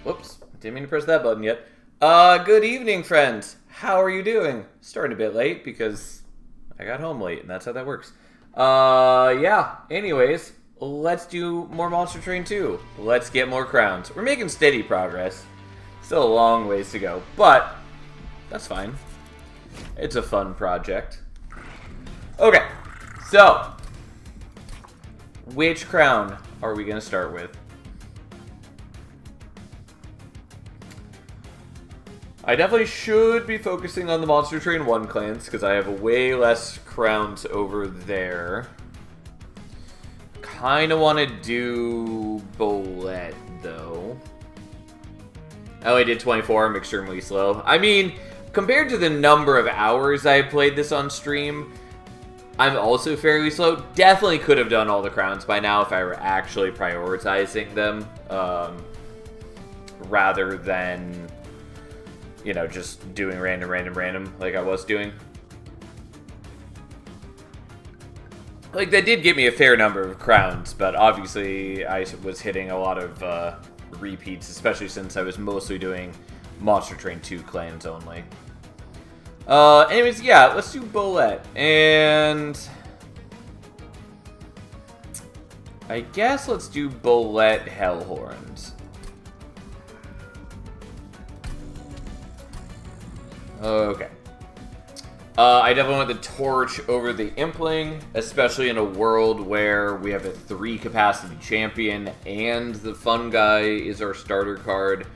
Whoops, didn't mean to press that button yet. Good evening, friends. How are you doing? Starting a bit late because I got home late, and that's how that works. Yeah. Anyways, let's do more Monster Train 2. Let's get more crowns. We're making steady progress. Still a long ways to go, but that's fine. It's a fun project. Okay, so which crown are we going to start with? I definitely should be focusing on the Monster Train 1 clans, because I have way less crowns over there. Kinda want to do Bolette, though. I only did 24, I'm extremely slow. I mean, compared to the number of hours I played this on stream, I'm also fairly slow. Definitely could have done all the crowns by now if I were actually prioritizing them, rather than, you know, just doing random like I was doing. Like, that did give me a fair number of crowns, but obviously I was hitting a lot of repeats, especially since I was mostly doing Monster Train 2 clans only. Anyways, yeah, let's do Bolette. And I guess let's do Bolette Hellhorns. Okay. I definitely want the torch over the Impling, especially in a world where we have a 3-capacity champion and the Fun Guy is our starter card.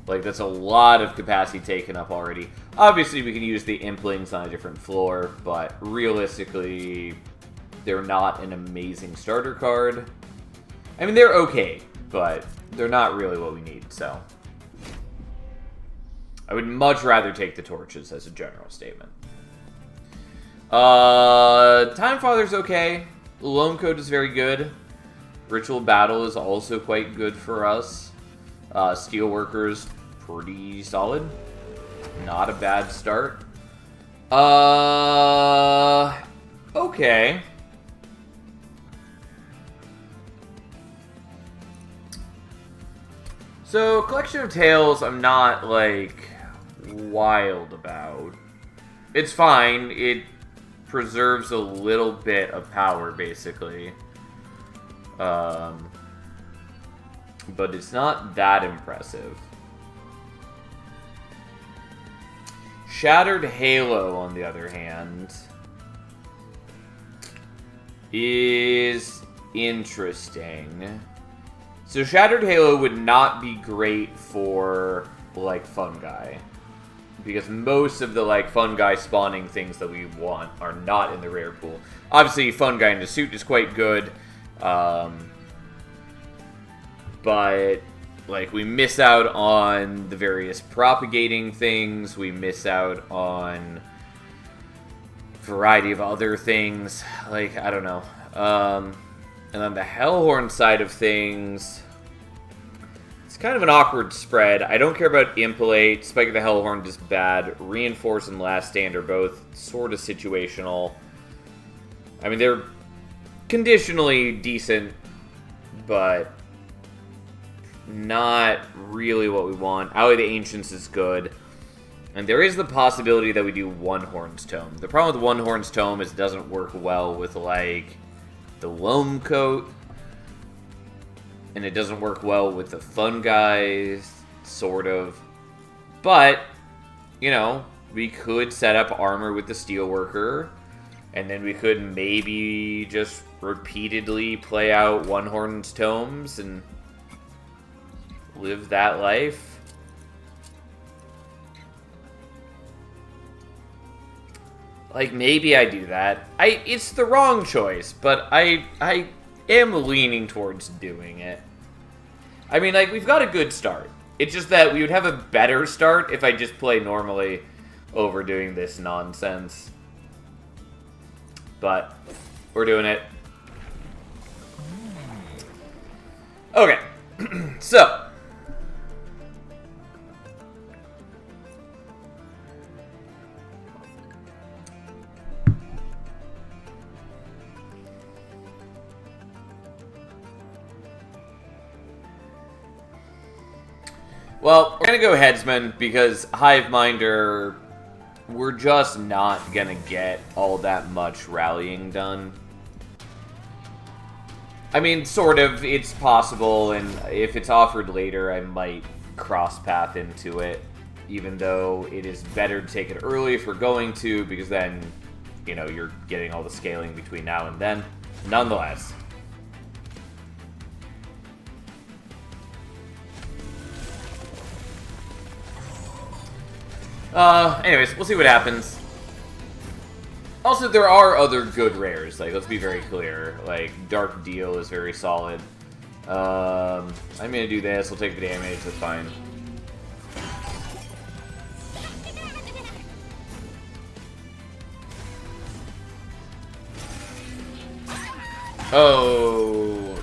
Like, that's a lot of capacity taken up already. Obviously, we can use the Implings on a different floor, but realistically, they're not an amazing starter card. I mean, they're okay, but they're not really what we need, so I would much rather take the torches as a general statement. Time Father's okay. Loam Code is very good. Ritual Battle is also quite good for us. Steelworker's pretty solid. Not a bad start. Okay. So, Collection of Tales, I'm not, like, wild about. It's fine. It preserves a little bit of power, basically. But it's not that impressive. Shattered Halo, on the other hand, is interesting. So Shattered Halo would not be great for, like, Fun Guy, because most of the, like, Fun Guy spawning things that we want are not in the rare pool. Obviously, Fun Guy in the suit is quite good, but, like, we miss out on the various propagating things, we miss out on a variety of other things, like, I don't know. And on the Hellhorn side of things, it's kind of an awkward spread. I don't care about Impalate. Spike of the Hellhorn is bad. Reinforce and Last Stand are both sort of situational. I mean, they're conditionally decent, but not really what we want. Alley of the Ancients is good. And there is the possibility that we do One Horn's Tome. The problem with One Horn's Tome is it doesn't work well with, like, the Loam Coat. And it doesn't work well with the Fun Guys, sort of. But, you know, we could set up armor with the Steelworker. And then we could maybe just repeatedly play out One Horn's Tomes and live that life. Like, maybe I do that. It's the wrong choice, but I am leaning towards doing it. I mean, like, we've got a good start. It's just that we would have a better start if I just play normally over doing this nonsense. But we're doing it. Okay. So, Well, we're gonna go Headsman, because Hive Minder, we're just not gonna get all that much rallying done. I mean, sort of, it's possible, and if it's offered later, I might cross-path into it, even though it is better to take it early if we're going to, because then, you know, you're getting all the scaling between now and then. Nonetheless. Anyways, we'll see what happens. Also, there are other good rares, like, let's be very clear. Like, Dark Deal is very solid. I'm gonna do this, we'll take the damage, that's fine. Oh,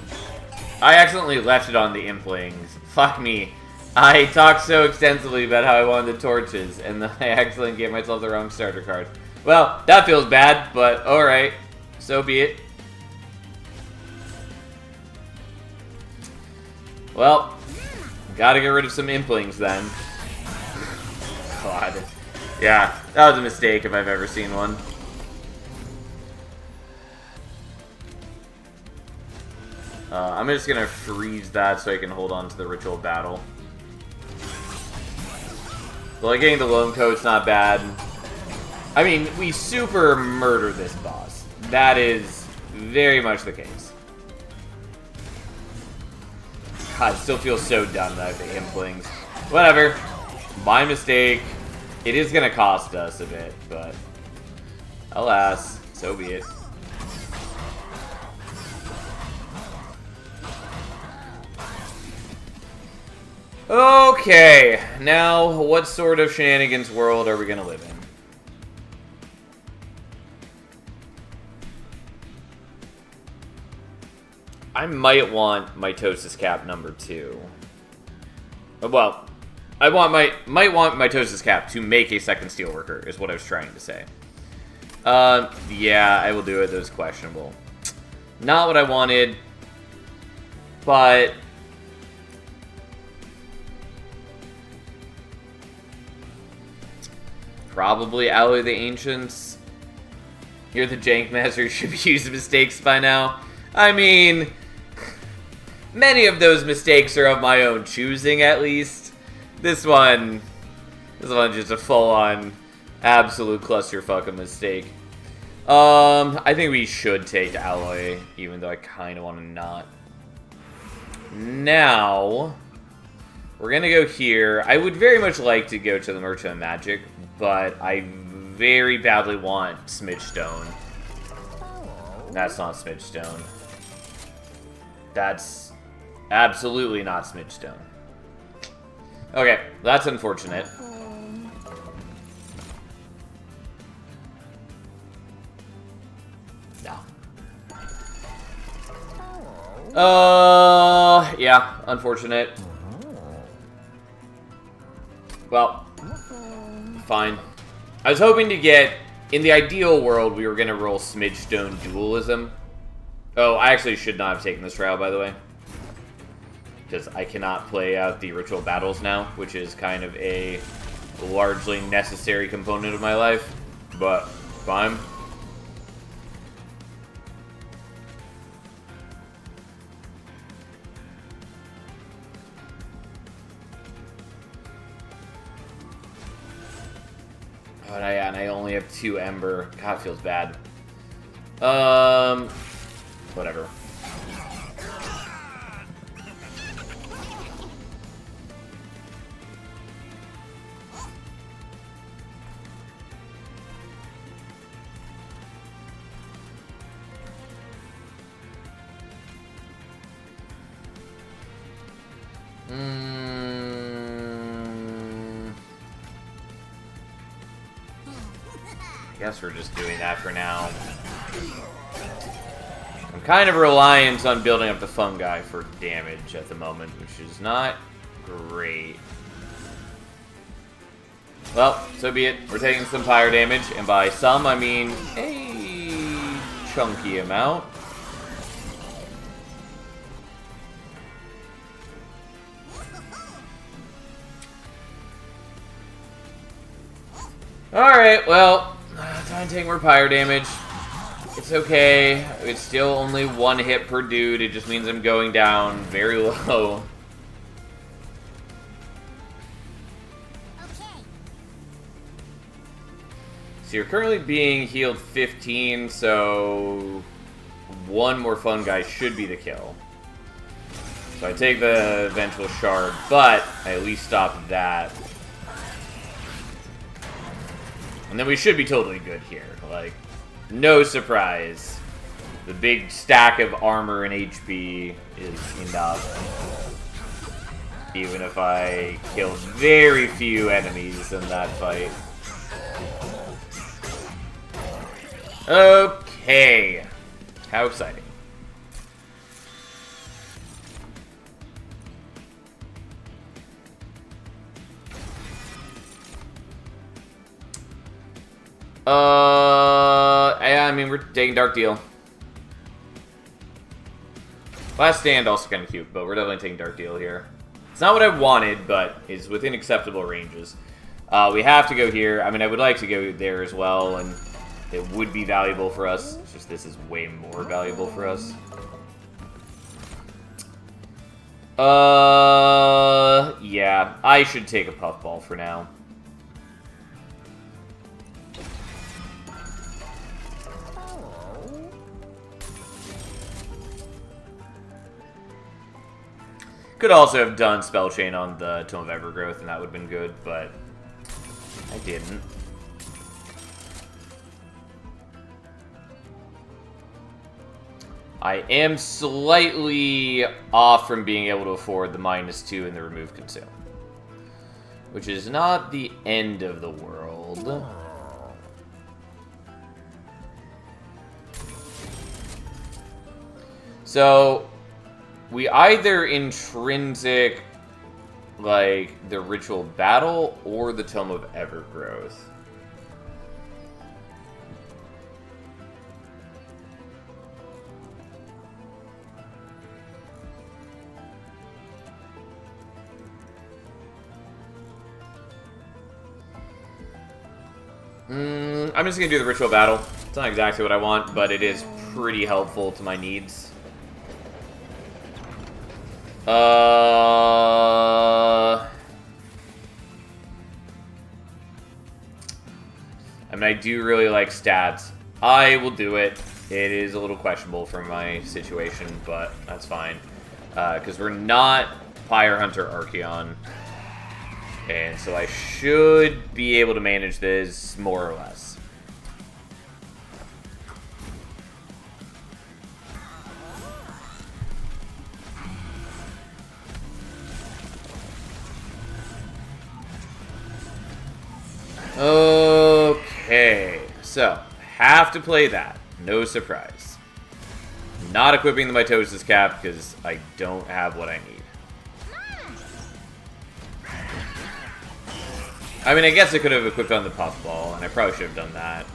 I accidentally left it on the Implings. Fuck me. I talked so extensively about how I wanted the torches, and then I accidentally gave myself the wrong starter card. Well, that feels bad, but alright. So be it. Well, gotta get rid of some Implings then. God. Yeah, that was a mistake if I've ever seen one. I'm just gonna freeze that so I can hold on to the Ritual Battle. But like getting the Lone Coat's not bad. I mean, we super murder this boss. That is very much the case. God, it still feels so dumb that I have the Implings. Whatever. My mistake. It is gonna cost us a bit, but alas, so be it. Okay, now what sort of shenanigans world are we gonna live in? I might want Mitosis Cap number 2. Well, I might want Mitosis Cap to make a second Steelworker, is what I was trying to say. Yeah, I will do it. That was questionable. Not what I wanted, but probably Alloy the Ancients. You're the Jank Master, you should be used to mistakes by now. I mean, many of those mistakes are of my own choosing, at least. This one's just a full-on absolute clusterfuck of mistake. I think we should take Alloy, even though I kind of want to not. Now, we're going to go here. I would very much like to go to the Merchant of Magic, but I very badly want Smidgestone. That's not Smidgestone. That's absolutely not Smidgestone. Okay, that's unfortunate. No. Yeah, unfortunate. Well, fine. I was hoping to get, in the ideal world, we were going to roll Smidgestone Dualism. Oh, I actually should not have taken this trial, by the way. Because I cannot play out the Ritual Battles now, which is kind of a largely necessary component of my life. But, fine. Oh, and I only have 2 Ember. God, it feels bad. Whatever. I guess we're just doing that for now. I'm kind of reliant on building up the fungi for damage at the moment, which is not great. Well, so be it. We're taking some fire damage, and by some, I mean a chunky amount. Alright, well, time to take more pyro damage. It's okay. It's still only 1 hit per dude. It just means I'm going down very low. Okay. So you're currently being healed 15, so 1 more fun guy should be the kill. So I take the Vengeful Shard, but I at least stop that. And then we should be totally good here. Like, no surprise. The big stack of armor and HP is enough. Even if I killed very few enemies in that fight. Okay. How exciting. Yeah, I mean, we're taking Dark Deal. Last Stand also kind of cute, but we're definitely taking Dark Deal here. It's not what I wanted, but it's within acceptable ranges. We have to go here. I mean, I would like to go there as well, and it would be valuable for us. It's just this is way more valuable for us. Yeah, I should take a Puffball for now. Could also have done Spell Chain on the Tome of Evergrowth, and that would have been good, but I didn't. I am slightly off from being able to afford the -2 and the Remove Consume, which is not the end of the world. So we either intrinsic, like, the Ritual Battle or the Tome of Evergrowth. I'm just going to do the Ritual Battle. It's not exactly what I want, but it is pretty helpful to my needs. I mean, I do really like stats. I will do it. It is a little questionable for my situation, but that's fine. Because we're not Fire Hunter Archeon. And so I should be able to manage this more or less. Okay, so have to play that. No surprise. Not equipping the Mitosis Cap because I don't have what I need. I mean, I guess I could have equipped on the Puffball, and I probably should have done that.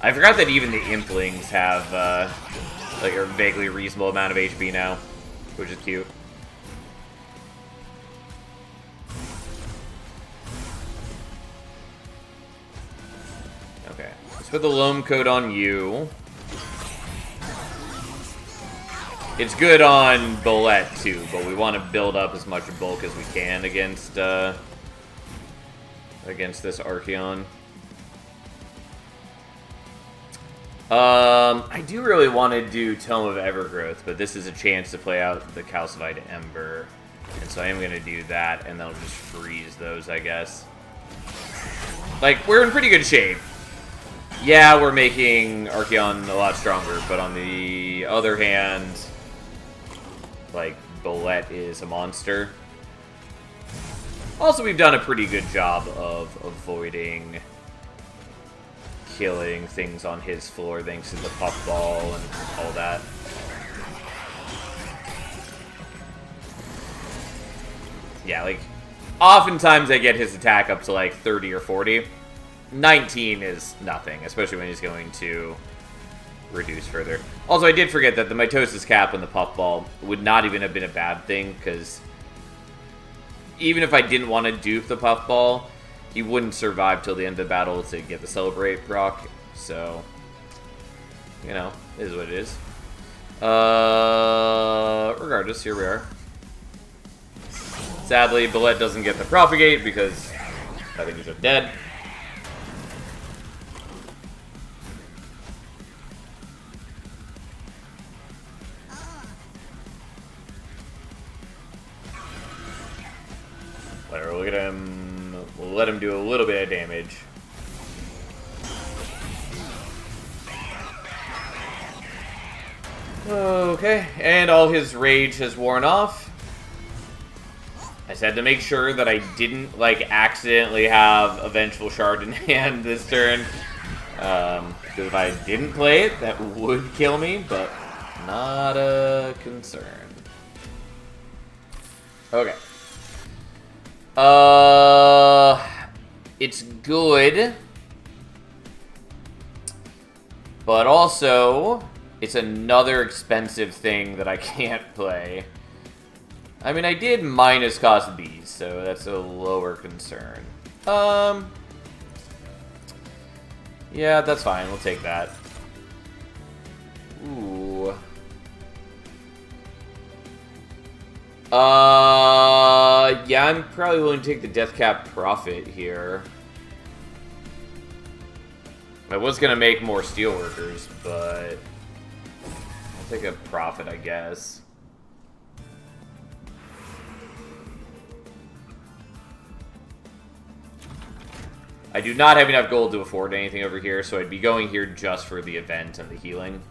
I forgot that even the Implings have, like, a vaguely reasonable amount of HP now, which is cute. Okay, let's put the Loam Coat on you. It's good on Bolette, too, but we want to build up as much bulk as we can against this Archeon. I do really want to do Tome of Evergrowth, but this is a chance to play out the Calcified Ember. And so I am going to do that, and that'll just freeze those, I guess. Like, we're in pretty good shape. Yeah, we're making Archeon a lot stronger, but on the other hand, like, Bolette is a monster. Also, we've done a pretty good job of avoiding killing things on his floor thanks to the Puffball and all that. Yeah, like, oftentimes I get his attack up to like 30 or 40. 19 is nothing, especially when he's going to reduce further. Also, I did forget that the mitosis cap on the puffball would not even have been a bad thing, because even if I didn't want to dupe the puffball, he wouldn't survive till the end of the battle to get the celebrate proc. So, you know, it is what it is. Regardless, here we are. Sadly, Bullet doesn't get the propagate because I think he's dead. Whatever, look at him. We'll let him do a little bit of damage. Okay, and all his rage has worn off. I just had to make sure that I didn't, like, accidentally have a Vengeful Shard in hand this turn. Because if I didn't play it, that would kill me, but not a concern. Okay. It's good. But also, it's another expensive thing that I can't play. I mean, I did minus cost these, so that's a lower concern. Yeah, that's fine. We'll take that. Ooh. Yeah, I'm probably willing to take the Death Cap Profit here. I was gonna make more Steelworkers, but I'll take a Profit, I guess. I do not have enough gold to afford anything over here, so I'd be going here just for the event and the healing.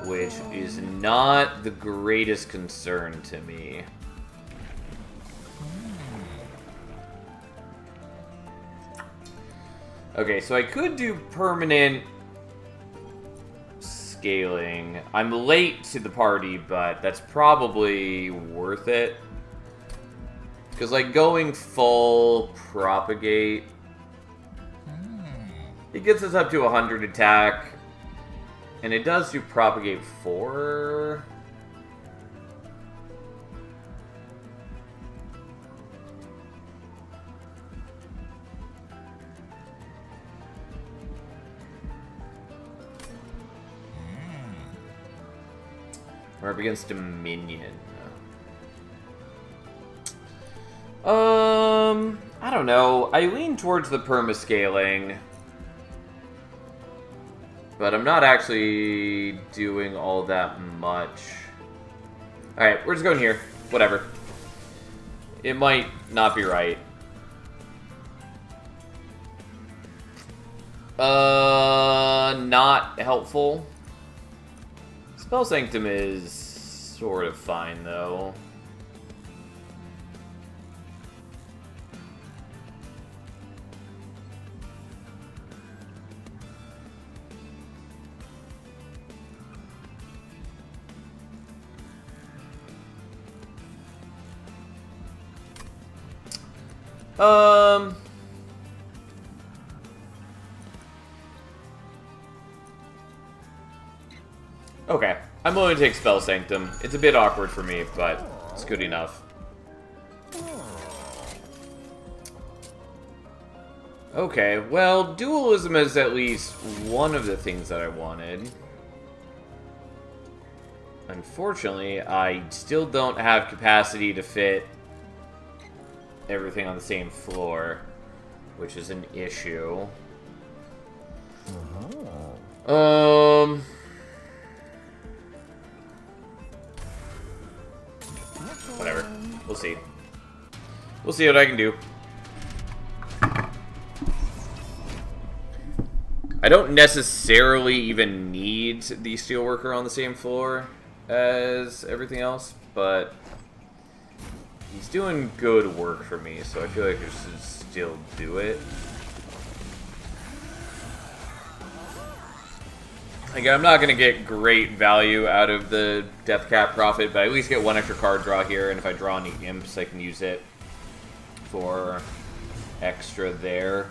Which is not the greatest concern to me. Okay, so I could do permanent scaling. I'm late to the party, but that's probably worth it. Because, like, going full propagate, it gets us up to 100 attack. And it does do propagate 4. We're up against Dominion. I don't know. I lean towards the permascaling. But I'm not actually doing all that much. Alright, we're just going here. Whatever. It might not be right. Not helpful. Spell Sanctum is sort of fine, though. Okay. I'm willing to take Spell Sanctum. It's a bit awkward for me, but it's good enough. Okay, well, dualism is at least one of the things that I wanted. Unfortunately, I still don't have capacity to fit everything on the same floor, which is an issue. Whatever. We'll see. We'll see what I can do. I don't necessarily even need the Steelworker on the same floor as everything else, but he's doing good work for me, so I feel like I should still do it. Again, I'm not going to get great value out of the Death Cap Profit, but I at least get one extra card draw here, and if I draw any Imps, I can use it for extra there.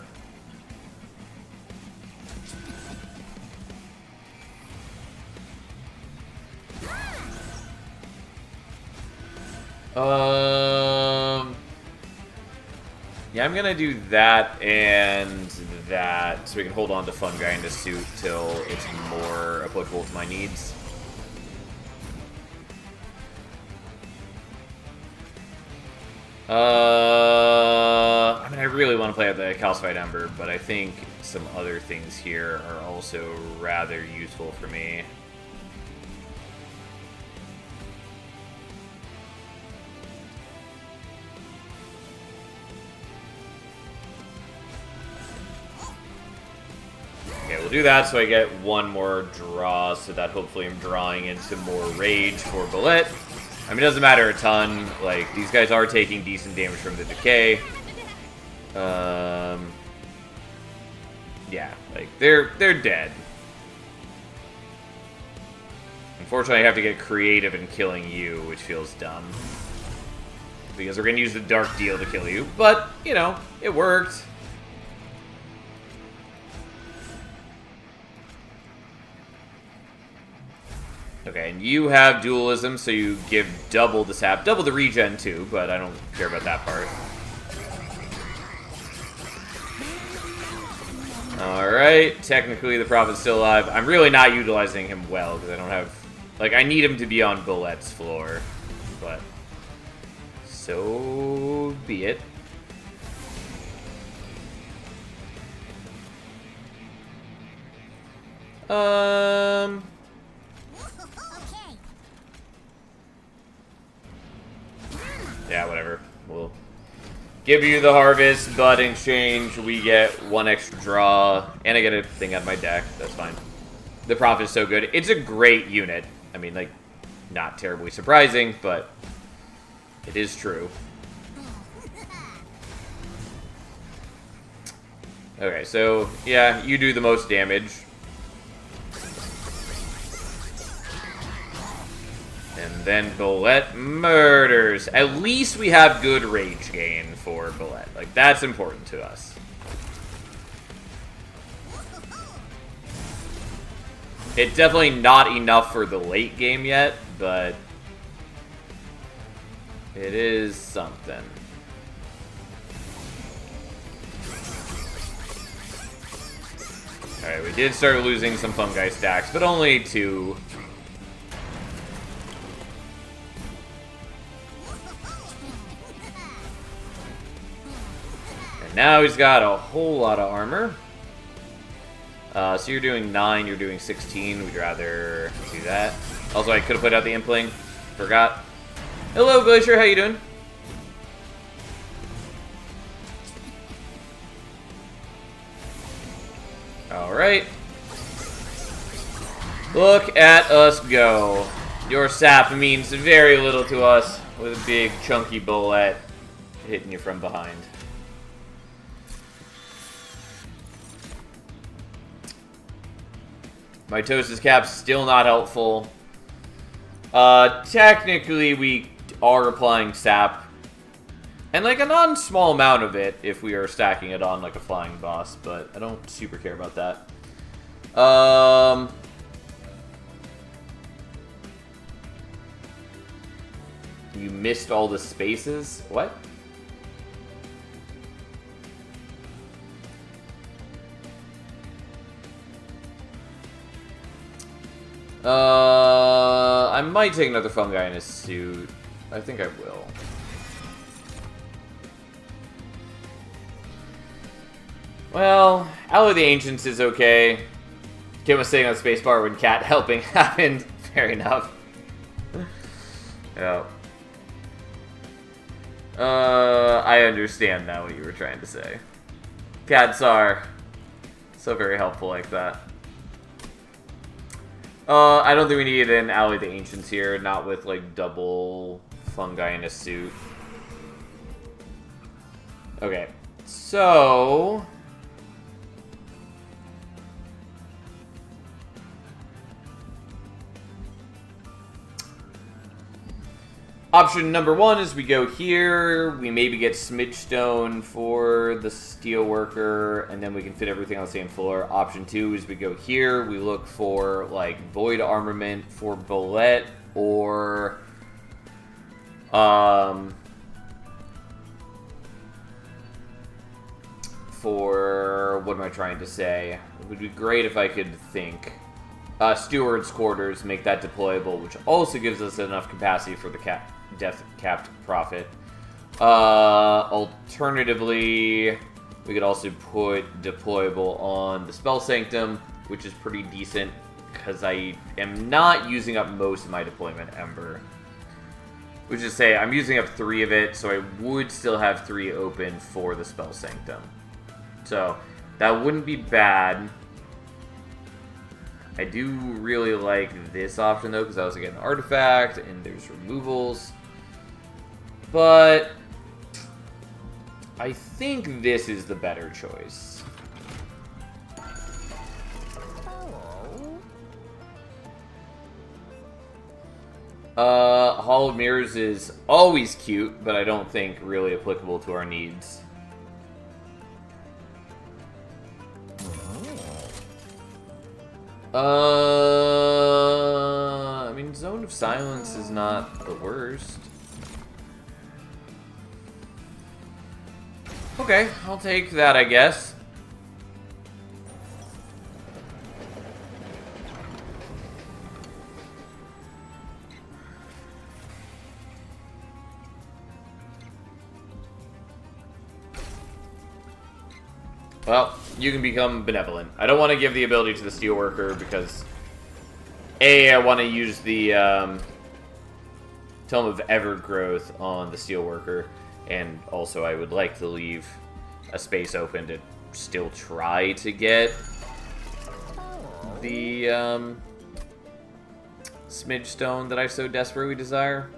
Yeah, I'm gonna do that and that, so we can hold on to Fungi in the suit till it's more applicable to my needs. I mean, I really want to play out the Calcified Ember, but I think some other things here are also rather useful for me. Okay, we'll do that so I get one more draw, so that hopefully I'm drawing into more rage for Bullet. I mean, it doesn't matter a ton. Like, these guys are taking decent damage from the decay. Yeah, like, they're dead. Unfortunately, I have to get creative in killing you, which feels dumb. Because we're going to use the Dark Deal to kill you. But, you know, it worked. Okay, and you have dualism, so you give double the sap. Double the regen, too, but I don't care about that part. Alright, technically the Prophet's still alive. I'm really not utilizing him well, because I don't have... Like, I need him to be on Bullet's floor, but... So be it. Yeah, whatever. We'll give you the harvest, but in exchange, we get one extra draw, and I get a thing out of my deck. That's fine. The Prophet is so good. It's a great unit. I mean, like, not terribly surprising, but it is true. Okay, so, yeah, you do the most damage. And then Bullet murders. At least we have good rage gain for Bullet. Like, that's important to us. It's definitely not enough for the late game yet, but it is something. Alright, we did start losing some Fungi stacks, but only 2. And now he's got a whole lot of armor. So you're doing 9, you're doing 16. We'd rather do that. Also, I could have put out the Impling. Forgot. Hello, Glacier. How you doing? Alright. Look at us go. Your sap means very little to us with a big, chunky bullet hitting you from behind. Mitosis Cap's still not helpful. Technically, we are applying sap. And, like, a non-small amount of it if we are stacking it on, like, a flying boss. But I don't super care about that. You missed all the spaces? What? I might take another Fungi in his suit. I think I will. Well, Ally of the Ancients is okay. Kim was sitting on the spacebar when Cat helping happened. Fair enough. Yeah. I understand now what you were trying to say. Cats are so very helpful like that. I don't think we need an Ally of the Ancients here, not with, like, double Fungi in a suit. Okay, so... Option number 1 is we go here, we maybe get Smidgestone for the Steelworker, and then we can fit everything on the same floor. Option 2 is we go here, we look for, like, Void Armament for Bullet, or For what am I trying to say? It would be great if I could think. Steward's quarters, make that deployable, which also gives us enough capacity for the death capped prophet. Alternatively, we could also put deployable on the spell sanctum, which is pretty decent because I am not using up most of my deployment ember. Which is to say, I'm using up 3 of it, so I would still have 3 open for the spell sanctum. So that wouldn't be bad. I do really like this option though, because I also get an artifact and there's removals. But I think this is the better choice. Hall of Mirrors is always cute, but I don't think really applicable to our needs. I mean, Zone of Silence is not the worst. Okay, I'll take that, I guess. Well, you can become benevolent. I don't want to give the ability to the Steelworker because I want to use the Tome of Evergrowth on the Steelworker, and also I would like to leave a space open to still try to get the Smidge Stone that I so desperately desire.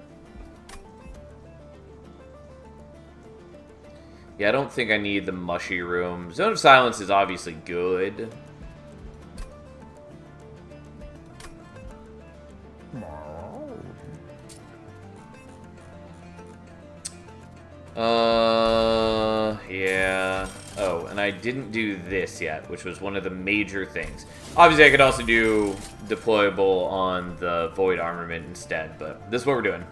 Yeah, I don't think I need the Mushy Room. Zone of Silence is obviously good. Yeah. Oh, and I didn't do this yet, which was one of the major things. Obviously, I could also do deployable on the Void Armament instead, but this is what we're doing.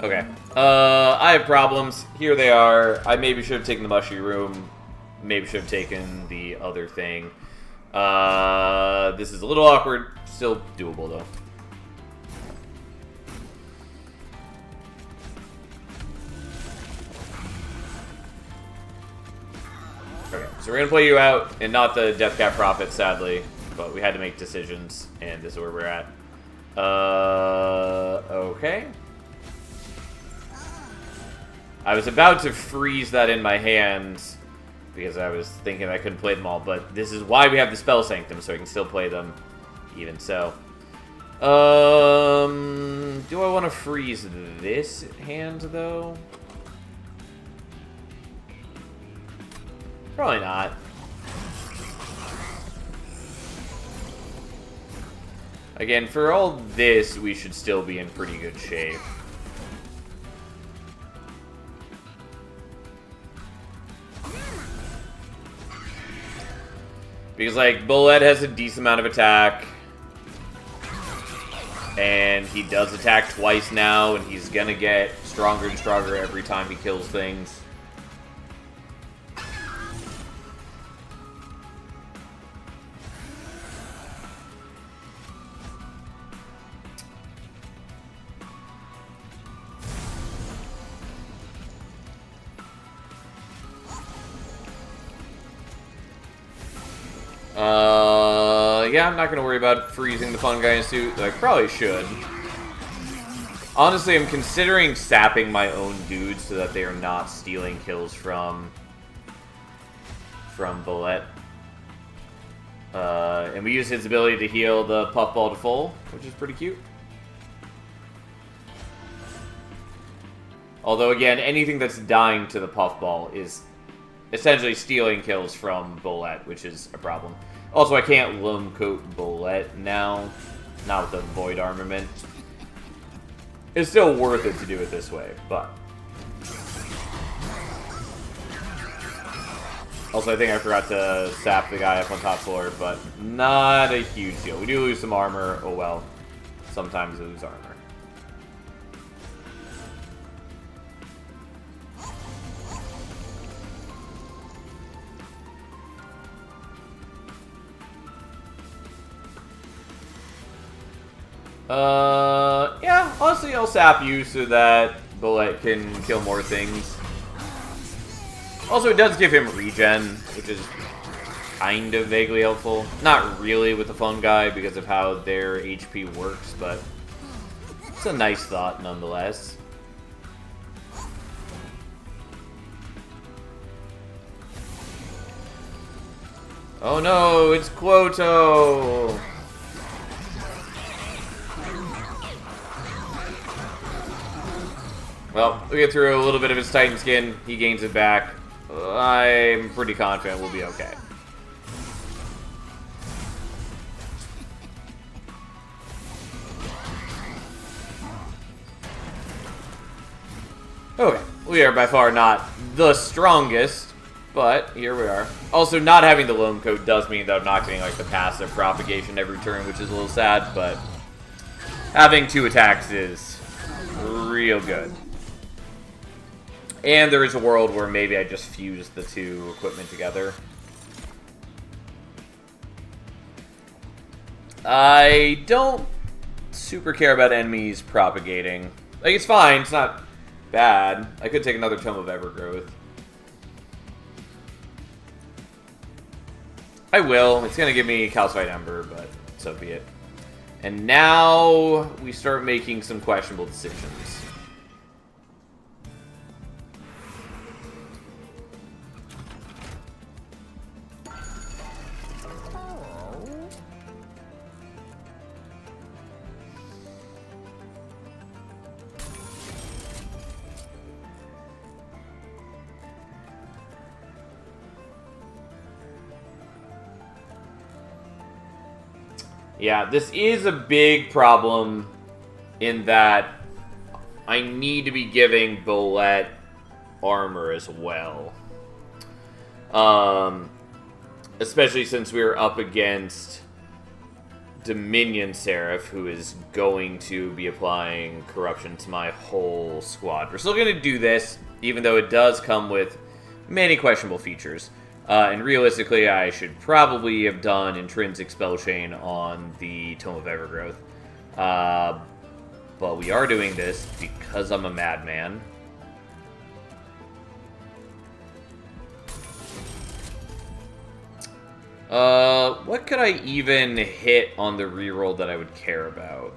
Okay. I have problems. Here they are. I maybe should have taken the Mushy Room. Maybe should have taken the other thing. This is a little awkward. Still doable, though. Okay, so we're going to play you out, and not the Deathcap Prophet, sadly. But we had to make decisions, and this is where we're at. Okay. I was about to freeze that in my hands because I was thinking I couldn't play them all, but this is why we have the Spell Sanctum, so I can still play them even so. Do I want to freeze this hand, though? Probably not. Again, for all this, we should still be in pretty good shape. Because, like, Bullet has a decent amount of attack. And he does attack twice now, and he's gonna get stronger and stronger every time he kills things. Yeah, I'm not going to worry about freezing the Fun Guy suit. I probably should. Honestly, I'm considering sapping my own dudes so that they are not stealing kills from Bullet. And we use his ability to heal the Puffball to full, which is pretty cute. Although, again, anything that's dying to the Puffball is essentially stealing kills from Bullet, which is a problem. Also, I can't Loam Coat Bullet now, not with the Void Armament. It's still worth it to do it this way, but... Also, I think I forgot to sap the guy up on top floor, but not a huge deal. We do lose some armor, oh well. sometimes lose armor. Yeah, honestly, I'll sap you so that Bullet can kill more things. Also, it does give him regen, which is kind of vaguely helpful. Not really with the fungi because of how their HP works, but it's a nice thought nonetheless. Oh no, it's Quoto! Well, we get through a little bit of his Titan skin, he gains it back. I'm pretty confident we'll be okay. Okay, we are by far not the strongest, but here we are. Also, not having the Loam Coat does mean that I'm not getting like the passive propagation every turn, which is a little sad, but having 2 attacks is real good. And there is a world where maybe I just fuse the 2 equipment together. I don't super care about enemies propagating. Like, it's fine, it's not bad. I could take another Tome of Evergrowth. I will. It's going to give me Calcite Ember, but so be it. And now we start making some questionable decisions. Yeah, this is a big problem in that I need to be giving Bullet armor as well. Especially since we are up against Dominion Seraph, who is going to be applying corruption to my whole squad. We're still going to do this, even though it does come with many questionable features. And realistically, I should probably have done Intrinsic Spell Chain on the Tome of Evergrowth. But we are doing this because I'm a madman. What could I even hit on the reroll that I would care about?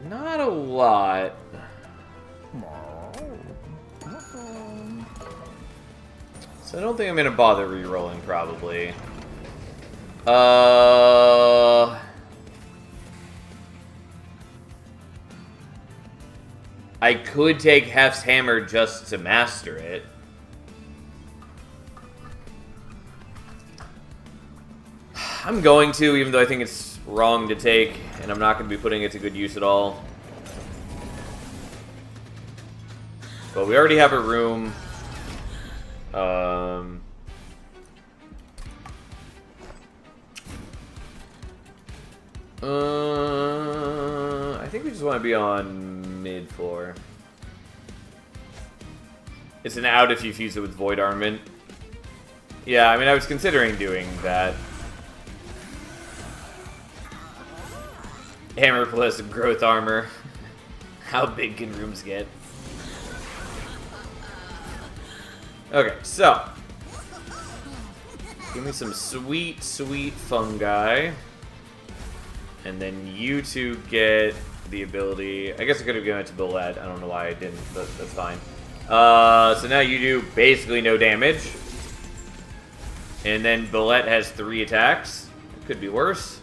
Not a lot. So I don't think I'm going to bother re-rolling, probably. I could take Hef's Hammer just to master it. I'm going to, even though I think it's wrong to take, and I'm not going to be putting it to good use at all. But we already have a room. I think we just want to be on mid-floor. It's an out if you fuse it with Void Armament. Yeah, I mean, I was considering doing that. Hammer plus growth armor. How big can rooms get? Okay, so. Give me some sweet, sweet fungi. And then you two get the ability. I guess I could have given it to Bullet. I don't know why I didn't, but that's fine. So now you do basically no damage. And then Bullet has 3 attacks. Could be worse.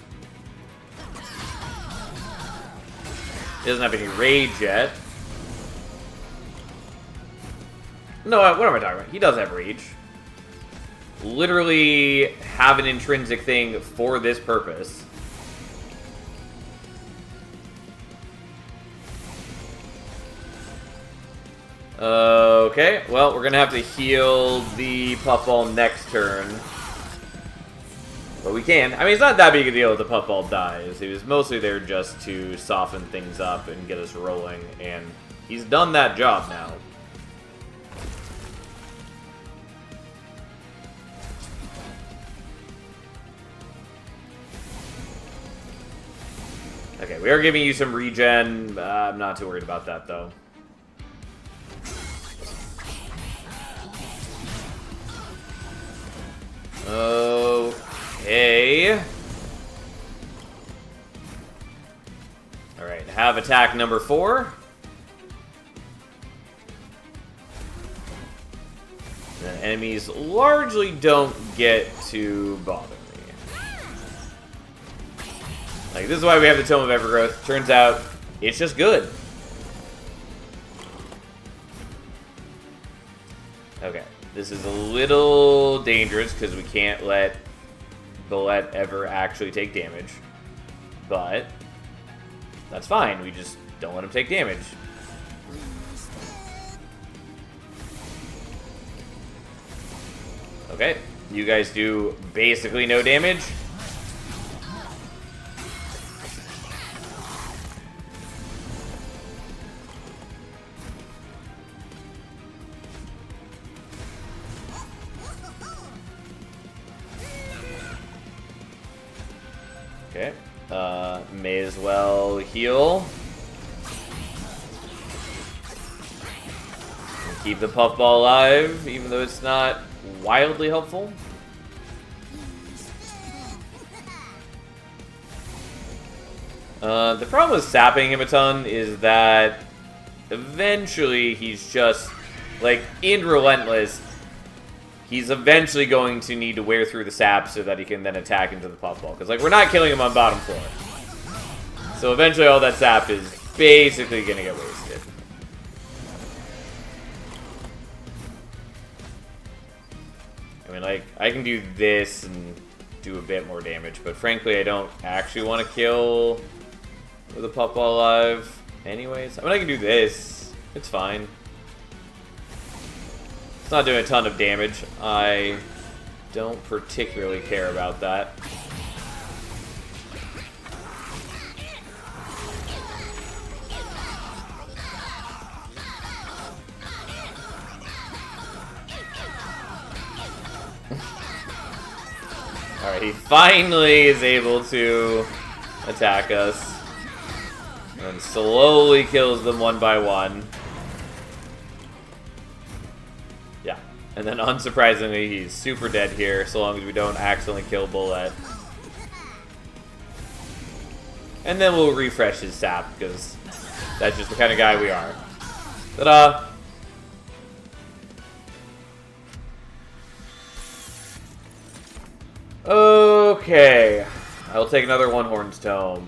He doesn't have any rage yet. No, what am I talking about? He does have rage. Literally have an intrinsic thing for this purpose. Okay, well, we're gonna have to heal the Puffball next turn. But we can. I mean, it's not that big a deal if the Puffball dies. He was mostly there just to soften things up and get us rolling, and he's done that job now. Okay, we are giving you some regen. I'm not too worried about that, though. Okay. Alright, have attack number 4. The enemies largely don't get to bother me. Like, this is why we have the Tome of Evergrowth. Turns out, it's just good. Okay, this is a little dangerous because we can't let Bullet ever actually take damage. But that's fine, we just don't let him take damage. Okay, you guys do basically no damage. Okay, may as well heal. And keep the Puffball alive, even though it's not wildly helpful. The problem with sapping him a ton is that eventually he's just, like, in Relentless, he's eventually going to need to wear through the sap so that he can then attack into the Puffball. Because, like, we're not killing him on bottom floor. So eventually all that sap is basically going to get wasted. I mean, like, I can do this and do a bit more damage, but frankly, I don't actually want to kill with a Puffball alive anyways. I mean, I can do this. It's fine. It's not doing a ton of damage. I don't particularly care about that. Alright, he finally is able to attack us. And slowly kills them one by one. Yeah. And then unsurprisingly, he's super dead here, so long as we don't accidentally kill Bullet. And then we'll refresh his sap, because that's just the kind of guy we are. Ta-da! Okay. I'll take another One Horn's Tome.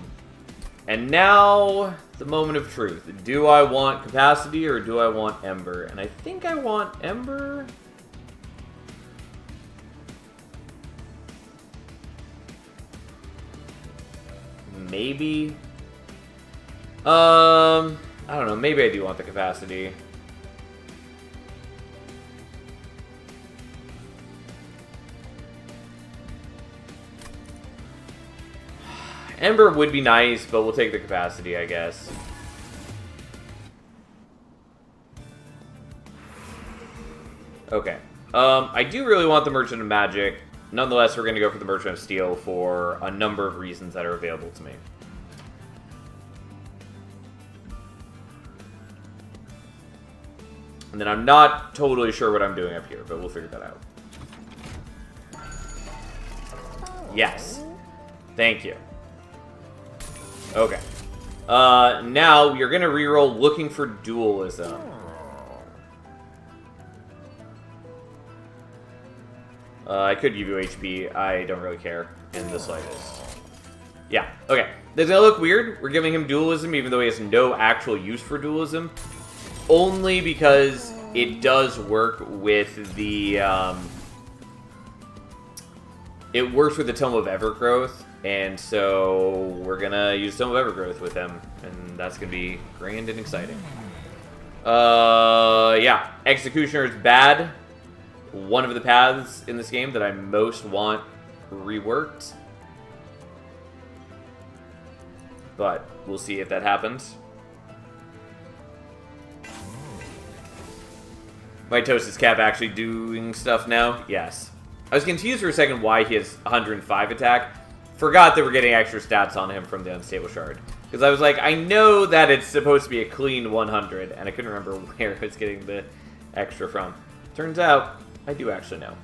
And now, the moment of truth. Do I want Capacity or do I want Ember? And I think I want Ember. Maybe. I don't know. Maybe I do want the Capacity. Ember would be nice, but we'll take the Capacity, I guess. Okay. I do really want the Merchant of Magic. Nonetheless, we're going to go for the Merchant of Steel for a number of reasons that are available to me. And then I'm not totally sure what I'm doing up here, but we'll figure that out. Yes. Thank you. Okay. Now you're gonna reroll looking for Dualism. I could give you HP. I don't really care in the slightest. Yeah, okay. Does it look weird? We're giving him Dualism even though he has no actual use for Dualism. Only because it does work with the, it works with the Tome of Evergrowth. And so we're gonna use Tome of Evergrowth with him, and that's gonna be grand and exciting. Yeah. Executioner is bad. One of the paths in this game that I most want reworked. But we'll see if that happens. Mitosis Cap actually doing stuff now? Yes. I was confused for a second why he has 105 attack. Forgot that we're getting extra stats on him from the Unstable Shard. Because I was like, I know that it's supposed to be a clean 100, and I couldn't remember where I was getting the extra from. Turns out, I do actually know.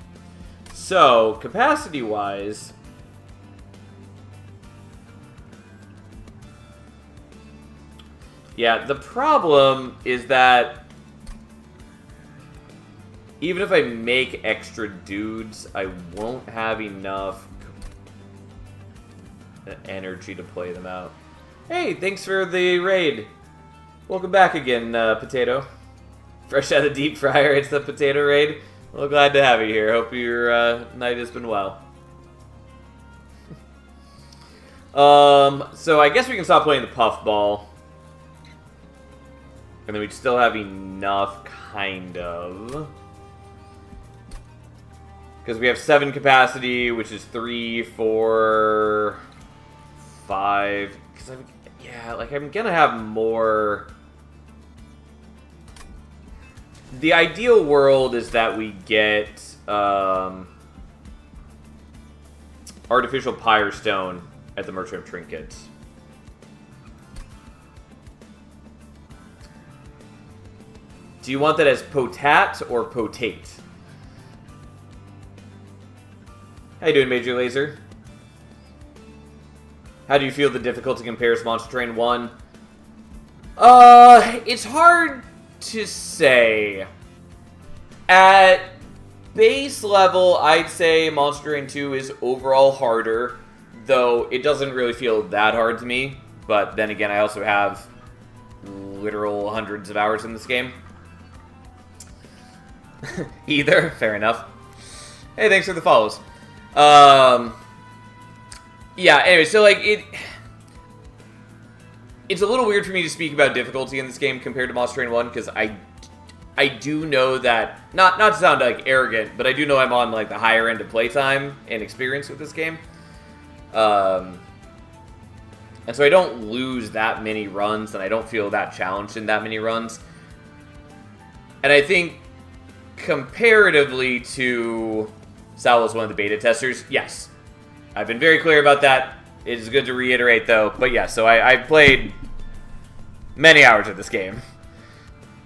So, capacity-wise... yeah, the problem is that even if I make extra dudes, I won't have enough energy to play them out. Hey, thanks for the raid. Welcome back again, Potato. Fresh out of deep fryer, it's the Potato raid. Well, glad to have you here. Hope your night has been well. So I guess we can stop playing the Puffball. And then we'd still have enough, kind of. Because we have 7 capacity, which is 3, 4, 5. Because yeah, like I'm gonna have more. The ideal world is that we get artificial Pyre Stone at the Merchant of Trinkets. Do you want that as Potat or Potate? How you doing, Major Laser? How do you feel the difficulty compares Monster Train 1? It's hard to say. At base level, I'd say Monster Train 2 is overall harder, though it doesn't really feel that hard to me. But then again, I also have literal hundreds of hours in this game. Either, fair enough. Hey, thanks for the follows. Yeah, anyway, so like it's a little weird for me to speak about difficulty in this game compared to Monster Train 1 because I do know that not to sound like arrogant, but I do know I'm on like the higher end of playtime and experience with this game. And so I don't lose that many runs and I don't feel that challenged in that many runs. And I think comparatively to Sal was one of the beta testers, yes. I've been very clear about that. It is good to reiterate, though. But yeah, so I've played many hours of this game.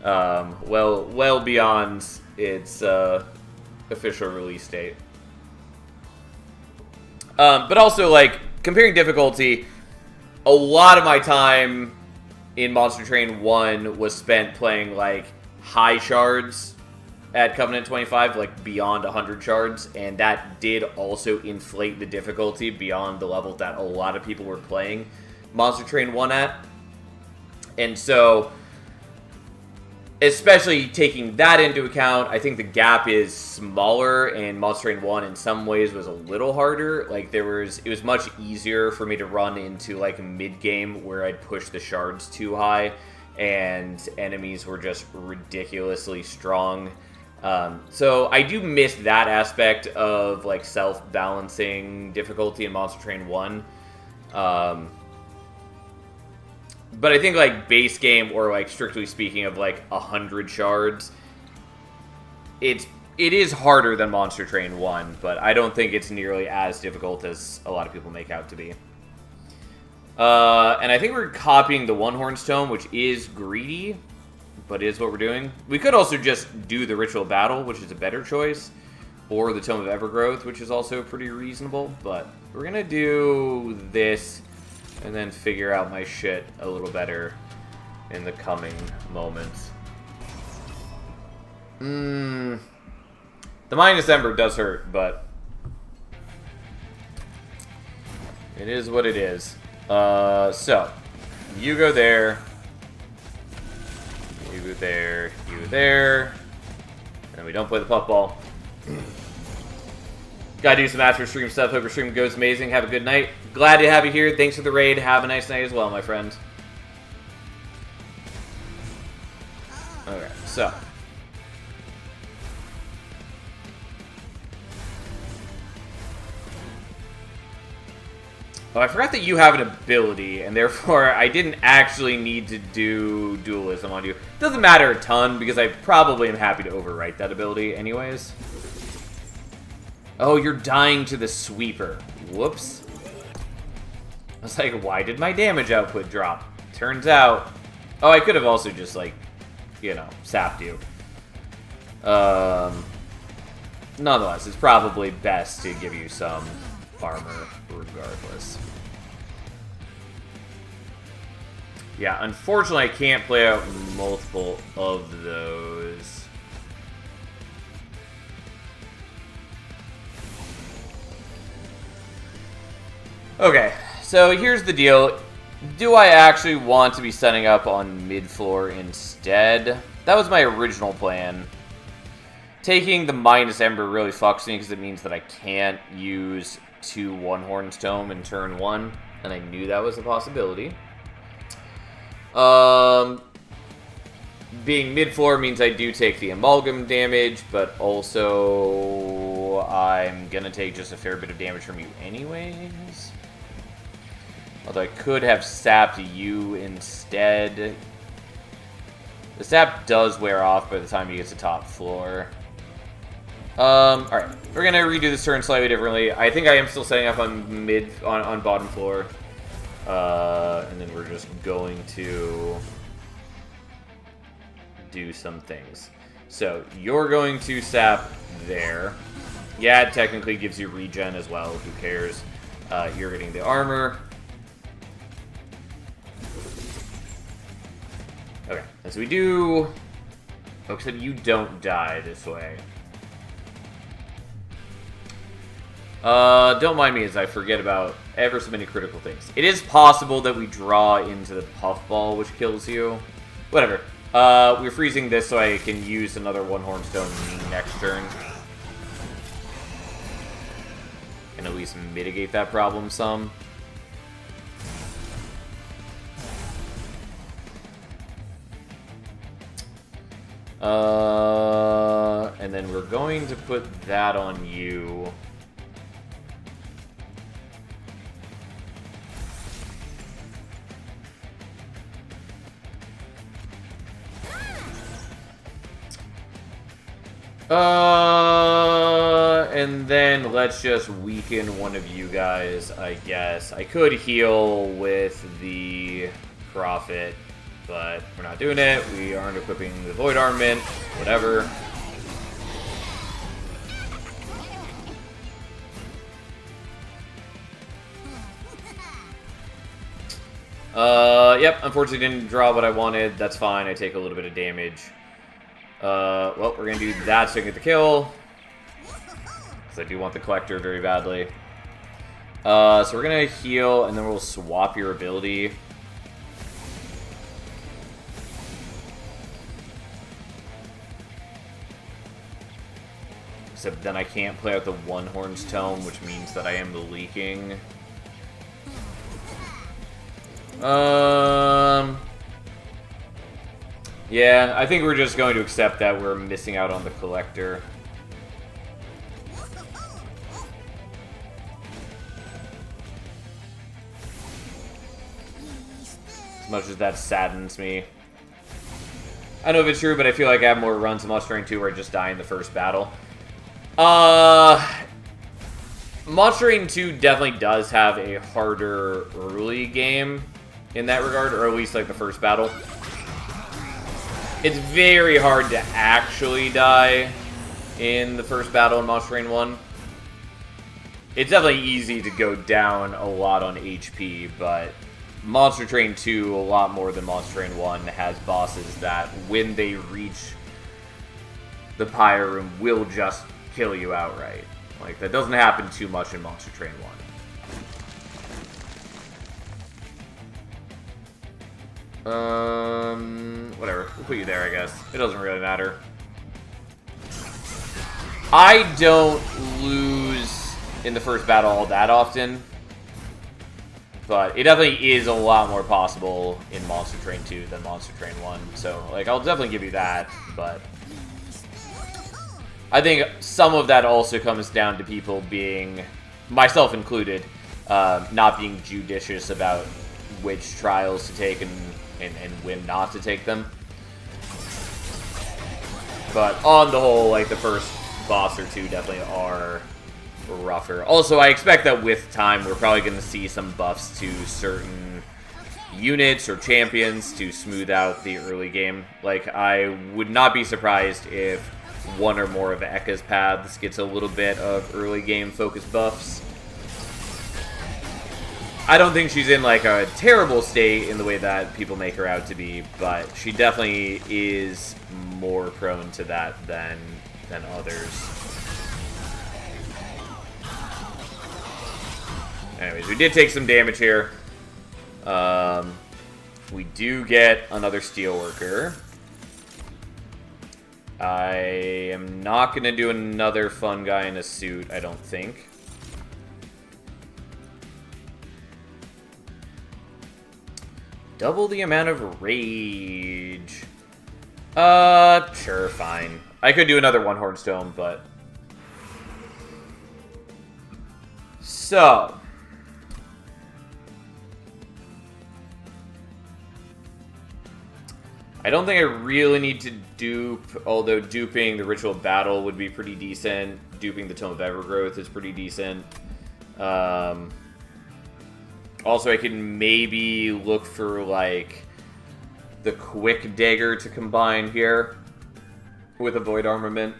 Well beyond its official release date. But also, like, comparing difficulty, a lot of my time in Monster Train 1 was spent playing, like, high shards at Covenant 25, like beyond 100 shards, and that did also inflate the difficulty beyond the level that a lot of people were playing Monster Train 1 at. And so, especially taking that into account, I think the gap is smaller, and Monster Train 1 in some ways was a little harder. Like, it was much easier for me to run into, like, mid-game where I'd push the shards too high, and enemies were just ridiculously strong. So I do miss that aspect of like self-balancing difficulty in Monster Train 1. But I think like base game or like strictly speaking of like 100 shards, it is harder than Monster Train 1, but I don't think it's nearly as difficult as a lot of people make out to be. And I think we're copying the One Horn's Tome, which is greedy, but is what we're doing. We could also just do the Ritual Battle, which is a better choice, or the Tome of Evergrowth, which is also pretty reasonable, but we're gonna do this and then figure out my shit a little better in the coming moments. The Minus Ember does hurt, but it is what it is. So, you go there. You there, you there. And we don't play the Puffball. Gotta do some after stream stuff. Hope your stream goes amazing. Have a good night. Glad to have you here. Thanks for the raid. Have a nice night as well, my friend. So. Oh, I forgot that you have an ability, and therefore I didn't actually need to do dualism on you. Doesn't matter a ton, because I probably am happy to overwrite that ability anyways. Oh, you're dying to the sweeper. Whoops. I was like, why did my damage output drop? Turns out... Oh, I could have also just, like, you know, sapped you. Nonetheless, it's probably best to give you some armor regardless. Yeah, unfortunately I can't play out multiple of those. Okay, so here's the deal. Do I actually want to be setting up on mid-floor instead? That was my original plan. Taking the minus Ember really fucks me because it means that I can't use 2 One-Horn's Tome in turn 1, and I knew that was a possibility. Being mid-floor means I do take the Amalgam damage, but also I'm gonna take just a fair bit of damage from you anyways. Although I could have sapped you instead. The sap does wear off by the time you get to top floor. Alright, we're gonna redo this turn slightly differently. I think I am still setting up on on bottom floor. And then we're just going to do some things. So, you're going to sap there. Yeah, it technically gives you regen as well, who cares? You're getting the armor. Okay, as we do... Oh, except you don't die this way. Don't mind me as I forget about ever so many critical things. It is possible that we draw into the puffball, which kills you. Whatever. We're freezing this so I can use another One-Horned Stone next turn. And at least mitigate that problem some. And then we're going to put that on you. And then let's just weaken one of you guys, I guess. I could heal with the Prophet, but we're not doing it. We aren't equipping the Void Armament. Whatever. Yep, unfortunately didn't draw what I wanted. That's fine, I take a little bit of damage. Well, we're gonna do that so I can get the kill. Because I do want the Collector very badly. So we're gonna heal, and then we'll swap your ability. Except then I can't play out the One-Horn's Tome, which means that I am leaking. Yeah, I think we're just going to accept that we're missing out on the Collector. As much as that saddens me. I don't know if it's true, but I feel like I have more runs in Monster Train 2 where I just die in the first battle. Monster Train 2 definitely does have a harder early game in that regard, or at least like the first battle. It's very hard to actually die in the first battle in Monster Train 1. It's definitely easy to go down a lot on HP, but Monster Train 2, a lot more than Monster Train 1, has bosses that, when they reach the Pyre Room, will just kill you outright. Like, that doesn't happen too much in Monster Train 1. Whatever. We'll put you there, I guess. It doesn't really matter. I don't lose in the first battle all that often. But it definitely is a lot more possible in Monster Train 2 than Monster Train 1. So, like, I'll definitely give you that, but I think some of that also comes down to people being, myself included, not being judicious about which trials to take and when not to take them. But on the whole, like, the first boss or two definitely are rougher. Also, I expect that with time, we're probably going to see some buffs to certain units or champions to smooth out the early game. Like, I would not be surprised if one or more of Ekka's paths gets a little bit of early game focus buffs. I don't think she's in, like, a terrible state in the way that people make her out to be, but she definitely is more prone to that than others. Anyways, we did take some damage here. We do get another Steelworker. I am not going to do another fun guy in a suit, I don't think. Double the amount of rage. Sure, fine. I could do another One-Horn Stone, but... So... I don't think I really need to dupe, although duping the Ritual Battle would be pretty decent. Duping the Tome of Evergrowth is pretty decent. Also, I can maybe look for, like, the Quick Dagger to combine here with a Void Armament.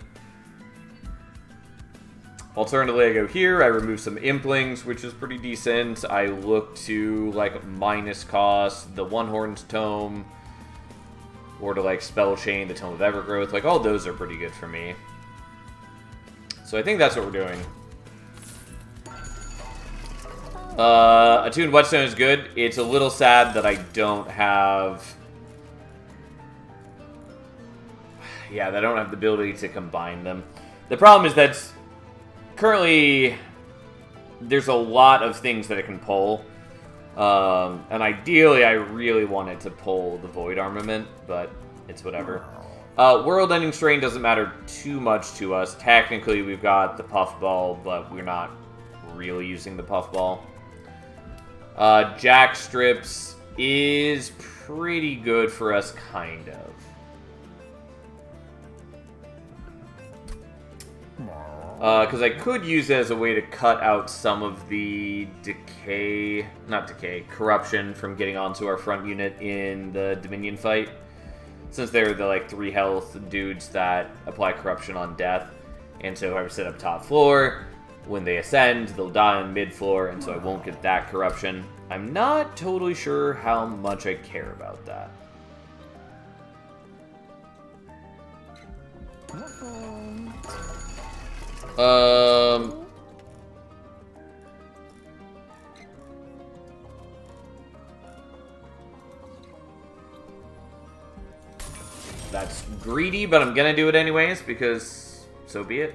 Alternatively, I go here, I remove some Implings, which is pretty decent. I look to, like, minus cost, the One-Horned Tome, or to, like, Spell Chain, the Tome of Evergrowth. Like, all those are pretty good for me. So I think that's what we're doing. Attuned Whetstone is good. It's a little sad that I don't have... Yeah, that I don't have the ability to combine them. The problem is that currently there's a lot of things that it can pull. And ideally, I really wanted to pull the Void Armament, but it's whatever. World-ending Strain doesn't matter too much to us. Technically, we've got the Puffball, but we're not really using the Puffball. Jack Strips is pretty good for us, kind of. Because I could use it as a way to cut out some of the corruption from getting onto our front unit in the Dominion fight. Since they're the, like, 3 health dudes that apply corruption on death. And so if I set up top floor, when they ascend, they'll die on mid floor, and so I won't get that corruption. I'm not totally sure how much I care about that. That's greedy, but I'm gonna do it anyways, because so be it.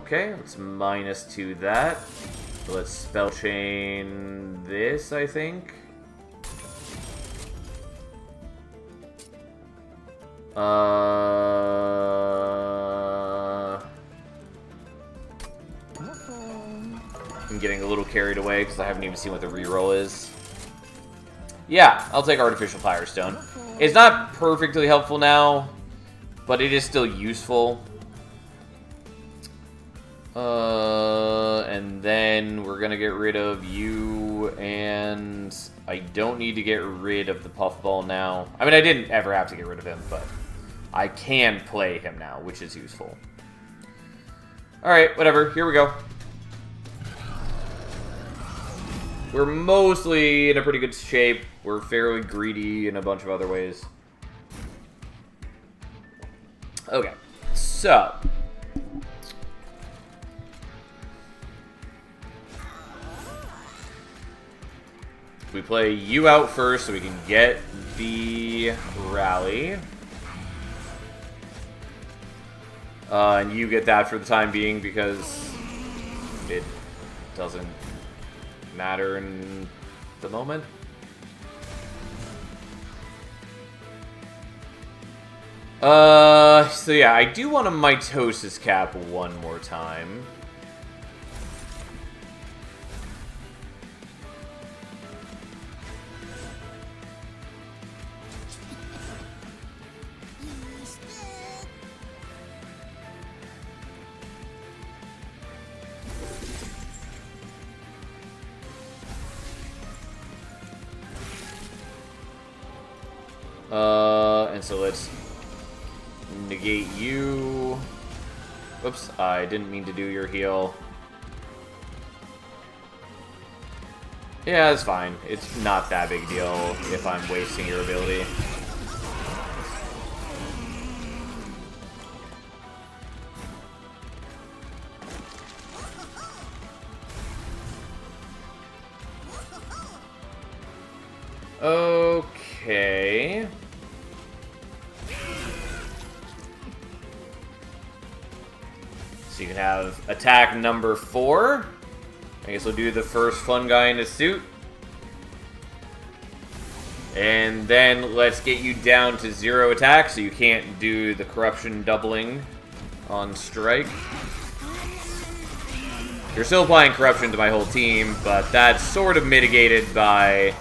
Okay, let's -2 that. Let's Spell Chain this, I think. I'm getting a little carried away because I haven't even seen what the reroll is. Yeah, I'll take Artificial Firestone. It's not perfectly helpful now, but it is still useful. And then we're gonna get rid of you, and I don't need to get rid of the Puffball now. I mean, I didn't ever have to get rid of him, but I can play him now, which is useful. Alright, whatever. Here we go. We're mostly in a pretty good shape. We're fairly greedy in a bunch of other ways. Okay, so... we play you out first so we can get the rally. And you get that for the time being because it doesn't matter in the moment. So yeah, I do want a mitosis cap one more time. And so let's negate you. Whoops, I didn't mean to do your heal. Yeah, it's fine. It's not that big a deal if I'm wasting your ability. Okay. So you can have attack number 4. I guess we'll do the first fun guy in a suit. And then let's get you down to 0 attack so you can't do the corruption doubling on strike. You're still applying corruption to my whole team, but that's sort of mitigated by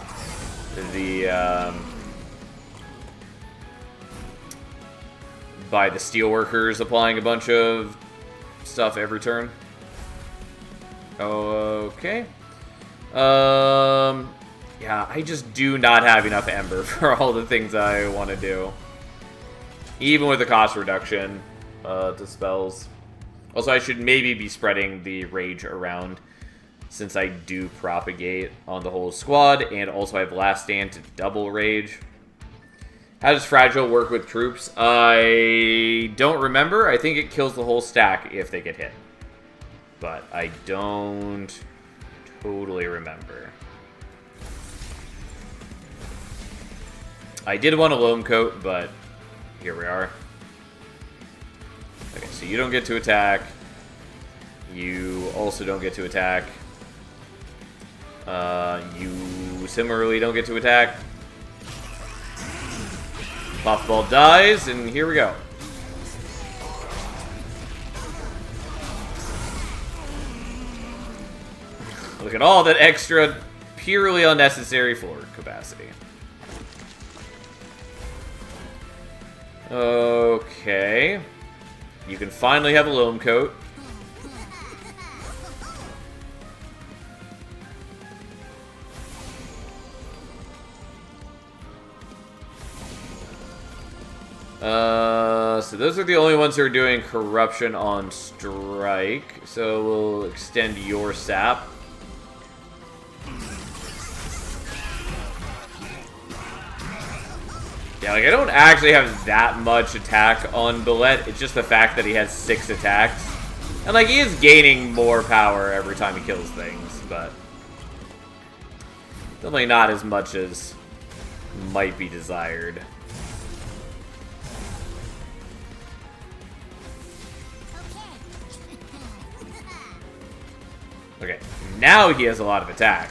the steelworkers applying a bunch of stuff every turn. Okay. Yeah, I just do not have enough Ember for all the things I want to do. Even with the cost reduction to spells. Also, I should maybe be spreading the Rage around since I do propagate on the whole squad, and also I have Last Stand to double Rage. How does Fragile work with troops? I don't remember. I think it kills the whole stack if they get hit. But I don't totally remember. I did want a Loam Coat, but here we are. Okay, so you don't get to attack. You also don't get to attack. You similarly don't get to attack. Puffball dies, and here we go. Look at all that extra, purely unnecessary floor capacity. Okay. You can finally have a Loam Coat. So those are the only ones who are doing corruption on strike. So we'll extend your sap. Yeah, like I don't actually have that much attack on Bullet. It's just the fact that he has 6 attacks. And like he is gaining more power every time he kills things, but definitely not as much as might be desired. Okay, now he has a lot of attack.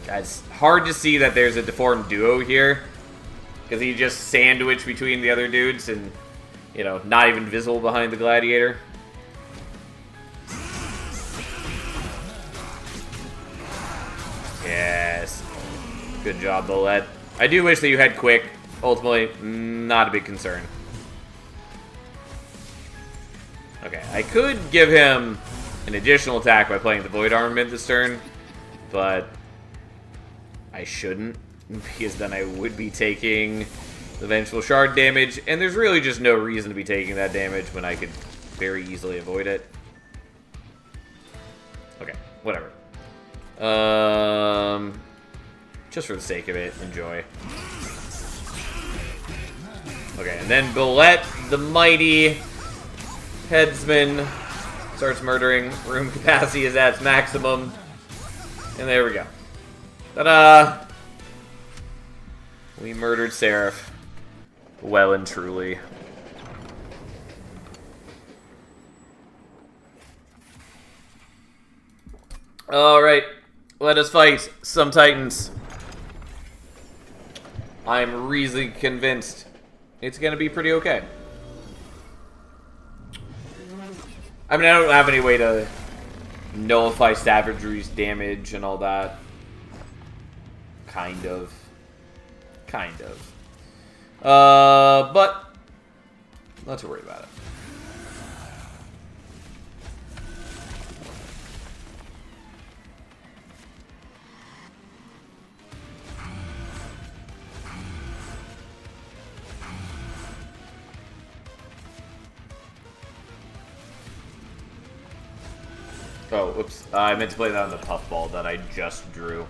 It's hard to see that there's a deformed duo here, because he just sandwiched between the other dudes and, you know, not even visible behind the gladiator. Yes. Good job, Bullet. I do wish that you had quick. Ultimately, not a big concern. Okay, I could give him an additional attack by playing the Void Armament this turn, but I shouldn't, because then I would be taking the Vengeful Shard damage, and there's really just no reason to be taking that damage when I could very easily avoid it. Okay, whatever. Just for the sake of it, enjoy. Okay, and then Bullet, the mighty headsman, starts murdering. Room capacity is at its maximum. And there we go. Ta-da! We murdered Seraph. Well and truly. Alright, let us fight some Titans. I'm reasonably convinced it's gonna be pretty okay. I mean, I don't have any way to nullify Savagery's damage and all that. Kind of. But not too worried about it. Oh, whoops. I meant to play that on the puffball that I just drew.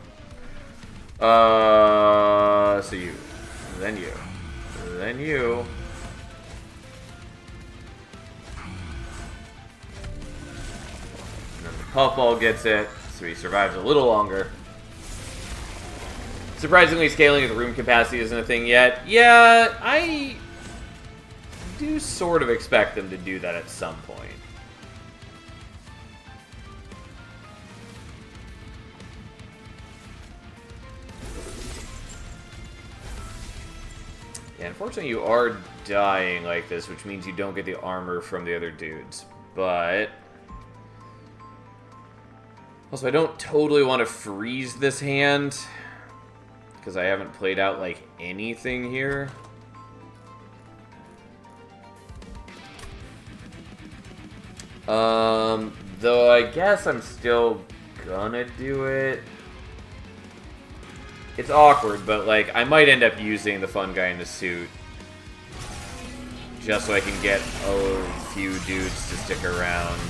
So you. Then you. Then you. And then the puffball gets it, so he survives a little longer. Surprisingly, scaling his room capacity isn't a thing yet. Yeah, I do sort of expect them to do that at some point. Yeah, unfortunately you are dying like this, which means you don't get the armor from the other dudes. But also, I don't totally want to freeze this hand, because I haven't played out, like, anything here. Though I guess I'm still gonna do it. It's awkward, but, like, I might end up using the fun guy in the suit just so I can get a few dudes to stick around.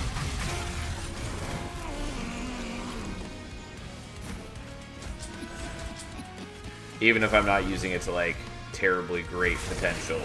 Even if I'm not using it to, like, terribly great potential.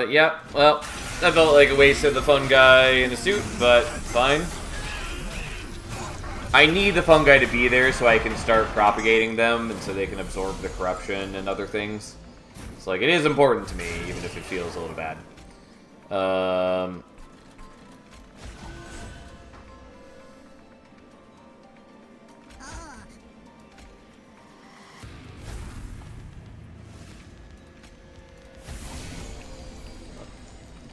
Yeah, well, that felt like a waste of the fun guy in the suit, but fine. I need the fun guy to be there so I can start propagating them and so they can absorb the corruption and other things. So, like, it is important to me, even if it feels a little bad.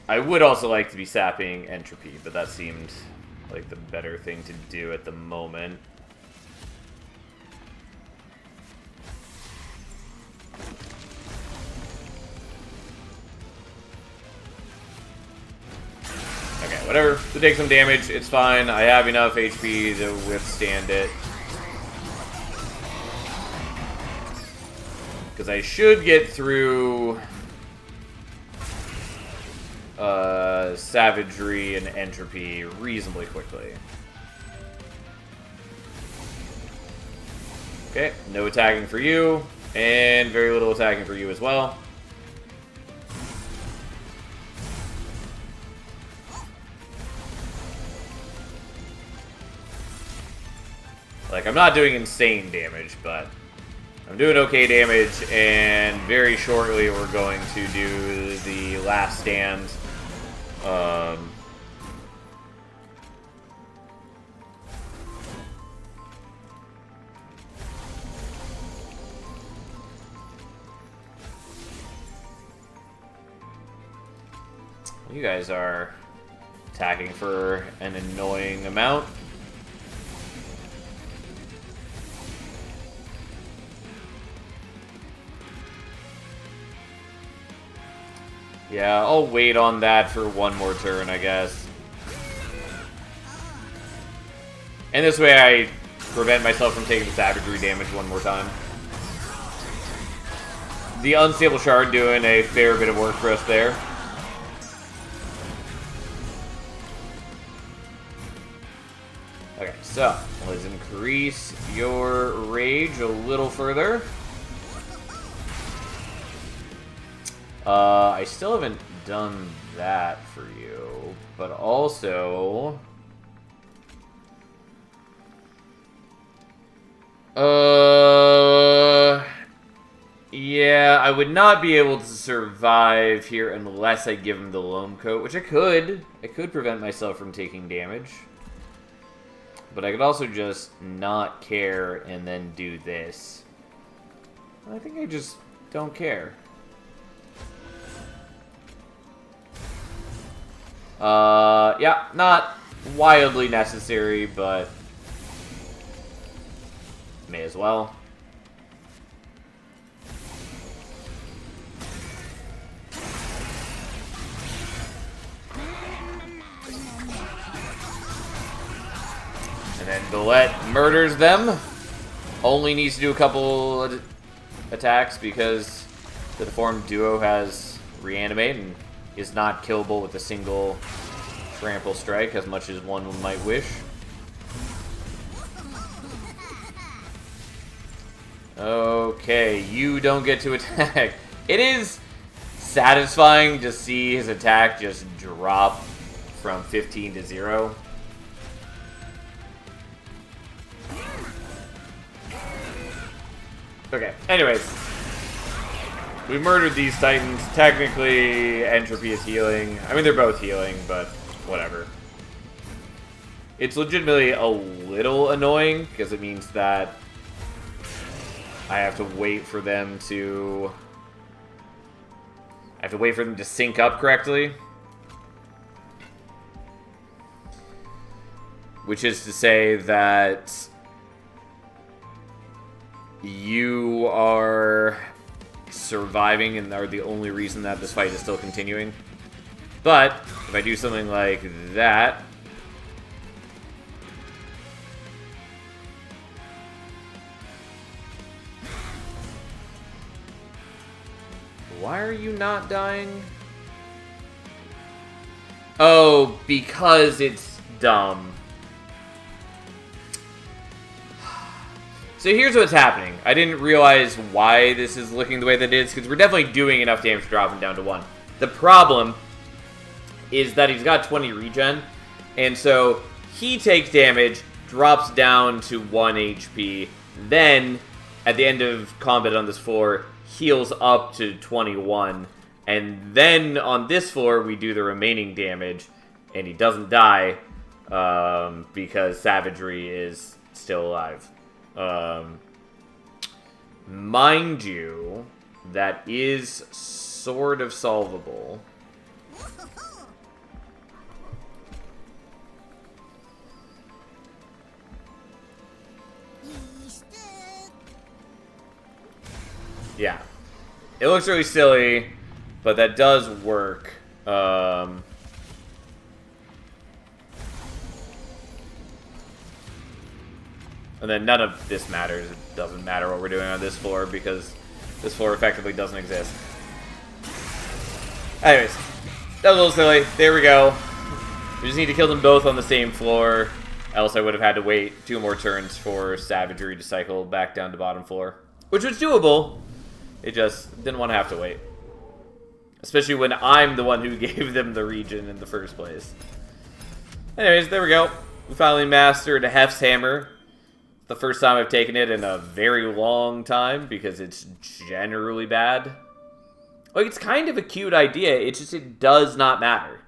I would also like to be sapping Entropy, but that seemed like the better thing to do at the moment. Okay, whatever. To take some damage, it's fine. I have enough HP to withstand it. Because I should get through Savagery and Entropy reasonably quickly. Okay, no attacking for you, and very little attacking for you as well. Like, I'm not doing insane damage, but I'm doing okay damage, and very shortly we're going to do the last stand. You guys are attacking for an annoying amount. Yeah, I'll wait on that for one more turn, I guess. And this way I prevent myself from taking the Savagery damage one more time. The Unstable Shard doing a fair bit of work for us there. Okay, so let's increase your rage a little further. I still haven't done that for you, but also... Yeah, I would not be able to survive here unless I give him the Loam Coat, which I could. I could prevent myself from taking damage. But I could also just not care and then do this. I think I just don't care. Yeah, not wildly necessary, but may as well. And then Galette murders them. Only needs to do a couple attacks because the deformed duo has Reanimate and is not killable with a single trample strike as much as one might wish. Okay, you don't get to attack. It is satisfying to see his attack just drop from 15 to 0. Okay, anyways. We murdered these titans. Technically, Entropy is healing. I mean, they're both healing, but whatever. It's legitimately a little annoying, because it means that I have to wait for them to... I have to wait for them to sync up correctly. Which is to say that you are surviving and are the only reason that this fight is still continuing. But if I do something like that, why are you not dying? Oh, because it's dumb. So here's what's happening. I didn't realize why this is looking the way that it is, because we're definitely doing enough damage to drop him down to 1. The problem is that he's got 20 regen, and so he takes damage, drops down to 1 HP, then, at the end of combat on this floor, heals up to 21, and then on this floor we do the remaining damage, and he doesn't die, because Savagery is still alive. Mind you, that is sort of solvable. Yeah. It looks really silly, but that does work. And then none of this matters. It doesn't matter what we're doing on this floor because this floor effectively doesn't exist. Anyways, that was a little silly. There we go. We just need to kill them both on the same floor. Else I would have had to wait 2 more turns for Savagery to cycle back down to bottom floor. Which was doable. It just didn't want to have to wait. Especially when I'm the one who gave them the region in the first place. Anyways, there we go. We finally mastered a Hef's Hammer. The first time I've taken it in a very long time because it's generally bad. Like, it's kind of a cute idea. It's just, it does not matter.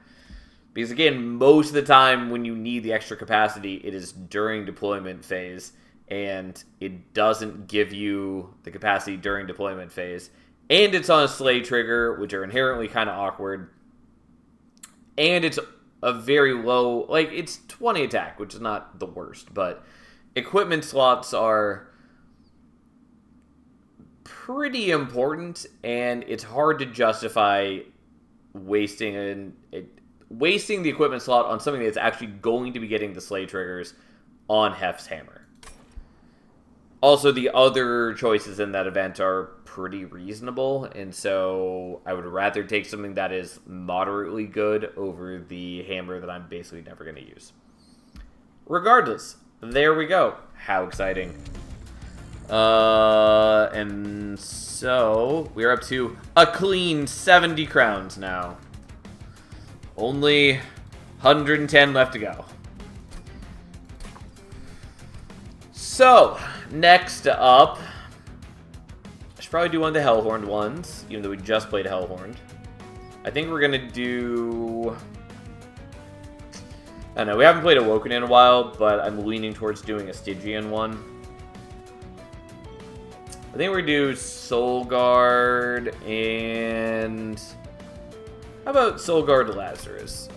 Because again, most of the time when you need the extra capacity, it is during deployment phase. And it doesn't give you the capacity during deployment phase. And it's on a Slay trigger, which are inherently kind of awkward. And it's a very low, like, it's 20 attack, which is not the worst, but equipment slots are pretty important, and it's hard to justify wasting the equipment slot on something that's actually going to be getting the Slay triggers on Hef's Hammer. Also, the other choices in that event are pretty reasonable, and so I would rather take something that is moderately good over the hammer that I'm basically never going to use. Regardless, There we go. How exciting. And so we're up to a clean 70 crowns now. Only 110 left to go. So, next up, I should probably do one of the Hellhorned ones, even though we just played Hellhorned. I think we're going to do... I don't know, we haven't played Awoken in a while, but I'm leaning towards doing a Stygian one. I think we're going to do Soul Guard and... How about Soul Guard Lazarus?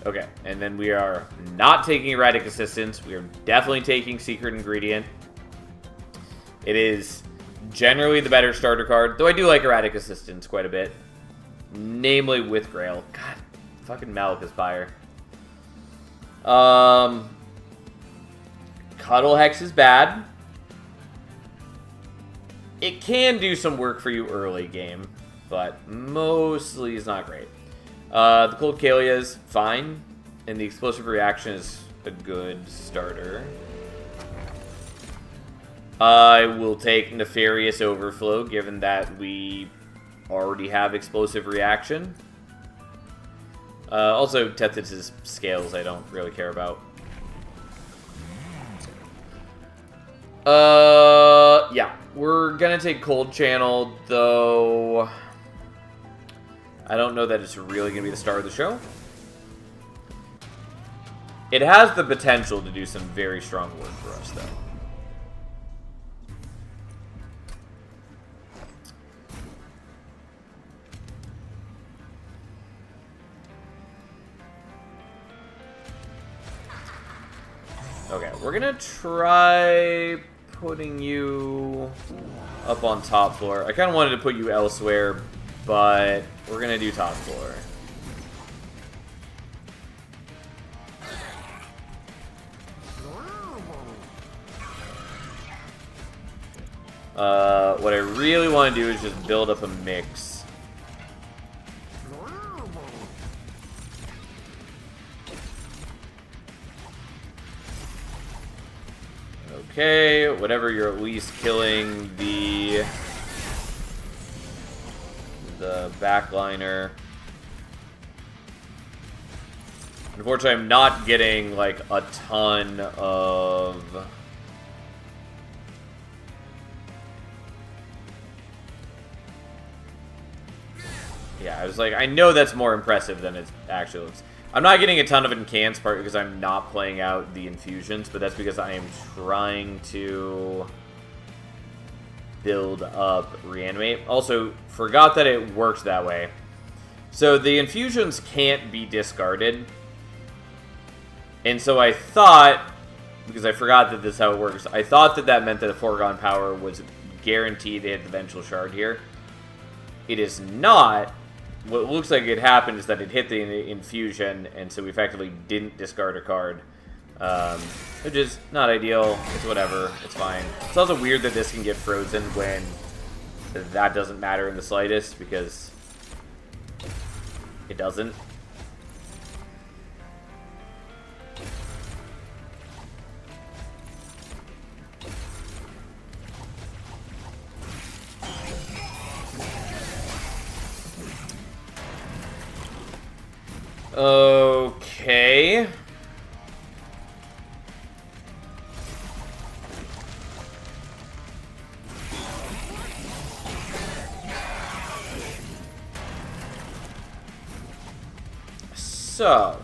Okay, and then we are not taking Erratic Assistance. We are definitely taking Secret Ingredient. It is generally the better starter card, though I do like Erratic Assistance quite a bit. Namely with Grail. God, fucking Malachus Pyre. Cuddle Hex is bad. It can do some work for you early game, but mostly is not great. The Cold Kalia is fine, and the Explosive Reaction is a good starter. I will take Nefarious Overflow, given that we already have Explosive Reaction. Also, Tethys' Scales I don't really care about. Yeah, we're gonna take Cold Channel, though... I don't know that it's really going to be the star of the show. It has the potential to do some very strong work for us, though. Okay, we're going to try putting you up on top floor. I kind of wanted to put you elsewhere, but we're going to do top floor. What I really want to do is just build up a mix. Okay, whatever, you're at least killing the backliner. Unfortunately, I'm not getting, like, a ton of... Yeah, I was like, I know that's more impressive than it actually looks. I'm not getting a ton of incants, part because I'm not playing out the infusions, but that's because I am trying to build up Reanimate. Also, forgot that it works that way. So the infusions can't be discarded. And so I thought, because I forgot that this is how it works, I thought that that meant that a Foregone Power was guaranteed to hit the Vengeful Shard here. It is not. What looks like it happened is that it hit the infusion, and so we effectively didn't discard a card. Which is not ideal. It's whatever. It's fine. It's also weird that this can get frozen when that doesn't matter in the slightest, because it doesn't. Okay. So.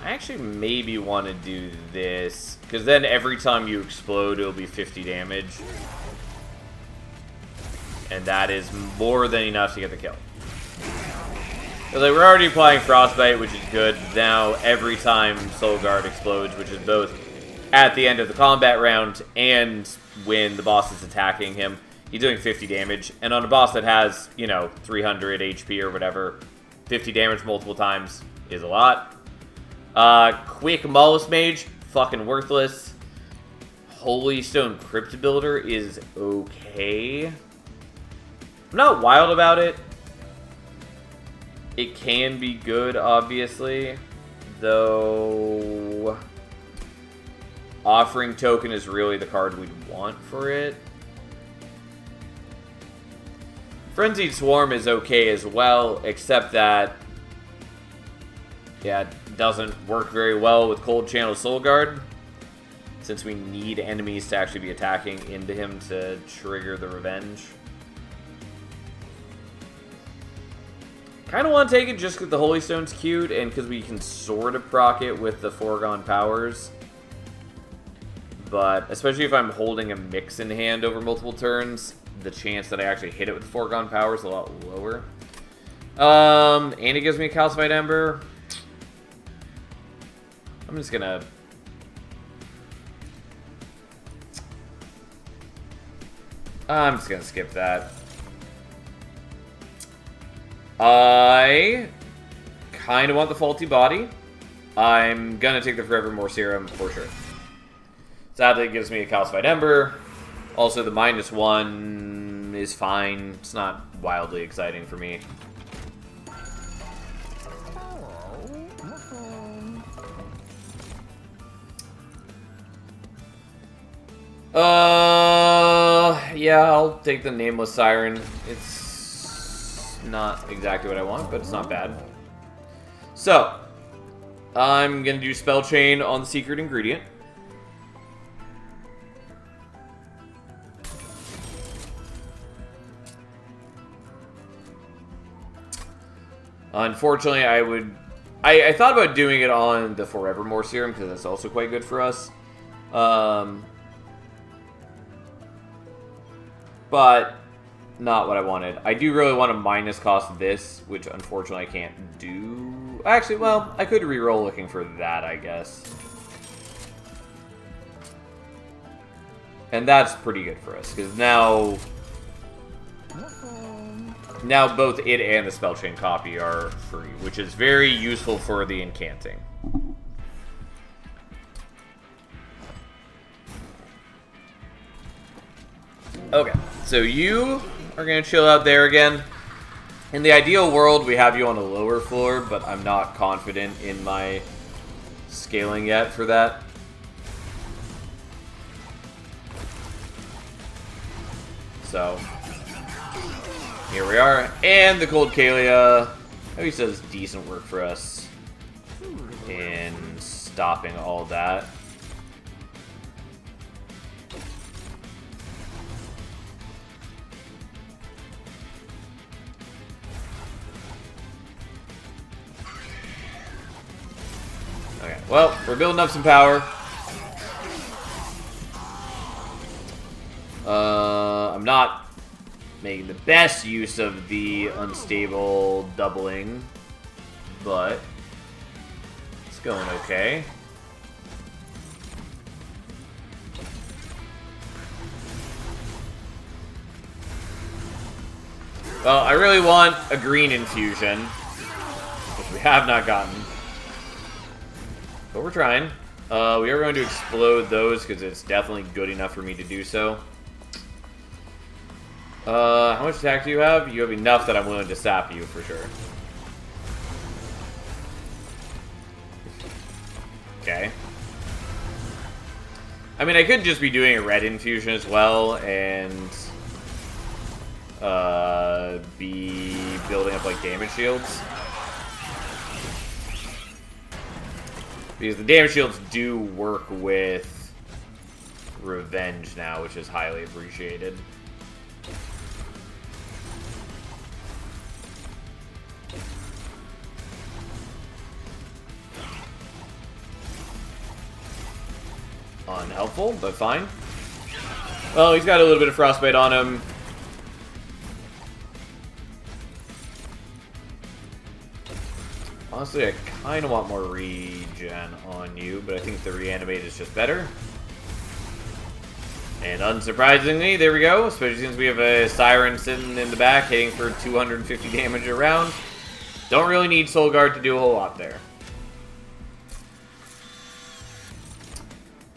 I actually maybe want to do this, because then every time you explode, it'll be 50 damage. And that is more than enough to get the kill. So like, we're already applying Frostbite, which is good. Now, every time Soul Guard explodes, which is both at the end of the combat round and when the boss is attacking him, he's doing 50 damage. And on a boss that has, you know, 300 HP or whatever, 50 damage multiple times is a lot. Quick Mollusk Mage, fucking worthless. Holy Stone Crypt Builder is okay. I'm not wild about it. It can be good, obviously. Though... Offering Token is really the card we'd want for it. Frenzied Swarm is okay as well, except that... Yeah, it doesn't work very well with Cold Channel Soul Guard, since we need enemies to actually be attacking into him to trigger the revenge. Kind of want to take it just because the Holy Stone's cute, and because we can sort of proc it with the Foregone Powers. But, especially if I'm holding a mix in hand over multiple turns, the chance that I actually hit it with the Foregone Power is a lot lower. And it gives me a Calcified Ember. I'm just gonna... skip that. I kind of want the Faulty Body. I'm gonna take the Forevermore Serum for sure. Sadly, it gives me a Calcified Ember. Also, the -1 is fine. It's not wildly exciting for me. Yeah, I'll take the Nameless Siren. It's not exactly what I want, but it's not bad. So, I'm gonna do Spell Chain on the Secret Ingredient. Unfortunately, I thought about doing it on the Forevermore Serum, because that's also quite good for us. But not what I wanted. I do really want to minus cost this, which unfortunately I can't do. Actually, well, I could reroll looking for that, I guess. And that's pretty good for us, because now both it and the Spell Chain copy are free, which is very useful for the incanting. Okay, so you are going to chill out there again. In the ideal world, we have you on a lower floor, but I'm not confident in my scaling yet for that. So, here we are. And the Cold Kalia at least does decent work for us in stopping all that. Okay, well, we're building up some power. I'm not making the best use of the unstable doubling, but it's going okay. Well, I really want a green infusion, which we have not gotten. But we're trying. We are going to explode those because it's definitely good enough for me to do so. How much attack do you have? You have enough that I'm willing to sap you for sure. Okay. I mean, I could just be doing a red infusion as well and be building up like damage shields. Because the damage shields do work with revenge now, which is highly appreciated. Unhelpful, but fine. Well, he's got a little bit of frostbite on him. Honestly, I kind of want more regen on you, but I think the reanimate is just better. And unsurprisingly, there we go. Especially since we have a Siren sitting in the back, hitting for 250 damage a round. Don't really need Soul Guard to do a whole lot there.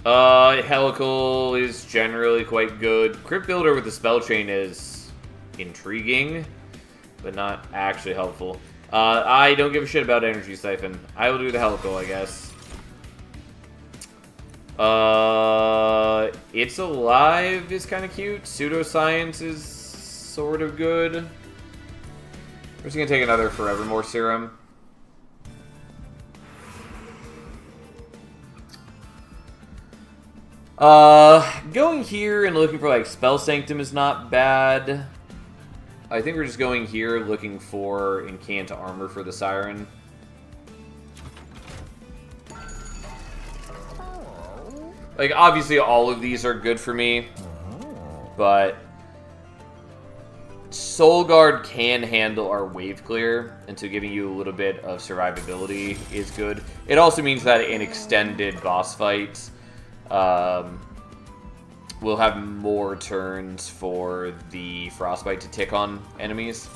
Helical is generally quite good. Crypt Builder with the Spell Chain is intriguing, but not actually helpful. I don't give a shit about Energy Siphon. I will do the Helical, I guess. It's Alive is kind of cute. Pseudoscience is sort of good. I'm just gonna take another Forevermore Serum. Going here and looking for like Spell Sanctum is not bad. I think we're just going here looking for Incant Armor for the Siren. Like, obviously all of these are good for me, but Soul Guard can handle our Wave Clear, and so giving you a little bit of survivability is good. It also means that in extended boss fights, we'll have more turns for the Frostbite to tick on enemies.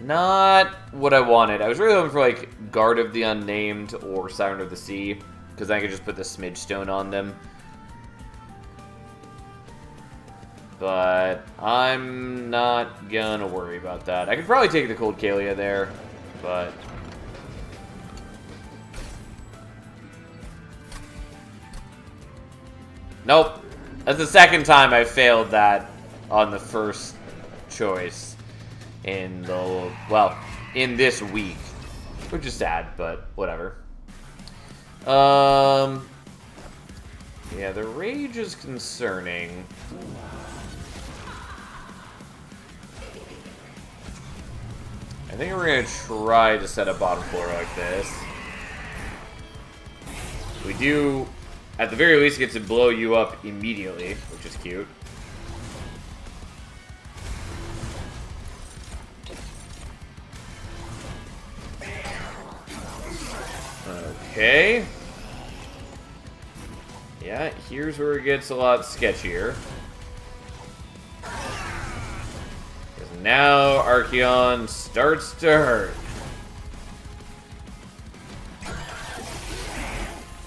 Not what I wanted. I was really hoping for, like, Guard of the Unnamed or Siren of the Sea, because I could just put the Smidge Stone on them. But I'm not gonna worry about that. I could probably take the Cold Kalia there, but... Nope. That's the second time I failed that on the first choice in the, well, in this week. Which is sad, but whatever. Yeah, the Rage is concerning. I think we're gonna try to set a bottom floor like this. We do, at the very least, get to blow you up immediately, which is cute. Okay. Yeah, here's where it gets a lot sketchier. Because now Archeon starts to hurt.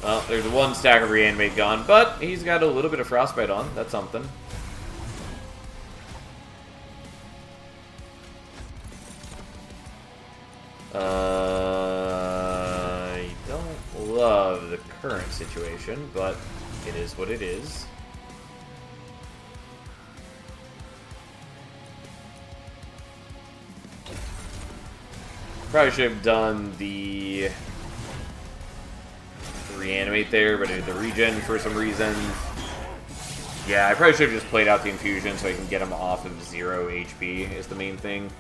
Well, there's one stack of Reanimate gone, but he's got a little bit of Frostbite on. That's something. I don't love the current situation, but it is what it is. Probably should have done the Reanimate there, but I did the regen for some reason. Yeah, I probably should have just played out the infusion so I can get him off of 0 HP is the main thing.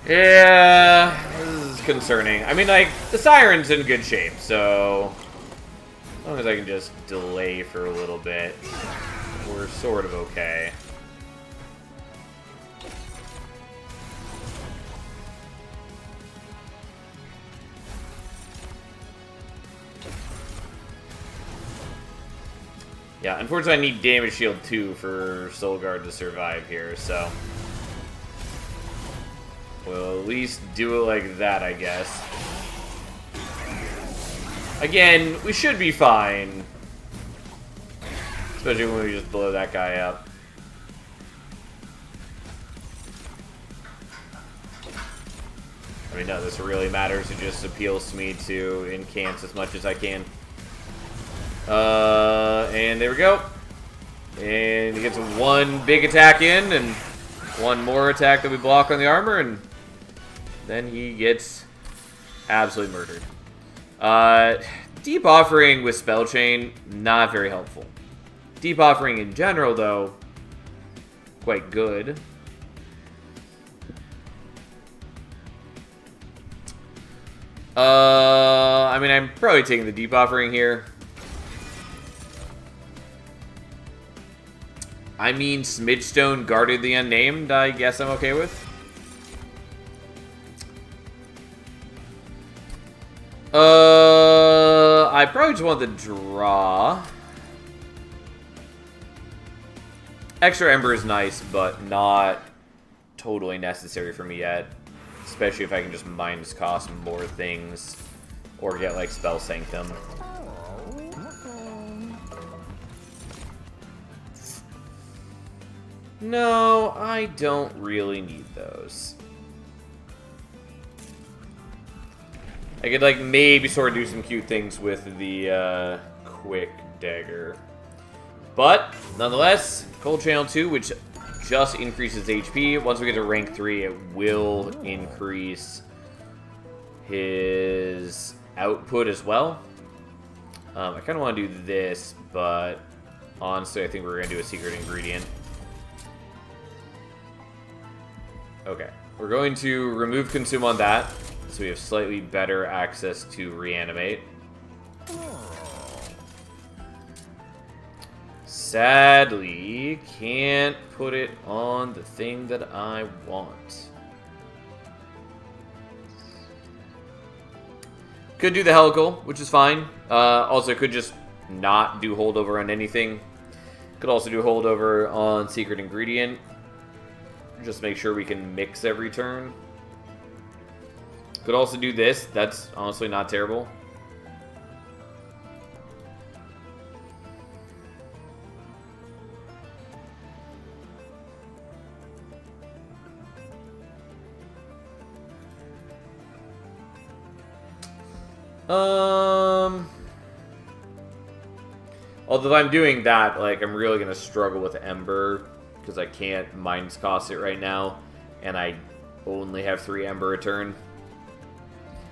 Yeah, this is concerning. I mean, like, the Siren's in good shape, so as long as I can just delay for a little bit, we're sort of okay. Yeah, unfortunately I need Damage Shield 2 for Soul Guard to survive here, so we'll at least do it like that, I guess. Again, we should be fine. Especially when we just blow that guy up. I mean, no, this really matters. It just appeals to me to incant as much as I can. And there we go. And he gets one big attack in, and one more attack that we block on the armor, and then he gets absolutely murdered. Deep Offering with Spell Chain, not very helpful. Deep Offering in general, though, quite good. I mean, I'm probably taking the Deep Offering here. I mean, Smidgestone guarded the unnamed, I guess I'm okay with. I probably just want the draw. Extra Ember is nice, but not totally necessary for me yet. Especially if I can just minus cost more things. Or get, like, Spell Sanctum. No, I don't really need those. I could, like, maybe sort of do some cute things with the Quick Dagger. But, nonetheless, Cold Channel 2, which just increases HP. Once we get to rank 3, it will increase his output as well. I kind of want to do this, but honestly, I think we're going to do a secret ingredient. Okay, we're going to remove Consume on that, so we have slightly better access to Reanimate. Sadly, can't put it on the thing that I want. Could do the Helical, which is fine. Also, could just not do Holdover on anything. Could also do Holdover on Secret Ingredient. Just make sure we can mix every turn. Could also do this. That's honestly not terrible. Although if I'm doing that, like, I'm really gonna struggle with Ember because I can't minus cost it right now, and I only have 3 Ember a turn.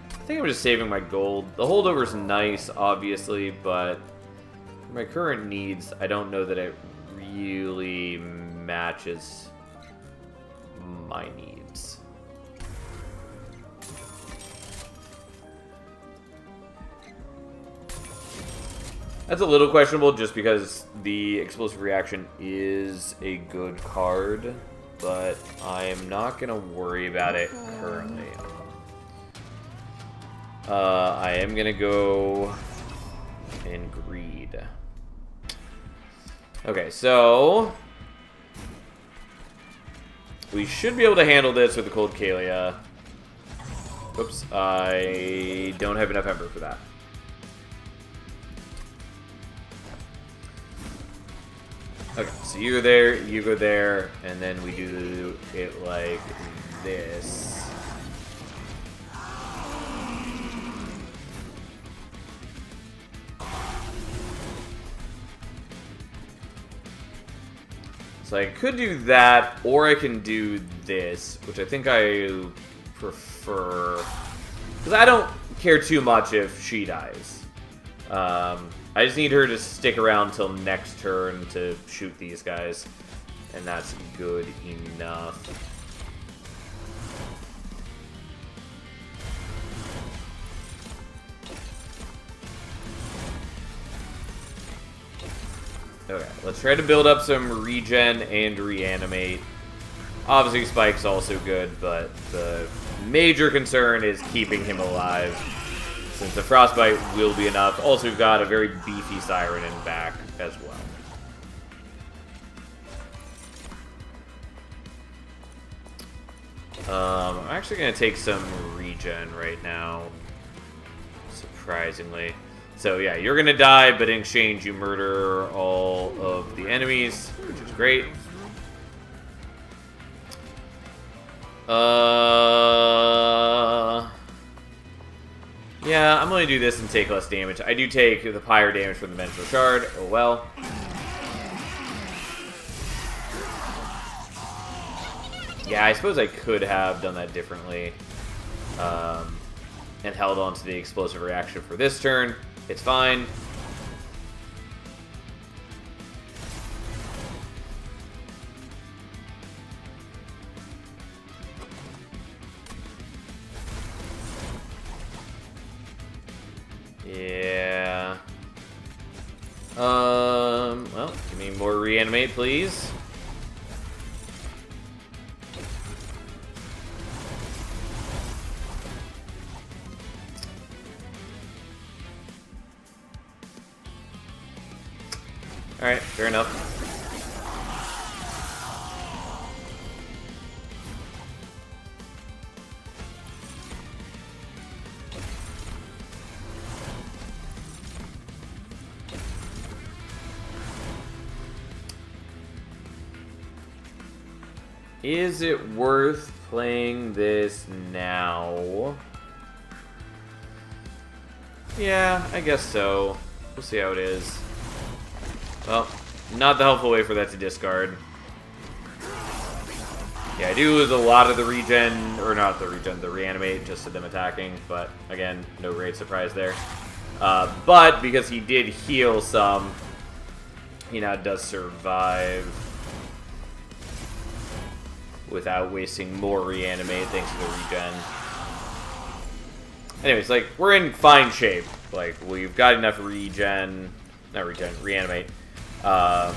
I think I'm just saving my gold. The holdover's nice, obviously, but for my current needs, I don't know that it really matches my needs. That's a little questionable just because the Explosive Reaction is a good card, but I am not going to worry about it currently. I am going to go and Greed. Okay, so we should be able to handle this with the Cold Kalia. Oops, I don't have enough Ember for that. Okay, so you go there, you go there, and then we do it like this. So I could do that, or I can do this, which I think I prefer. Because I don't care too much if she dies. I just need her to stick around till next turn to shoot these guys. And that's good enough. Okay, let's try to build up some regen and reanimate. Obviously, Spike's also good, but the major concern is keeping him alive. Since the Frostbite will be enough. Also, we've got a very beefy Siren in back as well. I'm actually going to take some regen right now. Surprisingly. So yeah, you're going to die, but in exchange you murder all of the enemies, which is great. Yeah, I'm going to do this and take less damage. I do take the Pyre damage from the Mental Shard. Oh well. Yeah, I suppose I could have done that differently. And held on to the Explosive Reaction for this turn. It's fine. Yeah. Well, give me more reanimate, please. Alright, fair enough. Is it worth playing this now? Yeah, I guess so. We'll see how it is. Well, not the helpful way for that to discard. Yeah, I do lose a lot of the regen, or not the regen, the reanimate, just to them attacking, but again, no great surprise there. But because he did heal some, he now does survive without wasting more reanimate thanks to the regen. Anyways, like, we're in fine shape. Like, we've got enough reanimate. Not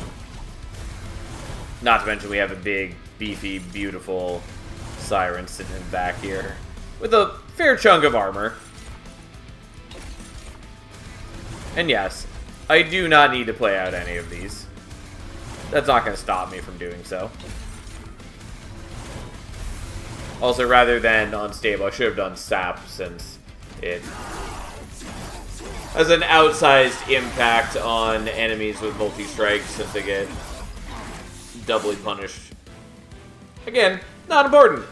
to mention we have a big, beefy, beautiful Siren sitting in the back here with a fair chunk of armor. And yes, I do not need to play out any of these. That's not going to stop me from doing so. Also, rather than unstable, I should have done sap since it has an outsized impact on enemies with multi-strike since they get doubly punished. Again, not important.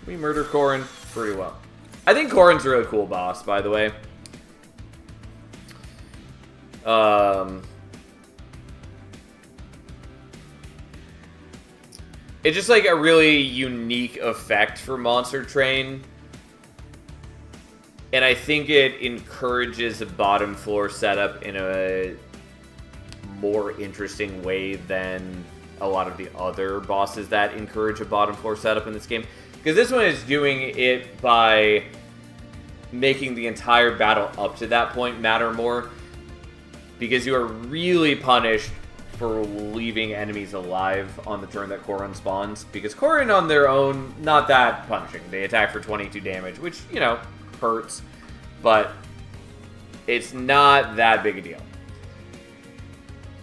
We murder Corrin pretty well. I think Corrin's a really cool boss, by the way. It's just like a really unique effect for Monster Train. And I think it encourages a bottom floor setup in a more interesting way than a lot of the other bosses that encourage a bottom floor setup in this game. Because this one is doing it by making the entire battle up to that point matter more. Because you are really punished for leaving enemies alive on the turn that Corrin spawns. Because Corrin on their own, not that punishing. They attack for 22 damage, which, you know, hurts. But it's not that big a deal.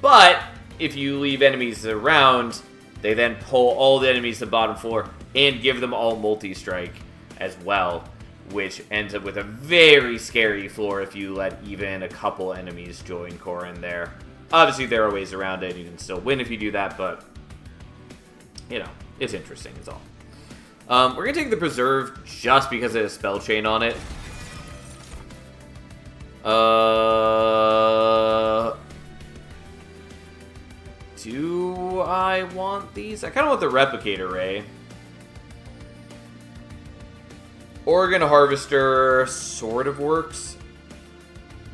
But if you leave enemies around, they then pull all the enemies to the bottom floor and give them all multi-strike as well, which ends up with a very scary floor if you let even a couple enemies join Corrin there. Obviously, there are ways around it. You can still win if you do that, but, you know, it's interesting is all. We're going to take the Preserve just because it has Spell Chain on it. Do I want these? I kind of want the Replicator Ray. Oregon Harvester sort of works,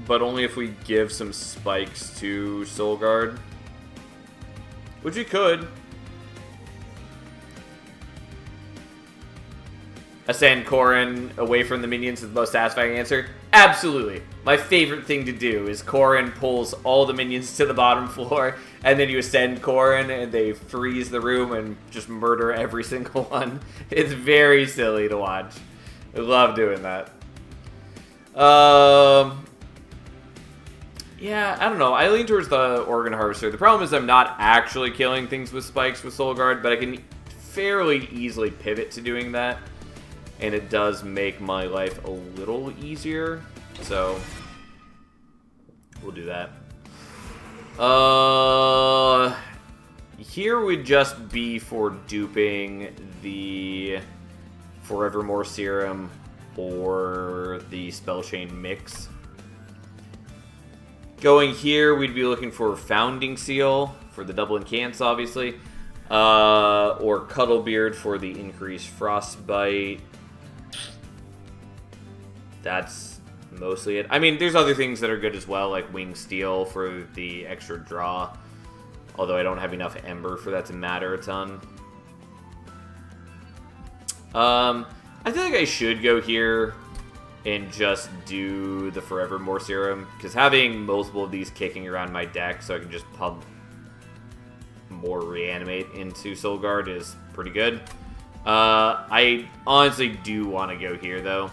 but only if we give some spikes to Soul Guard. Which we could. Ascend Corrin away from the minions is the most satisfying answer? Absolutely. My favorite thing to do is Corrin pulls all the minions to the bottom floor, and then you ascend Corrin, and they freeze the room and just murder every single one. It's very silly to watch. I love doing that. Yeah, I don't know. I lean towards the Organ Harvester. The problem is I'm not actually killing things with spikes with Soul Guard, but I can fairly easily pivot to doing that. And it does make my life a little easier. So, we'll do that. Here would just be for duping the Forevermore Serum or the Spell Chain mix. Going here, we'd be looking for Founding Seal for the double incants, obviously. Or Cuddlebeard for the increased Frostbite. That's mostly it. I mean, there's other things that are good as well, like Wing Steel for the extra draw. Although I don't have enough Ember for that to matter a ton. I feel like I should go here and just do the Forevermore Serum, because having multiple of these kicking around my deck so I can just pump more Reanimate into Soul Guard is pretty good. I honestly do want to go here, though.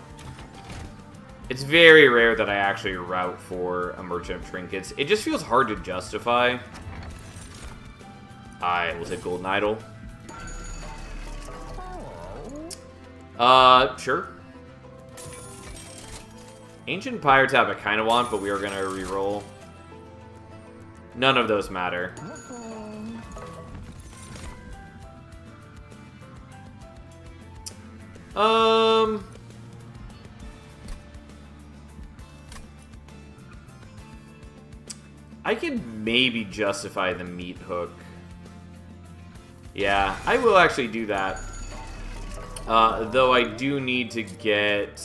It's very rare that I actually route for a Merchant of Trinkets. It just feels hard to justify. I will take Golden Idol. Sure. Ancient Pyre Tap I kind of want, but we are going to reroll. None of those matter. I can maybe justify the Meat Hook. Yeah, I will actually do that. Though I do need to get...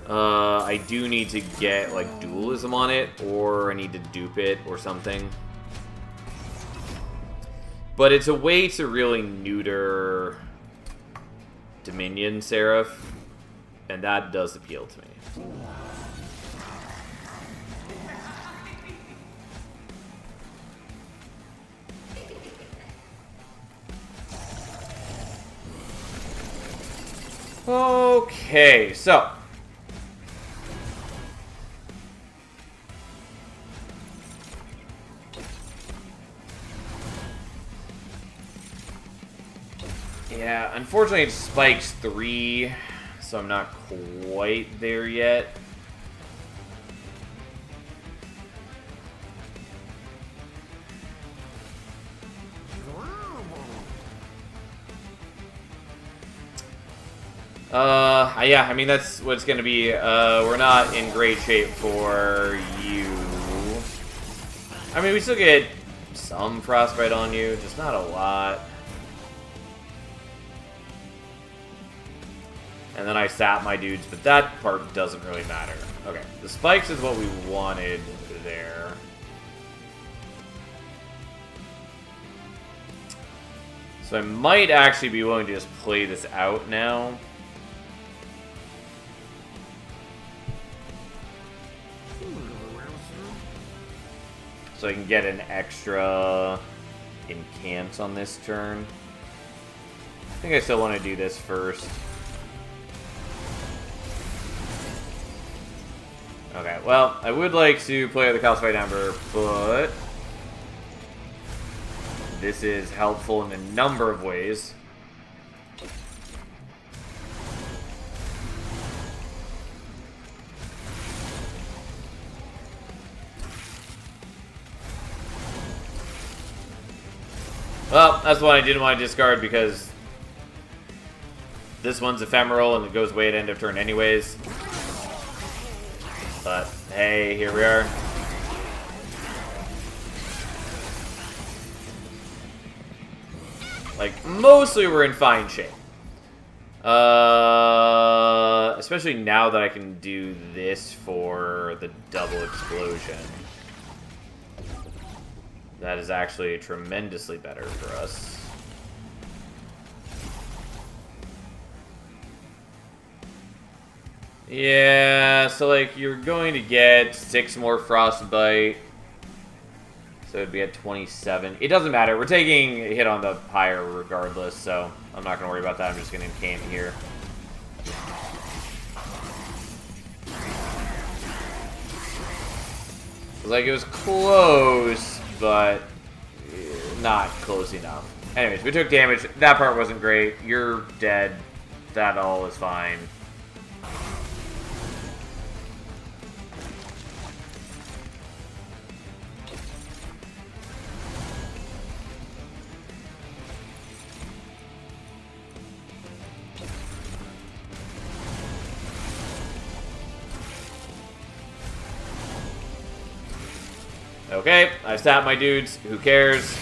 I do need to get, like, Dualism on it, or I need to dupe it, or something. But it's a way to really neuter Dominion Seraph, and that does appeal to me. Okay, so... yeah, unfortunately it spikes 3, so I'm not quite there yet. Yeah, I mean, that's what it's gonna be. We're not in great shape for you. I mean, we still get some Frostbite on you, just not a lot. And then I sap my dudes, but that part doesn't really matter. Okay, the spikes is what we wanted there. So I might actually be willing to just play this out now. So I can get an extra incant on this turn. I think I still want to do this first. Okay, well, I would like to play the Calcified Ember, but this is helpful in a number of ways. Well, that's one I didn't want to discard because this one's ephemeral and it goes away at end of turn anyways. But, hey, here we are. Like, mostly we're in fine shape. Especially now that I can do this for the double explosion. That is actually tremendously better for us. Yeah, so like you're going to get 6 more Frostbite. So it'd be at 27. It doesn't matter. We're taking a hit on the Pyre regardless, so I'm not going to worry about that. I'm just going to incant here. Like, it was close, but not close enough. Anyways, we took damage. That part wasn't great. You're dead. That all is fine. Okay, I stabbed my dudes. Who cares?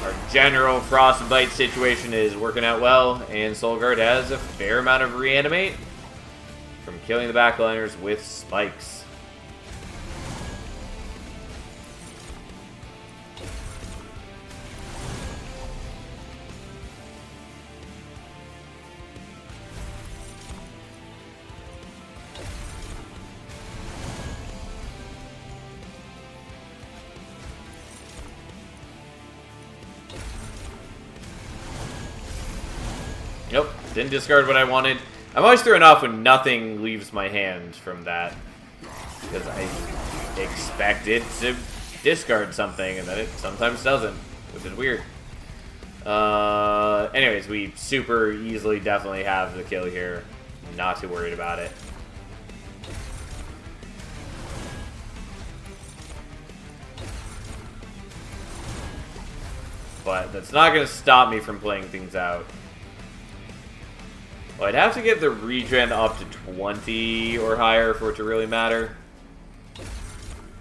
Our general Frostbite situation is working out well, and Soulguard has a fair amount of reanimate from killing the backliners with spikes. Nope. Didn't discard what I wanted. I'm always thrown off when nothing leaves my hand from that. Because I expect it to discard something, and then it sometimes doesn't, which is weird. Anyways, we super easily definitely have the kill here. Not too worried about it. But that's not going to stop me from playing things out. Well, I'd have to get the regen up to 20 or higher for it to really matter.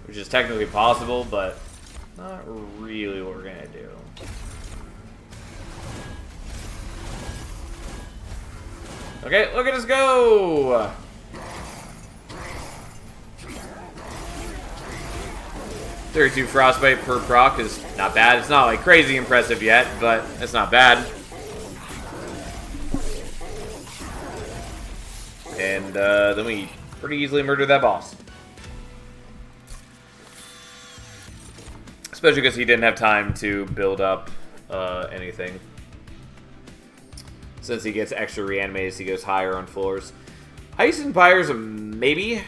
Which is technically possible, but not really what we're going to do. Okay, look at us go! "32 Frostbite per proc is not bad. It's not like crazy impressive yet, but it's not bad. And then we pretty easily murder that boss. Especially because he didn't have time to build up anything. Since he gets extra reanimates, he goes higher on floors. Ice and Pyre's a maybe.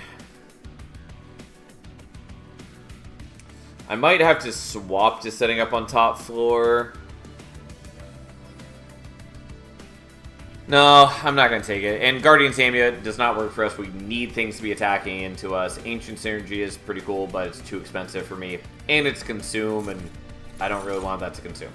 I might have to swap to setting up on top floor. No, I'm not going to take it. And Guardian Samia does not work for us. We need things to be attacking into us. Ancient Synergy is pretty cool, but it's too expensive for me. And it's Consume, and I don't really want that to consume.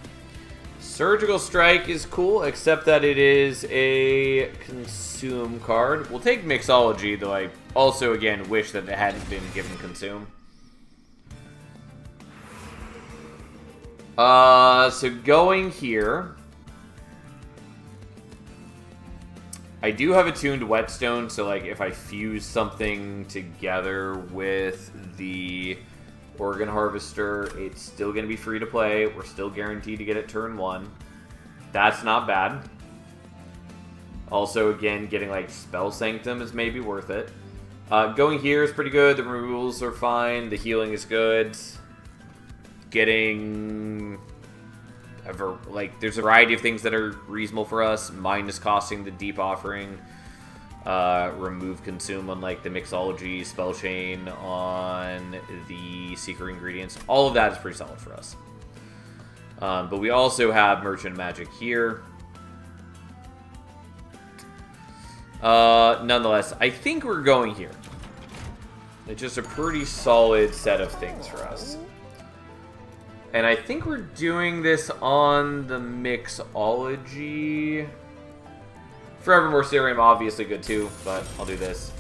Surgical Strike is cool, except that it is a Consume card. We'll take Mixology, though I also, again, wish that it hadn't been given Consume. So going here, I do have attuned Whetstone, so like if I fuse something together with the Organ Harvester, it's still going to be free to play. We're still guaranteed to get it turn 1. That's not bad. Also, again, getting like Spell Sanctum is maybe worth it. Going here is pretty good. The removals are fine. The healing is good. Getting there's a variety of things that are reasonable for us. Minus costing the Deep Offering. Remove Consume on like the Mixology, Spell Chain on the Secret Ingredients. All of that is pretty solid for us. But we also have Merchant Magic here. Nonetheless, I think we're going here. It's just a pretty solid set of things for us. And I think we're doing this on the Mixology. Forevermore Serum, obviously good too, but I'll do this.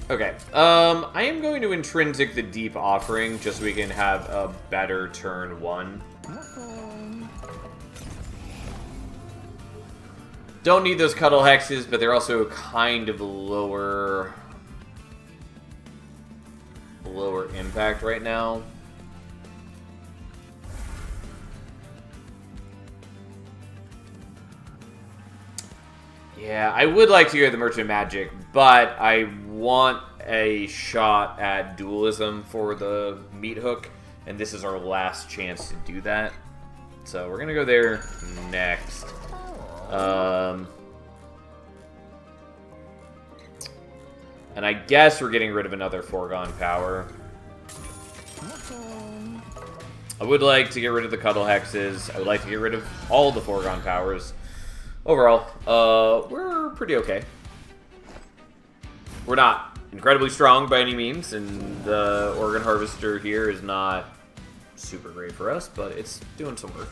Okay, I am going to Intrinsic the Deep Offering, just so we can have a better turn 1. Don't need those Cuddle Hexes, but they're also kind of lower impact right now. Yeah, I would like to go to the Merchant Magic, but I want a shot at Dualism for the Meat Hook, and this is our last chance to do that. So we're going to go there next. And I guess we're getting rid of another Foregone Power. I would like to get rid of the Cuddle Hexes. I would like to get rid of all the Foregone Powers. Overall, we're pretty okay. We're not incredibly strong by any means, and the Organ Harvester here is not super great for us, but it's doing some work.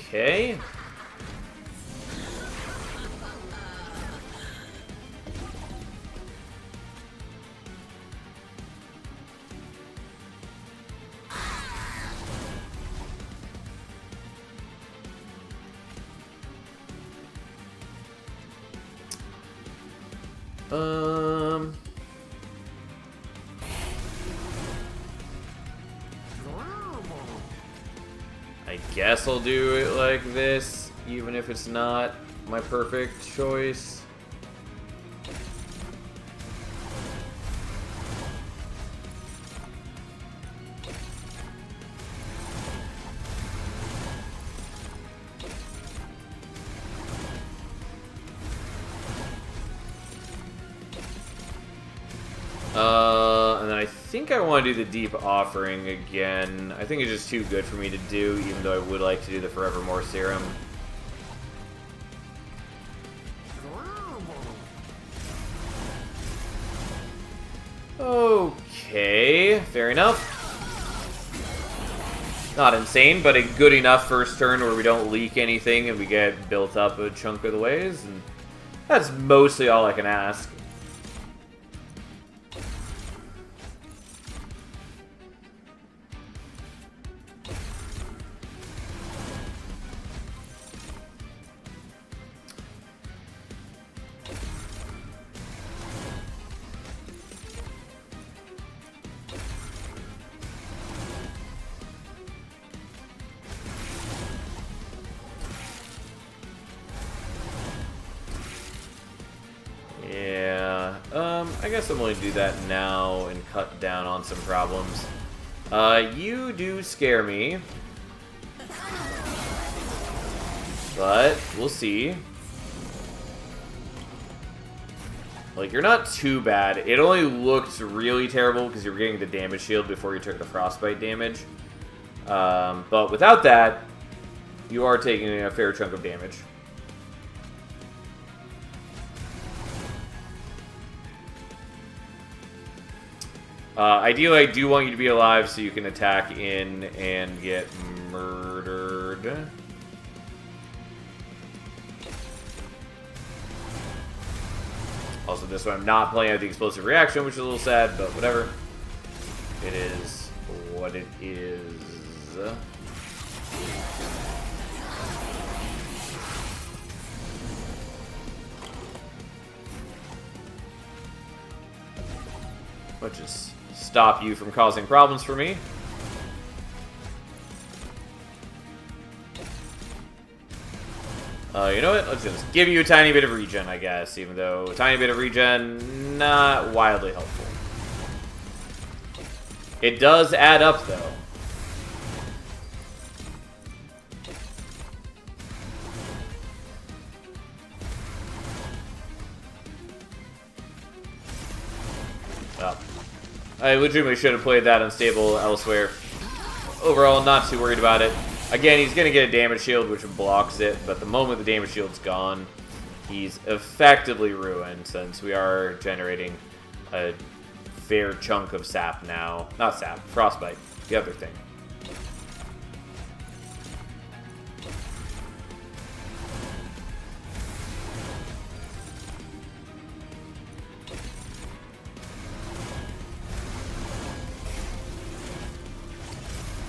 Okay. guess I'll do it like this, even if it's not my perfect choice. And then I think I want to do the Deep Offering again. I think it's just too good for me to do, even though I would like to do the Forevermore Serum. Okay, fair enough. Not insane, but a good enough first turn where we don't leak anything and we get built up a chunk of the ways. And that's mostly all I can ask. I guess I'm going to do that now and cut down on some problems. You do scare me. But, we'll see. Like, you're not too bad. It only looked really terrible because you were getting the damage shield before you took the frostbite damage. But without that, you are taking a fair chunk of damage. Ideally, I do want you to be alive so you can attack in and get murdered. Also, this one I'm not playing at the explosive reaction, which is a little sad, but whatever. It is what it is. Let's just stop you from causing problems for me. You know what? Let's just give you a tiny bit of regen, I guess, even though a tiny bit of regen, not wildly helpful. It does add up, though. Well, I legitimately should have played that unstable elsewhere. Overall, not too worried about it. Again, he's going to get a damage shield, which blocks it, but the moment the damage shield's gone, he's effectively ruined, since we are generating a fair chunk of sap now. Not sap, frostbite, the other thing.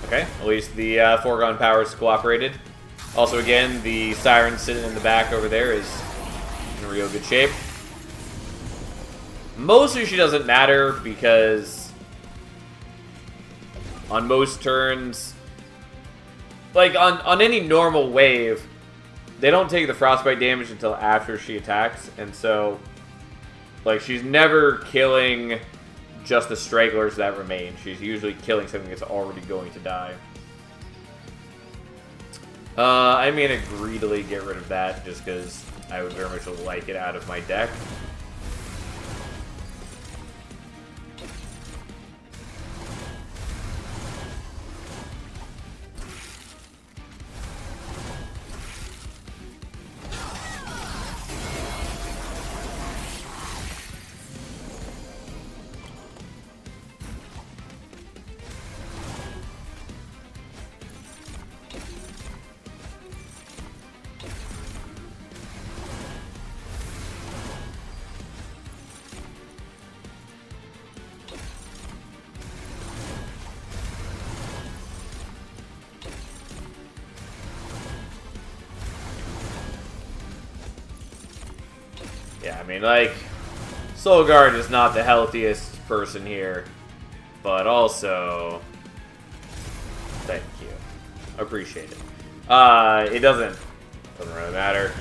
Okay, at least the foregone powers cooperated. Also, again, the Siren sitting in the back over there is in real good shape. Mostly she doesn't matter because on most turns, like on any normal wave, they don't take the frostbite damage until after she attacks, and so like she's never killing just the stragglers that remain. She's usually killing something that's already going to die. I'm going to greedily get rid of that just because I would very much like it out of my deck. Yeah, I mean, like, Solgard is not the healthiest person here, but also, thank you. Appreciate it. It doesn't really matter.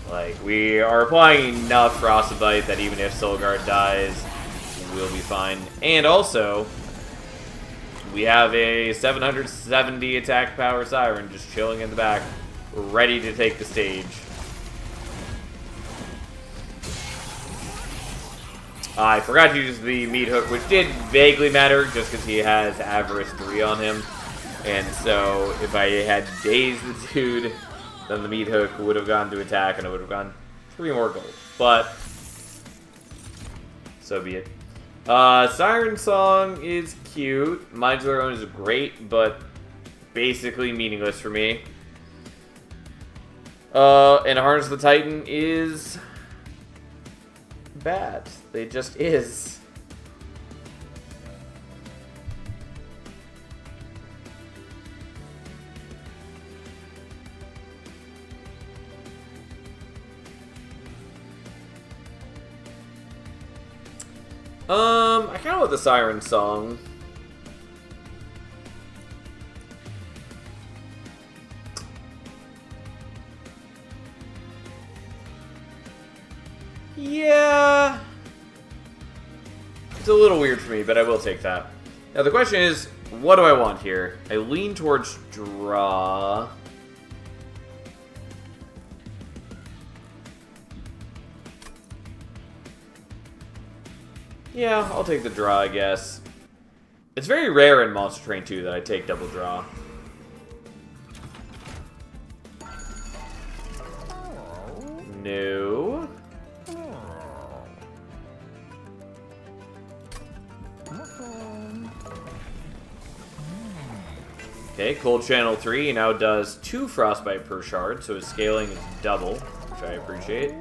Like, we are applying enough Frostbite that even if Solgard dies, we'll be fine. And also, we have a 770 attack power Siren just chilling in the back, ready to take the stage. I forgot to use the Meat Hook, which did vaguely matter just because he has Avarice 3 on him. And so, if I had dazed the dude, then the Meat Hook would have gone to attack and it would have gone 3 more gold. But, so be it. Siren Song is cute. Minds of Their Own is great, but basically meaningless for me. And Harness the Titan is bad. It just is. I kind of want the Siren Song. Yeah. It's a little weird for me, but I will take that. Now the question is, what do I want here? I lean towards draw. Yeah, I'll take the draw, I guess. It's very rare in Monster Train 2 that I take double draw. No. Okay, Cold Channel 3 now does 2 Frostbite per shard, so his scaling is double, which I appreciate.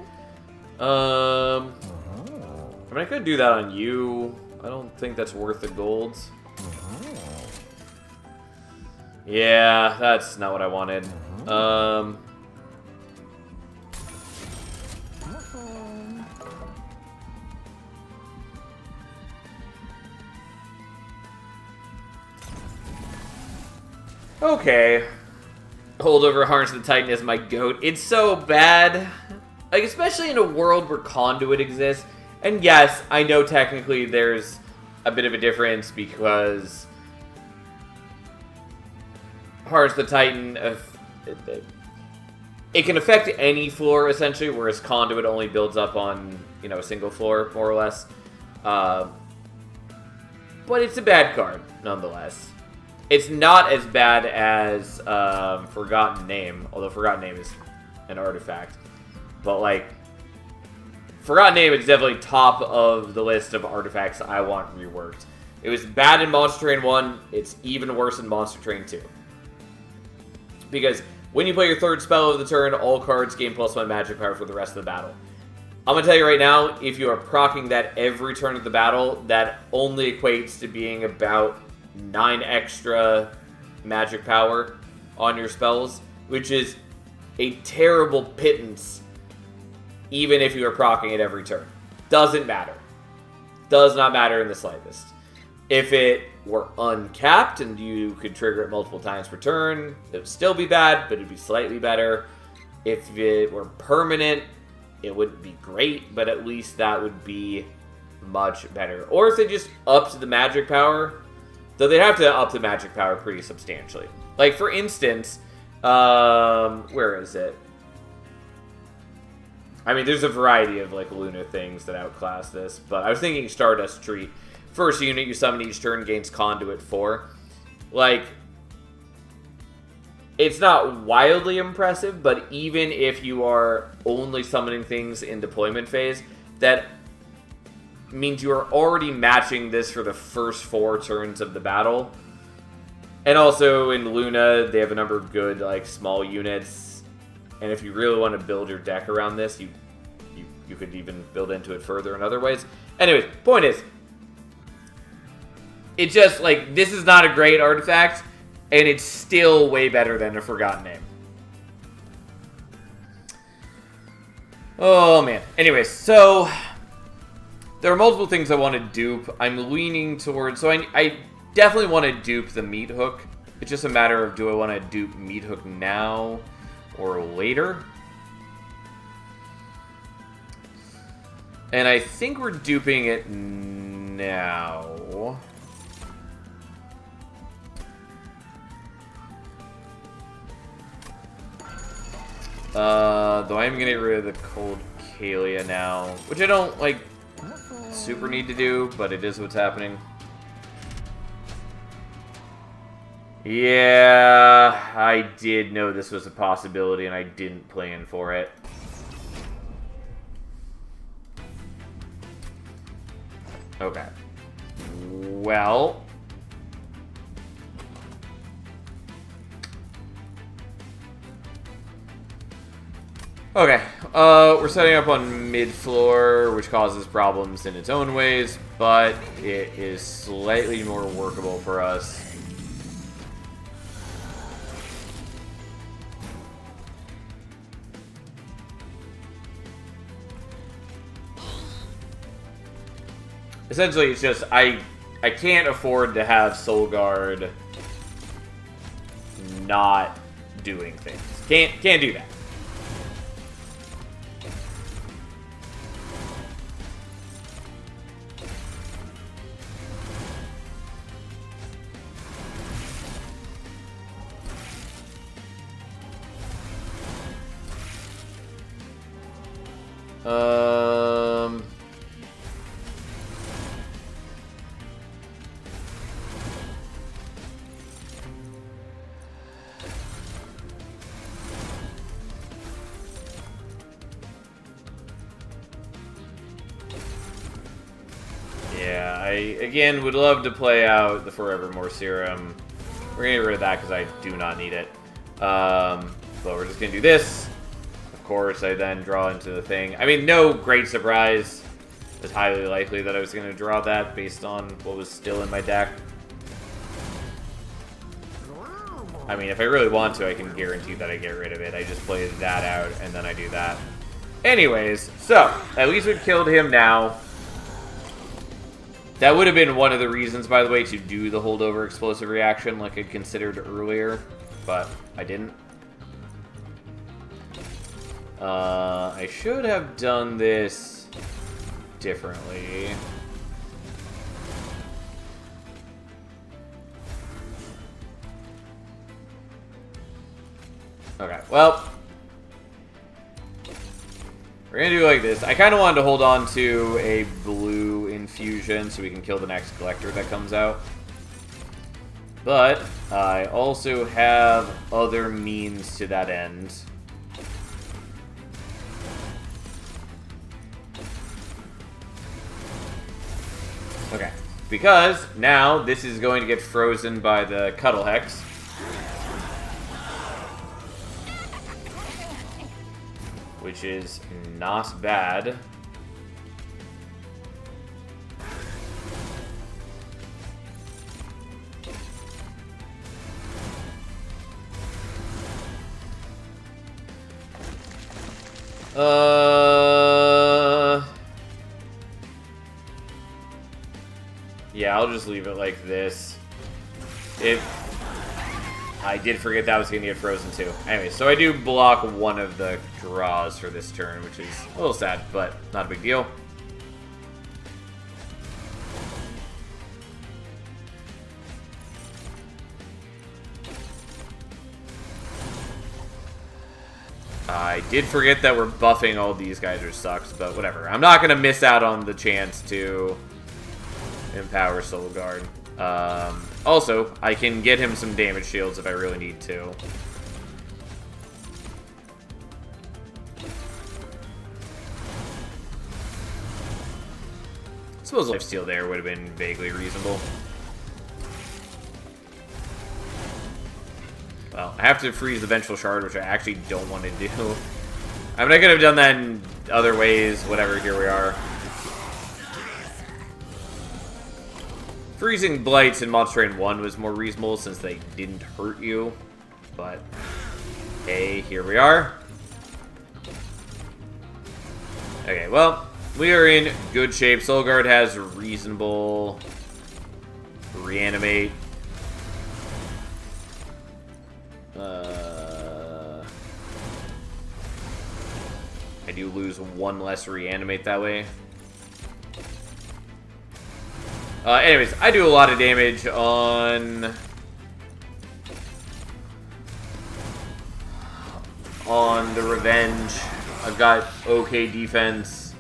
I mean, I could do that on you. I don't think that's worth the golds. Yeah, that's not what I wanted. Okay. Holdover Harness the Titan is my goat. It's so bad. Like, especially in a world where Conduit exists. And yes, I know technically there's a bit of a difference because Harness the Titan, it can affect any floor essentially, whereas Conduit only builds up on, you know, a single floor, more or less. But it's a bad card, nonetheless. It's not as bad as Forgotten Name, although Forgotten Name is an artifact. But, like, Forgotten Name is definitely top of the list of artifacts I want reworked. It was bad in Monster Train 1, it's even worse in Monster Train 2. Because when you play your third spell of the turn, all cards gain +1 magic power for the rest of the battle. I'm going to tell you right now, if you are proccing that every turn of the battle, that only equates to being about 9 extra magic power on your spells, which is a terrible pittance even if you are proccing it every turn. Doesn't matter. Does not matter in the slightest. If it were uncapped and you could trigger it multiple times per turn, it would still be bad, but it'd be slightly better. If it were permanent, it wouldn't be great, but at least that would be much better. Or if they just upped the magic power, though they'd have to up the magic power pretty substantially. Like, for instance, where is it? I mean, there's a variety of, like, Luna things that outclass this, but I was thinking Stardust Treat. First unit you summon each turn gains Conduit 4. Like, it's not wildly impressive, but even if you are only summoning things in deployment phase, that means you are already matching this for the first 4 turns of the battle. And also in Luna, they have a number of good, like, small units. And if you really want to build your deck around this, you could even build into it further in other ways. Anyways, point is, it's just, like, this is not a great artifact, and it's still way better than a Forgotten Name. Oh, man. Anyways, so there are multiple things I want to dupe. I'm leaning towards... So I definitely want to dupe the Meat Hook. It's just a matter of, do I want to dupe Meathook now or later? And I think we're duping it now. Though I am gonna get rid of the Cold Kalia now, which I don't, like, super need to do, but it is what's happening. Yeah, I did know this was a possibility, and I didn't plan for it. Okay. Well... Okay, we're setting up on mid-floor, which causes problems in its own ways, but it is slightly more workable for us. Essentially, it's just, I can't afford to have Soul Guard not doing things. Can't do that. Yeah, I, again, would love to play out the Forevermore Serum. We're gonna get rid of that because I do not need it. But we're just gonna do this. Of course, I then draw into the thing. I mean, no great surprise. It's highly likely that I was gonna draw that based on what was still in my deck. I mean, if I really want to, I can guarantee that I get rid of it. I just play that out, and then I do that. Anyways, so, at least we've killed him now. That would have been one of the reasons, by the way, to do the holdover explosive reaction like I considered earlier, but I didn't. I should have done this differently. Okay, well, we're gonna do it like this. I kind of wanted to hold on to a blue infusion so we can kill the next collector that comes out. But I also have other means to that end. Okay, because now this is going to get frozen by the Cuddle Hex. Which is not bad. Yeah, I'll just leave it like this. I did forget that was going to get frozen too. Anyway, so I do block one of the draws for this turn, which is a little sad, but not a big deal. I did forget that we're buffing all these guys, which sucks, but whatever. I'm not going to miss out on the chance to empower Soul Guard. Also, I can get him some damage shields if I really need to. I suppose lifesteal there would have been vaguely reasonable. Well, I have to freeze the Vengeful Shard, which I actually don't want to do. I mean, I could have done that in other ways. Whatever, here we are. Freezing Blights in Monster Train 1 was more reasonable since they didn't hurt you. But, hey, here we are. Okay, well, we are in good shape. Soul Guard has reasonable reanimate. I do lose one less reanimate that way. Anyways, I do a lot of damage on the Revenge. I've got okay defense.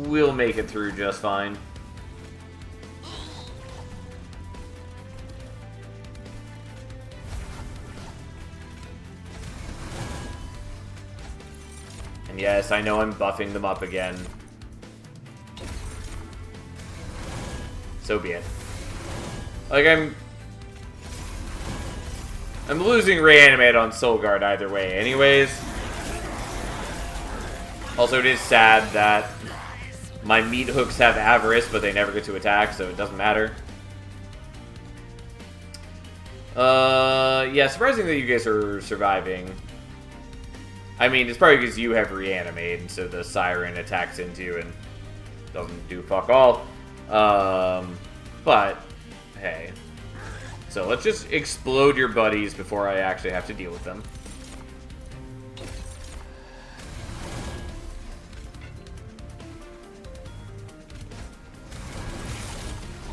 We'll make it through just fine. And yes, I know I'm buffing them up again. So be it. Like, I'm losing Reanimate on Soul Guard either way anyways. Also, it is sad that my meat hooks have Avarice, but they never get to attack, so it doesn't matter. Yeah, surprising that you guys are surviving. I mean, it's probably because you have Reanimate, and so the Siren attacks into you and doesn't do fuck all. But, hey. So let's just explode your buddies before I actually have to deal with them.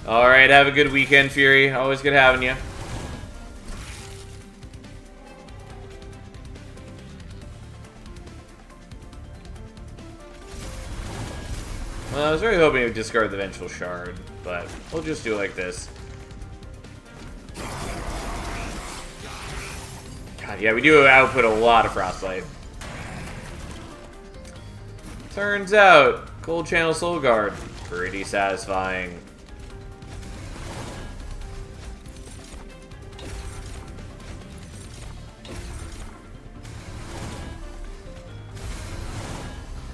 Alright, have a good weekend, Fury. Always good having you. Well, I was really hoping it would discard the Vengeful Shard, but we'll just do it like this. God, yeah, we do output a lot of Frostlight. Turns out, Cold Channel Soul Guard, pretty satisfying.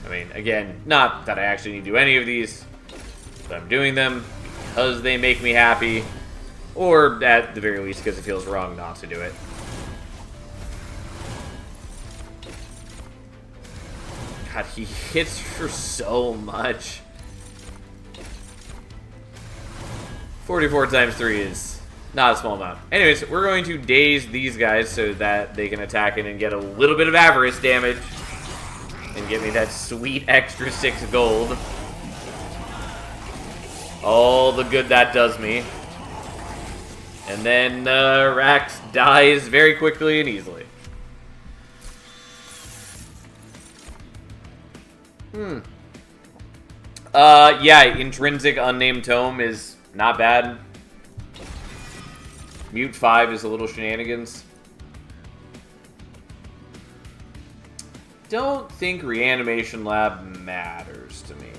I mean, again, not that I actually need to do any of these, but I'm doing them because they make me happy, or at the very least because it feels wrong not to do it. God, he hits for so much. 44 times 3 is not a small amount. Anyways, we're going to daze these guys so that they can attack it and get a little bit of Avarice damage. And get me that sweet extra 6 gold. All the good that does me. And then Rax dies very quickly and easily. Yeah, Intrinsic Unnamed Tome is not bad. Mute 5 is a little shenanigans. Don't think Reanimation Lab matters to me.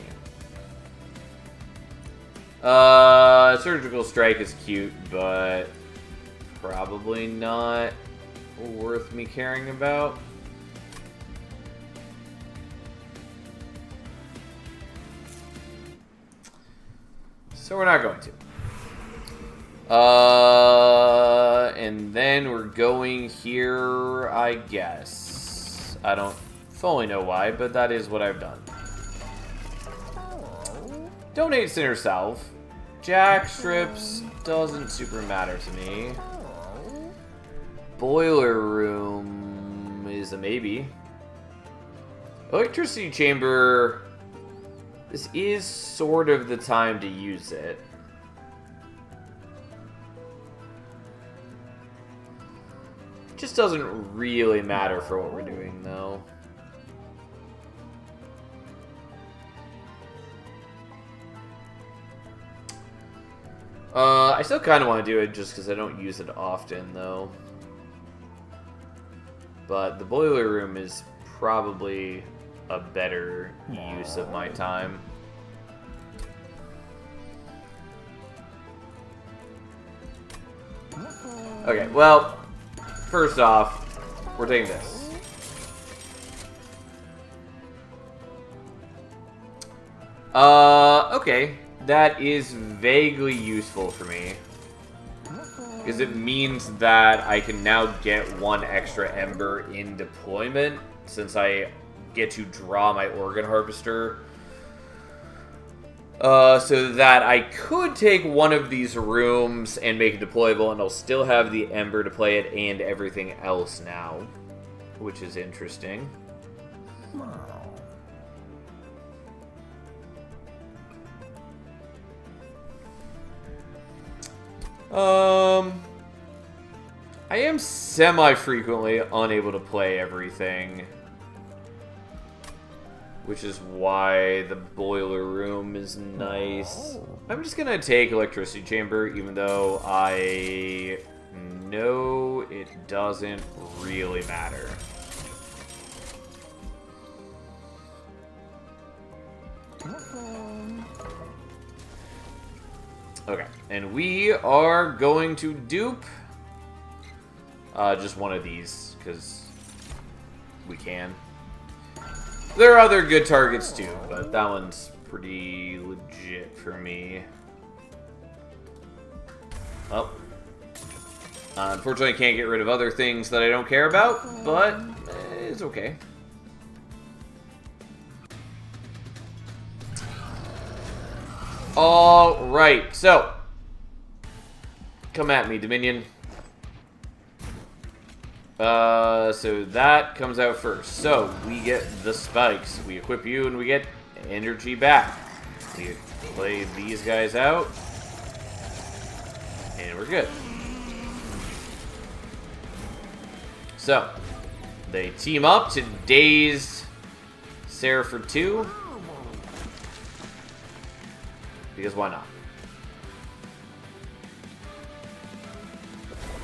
Surgical Strike is cute, but probably not worth me caring about. So we're not going to. And then we're going here, I guess. I don't fully know why, but that is what I've done. Donate Sinner Self. Jack Strips doesn't super matter to me. Boiler Room is a maybe. Electricity Chamber. This is sort of the time to use it. It just doesn't really matter for what we're doing, though. I still kind of want to do it just because I don't use it often, though. But the Boiler Room is probably a better use of my time. Okay, well, first off, we're taking this. Okay. That is vaguely useful for me. Because it means that I can now get 1 extra Ember in deployment, since I get to draw my Organ Harvester So that I could take one of these rooms and make it deployable, and I'll still have the Ember to play it and everything else now, which is interesting. I am semi-frequently unable to play everything, which is why the boiler room is nice. I'm just gonna take Electricity Chamber, even though I know it doesn't really matter. Okay, and we are going to dupe just one of these, because we can. There are other good targets too, but that one's pretty legit for me. Oh. Unfortunately, I can't get rid of other things that I don't care about, but it's okay. Alright, so. Come at me, Dominion. So that comes out first. So, we get the spikes. We equip you and we get energy back. We play these guys out. And we're good. So, they team up to daze Seraph for 2. Because why not?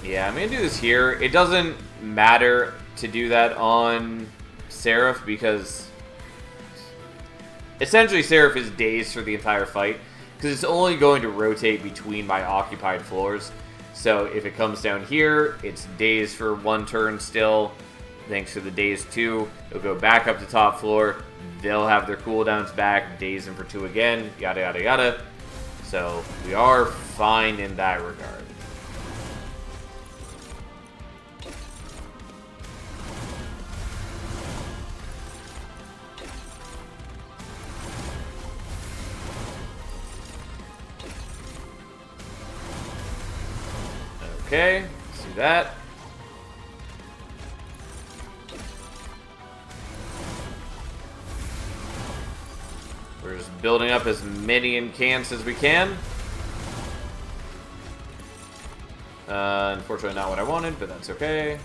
Yeah, I'm gonna do this here. It doesn't matter to do that on Seraph because essentially Seraph is dazed for the entire fight because it's only going to rotate between my occupied floors. So if it comes down here, it's dazed for 1 turn still. Thanks to the daze 2, it'll go back up to top floor. They'll have their cooldowns back, daze them for 2 again, yada yada yada. So we are fine in that regard. Okay, let's do that. We're just building up as many incants as we can. Unfortunately not what I wanted, but that's okay.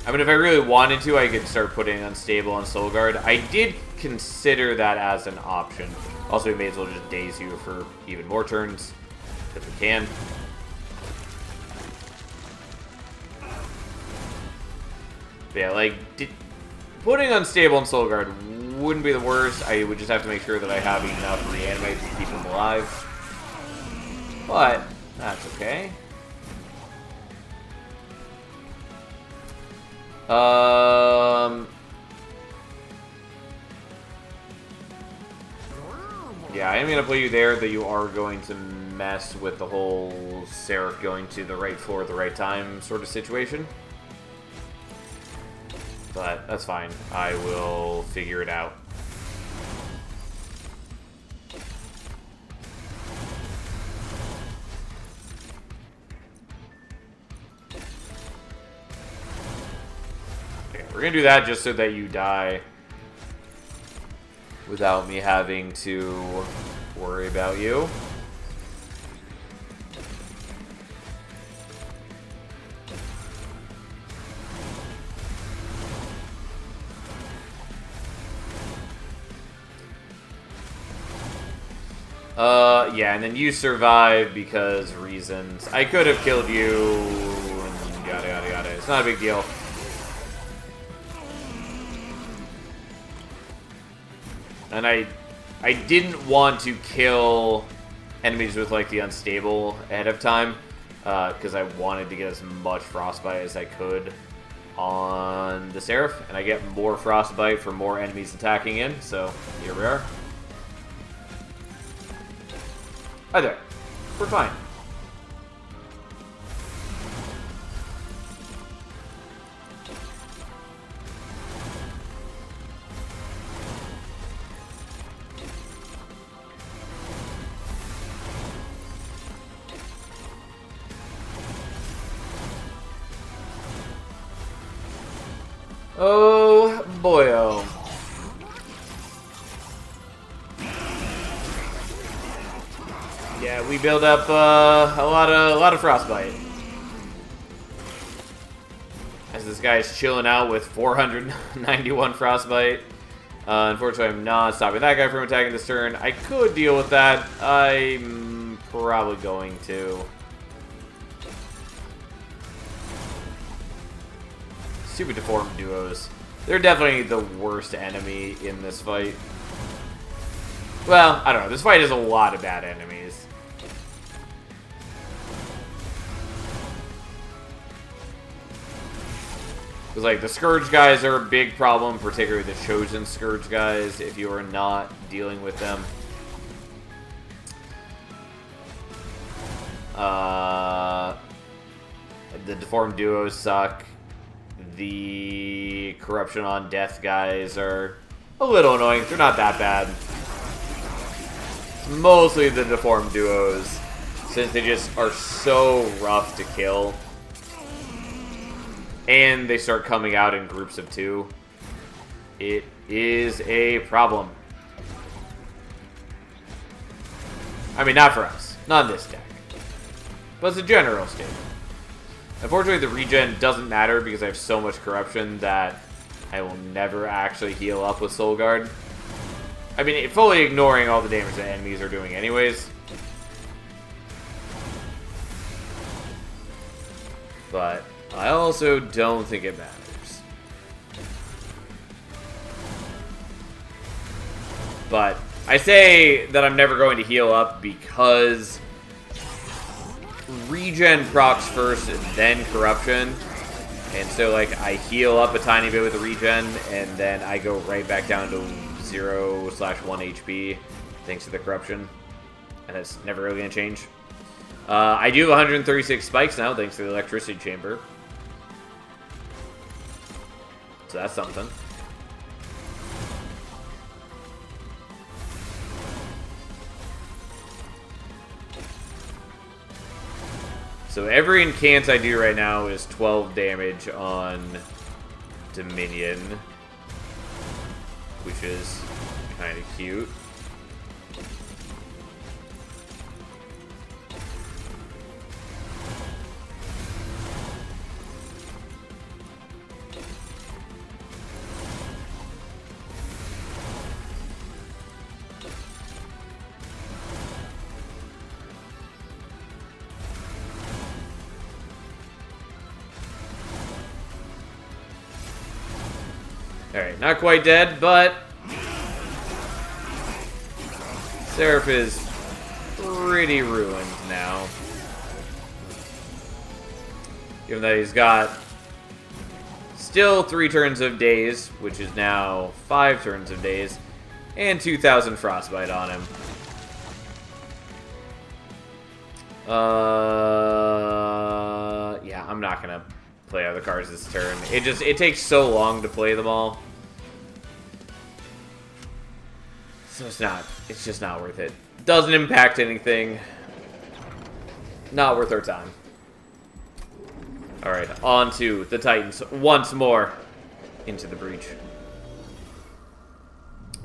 I mean, if I really wanted to, I could start putting Unstable on Soul Guard. I did consider that as an option. Also, we may as well just daze you for even more turns, if we can. But yeah, like, putting Unstable on Soul Guard wouldn't be the worst. I would just have to make sure that I have enough reanimate to keep them alive. But that's okay. Yeah, I am going to play you there, that you are going to mess with the whole Seraph going to the right floor at the right time sort of situation. But that's fine. I will figure it out. Okay, we're going to do that just so that you die without me having to worry about you. Yeah, and then you survive because reasons. I could have killed you, and yada yada yada. It's not a big deal. And I didn't want to kill enemies with, like, the Unstable ahead of time, because I wanted to get as much Frostbite as I could on the Seraph, and I get more Frostbite for more enemies attacking in, so here we are. Hi there. We're fine. Oh, boyo. Yeah, we build up a lot of frostbite. As this guy is chilling out with 491 frostbite. Unfortunately, I'm not stopping that guy from attacking this turn. I could deal with that. I'm probably going to. Stupid deformed duos. They're definitely the worst enemy in this fight. Well, I don't know. This fight has a lot of bad enemies. Because, like, the Scourge guys are a big problem, particularly the Chosen Scourge guys, if you are not dealing with them. The Deformed Duos suck. The Corruption on Death guys are a little annoying. They're not that bad. Mostly the Deformed Duos, since they just are so rough to kill. And they start coming out in groups of 2. It is a problem. I mean, not for us. Not in this deck. But it's a general statement. Unfortunately, the regen doesn't matter because I have so much corruption that I will never actually heal up with Soul Guard. I mean, fully ignoring all the damage that enemies are doing anyways. But I also don't think it matters. But I say that I'm never going to heal up because regen procs first and then corruption. And so, like, I heal up a tiny bit with the regen, and then I go right back down to 0/1 HP thanks to the corruption. And that's never really going to change. I do have 136 spikes now thanks to the electricity chamber. So that's something. So every incant I do right now is 12 damage on Dominion, which is kind of cute. Alright, not quite dead, but Seraph is pretty ruined now. Given that he's got still 3 turns of daze, which is now 5 turns of daze, and 2,000 frostbite on him. Yeah, I'm not gonna play other cards this turn. It takes so long to play them all. So it's just not worth it. Doesn't impact anything. Not worth our time. Alright, on to the Titans once more. Into the Breach.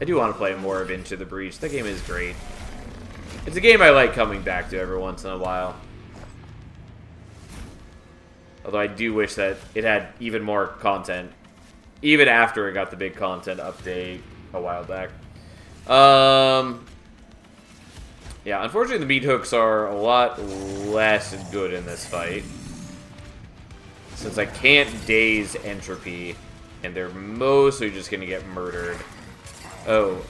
I do want to play more of Into the Breach. That game is great. It's a game I like coming back to every once in a while. Although I do wish that it had even more content. Even after it got the big content update a while back. Yeah, unfortunately the meat hooks are a lot less good in this fight. Since I can't daze entropy. And they're mostly just gonna get murdered. Oh,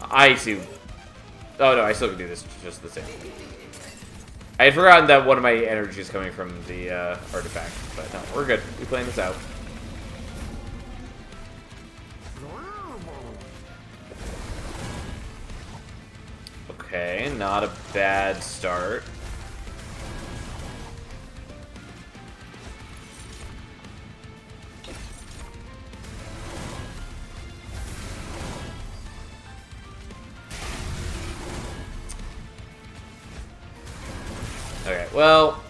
I see. Oh no, I still can do this just the same. I had forgotten that one of my energy is coming from the artifact, but no, we're good. We're playing this out. Okay, not a bad start. Okay, well,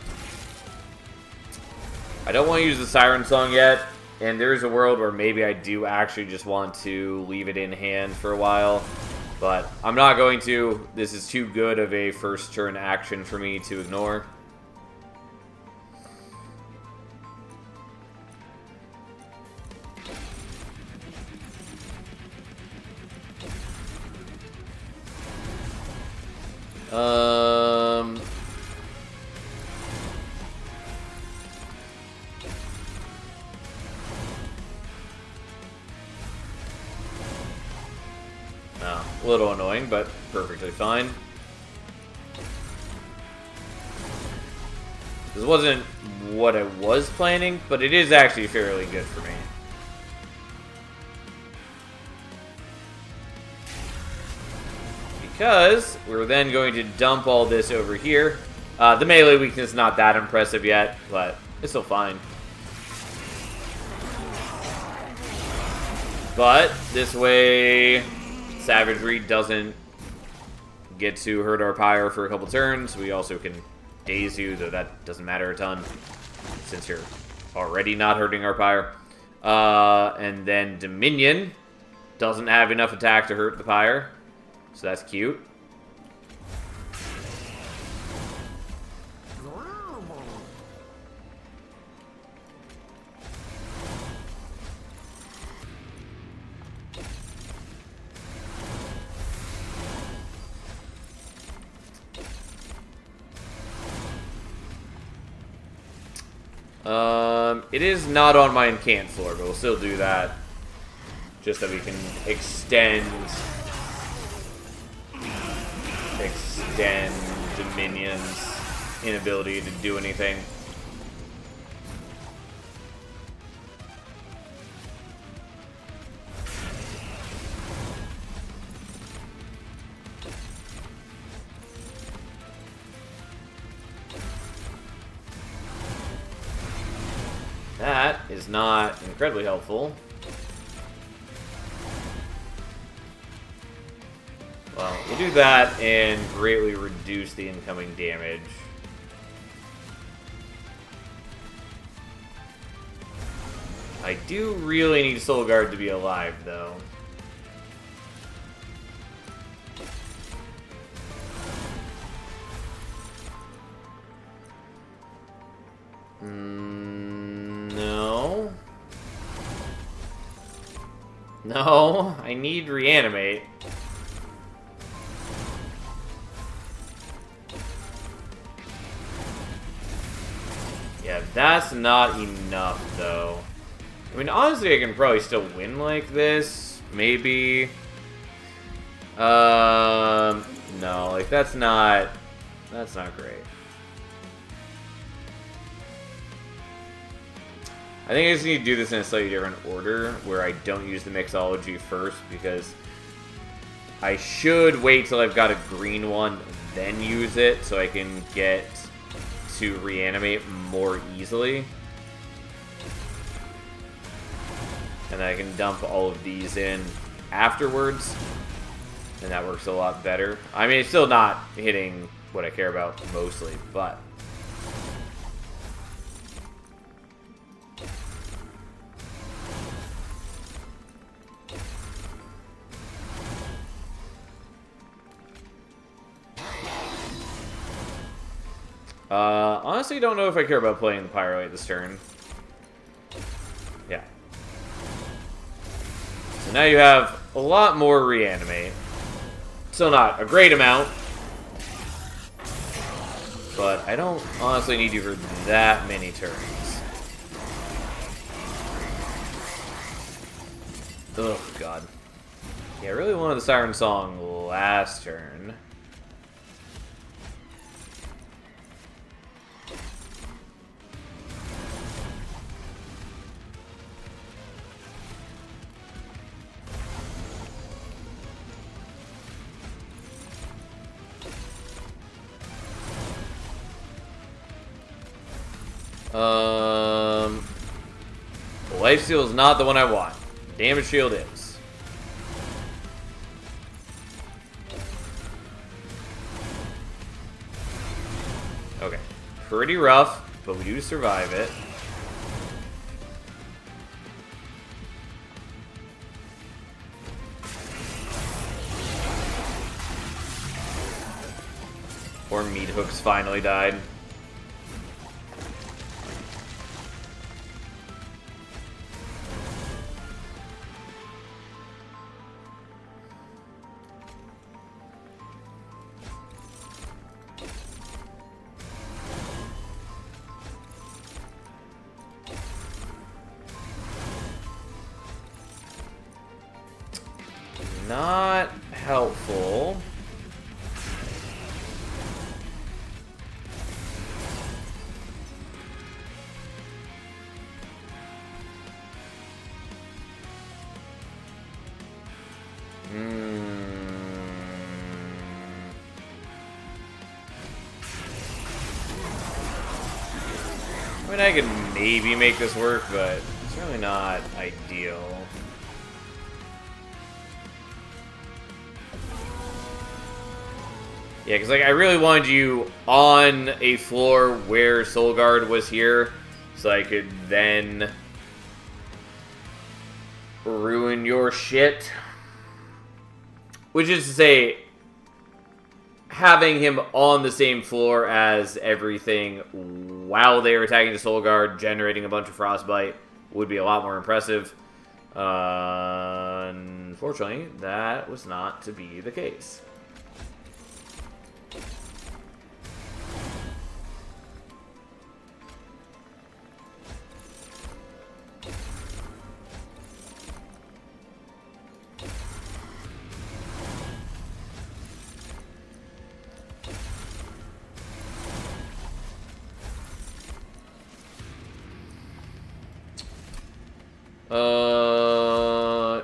I don't want to use the Siren Song yet, and there's a world where maybe I do actually just want to leave it in hand for a while, but I'm not going to. This is too good of a first turn action for me to ignore. A little annoying, but perfectly fine. This wasn't what I was planning, but it is actually fairly good for me. Because we're then going to dump all this over here. The melee weakness is not that impressive yet, but it's still fine. But this way, Savagery doesn't get to hurt our Pyre for a couple turns. We also can daze you, though that doesn't matter a ton, since you're already not hurting our Pyre. And then Dominion doesn't have enough attack to hurt the Pyre, so that's cute. It is not on my incant floor, but we'll still do that. Just that we can extend Dominion's inability to do anything. That is not incredibly helpful. Well, we'll do that and greatly reduce the incoming damage. I do really need Soul Guard to be alive, though. No. No, I need Reanimate. Yeah, that's not enough, though. I mean, honestly, I can probably still win like this. Maybe. No, like, that's not great. I think I just need to do this in a slightly different order, where I don't use the Mixology first, because I should wait till I've got a green one, then use it, so I can get to reanimate more easily. And then I can dump all of these in afterwards, and that works a lot better. I mean, it's still not hitting what I care about mostly, but... honestly, don't know if I care about playing the Pyroite this turn. Yeah. So now you have a lot more Reanimate. Still not a great amount. But I don't honestly need you for that many turns. Oh, God. Yeah, I really wanted the Siren Song last turn. Lifesteal is not the one I want. Damage Shield is. Okay. Pretty rough, but we do survive it. Or Meat Hooks finally died. Not helpful. I mean, I could maybe make this work, but it's really not ideal. Yeah, because like I really wanted you on a floor where Soul Guard was here, so I could then ruin your shit. Which is to say, having him on the same floor as everything while they were attacking the Soul Guard, generating a bunch of Frostbite, would be a lot more impressive. Unfortunately, that was not to be the case.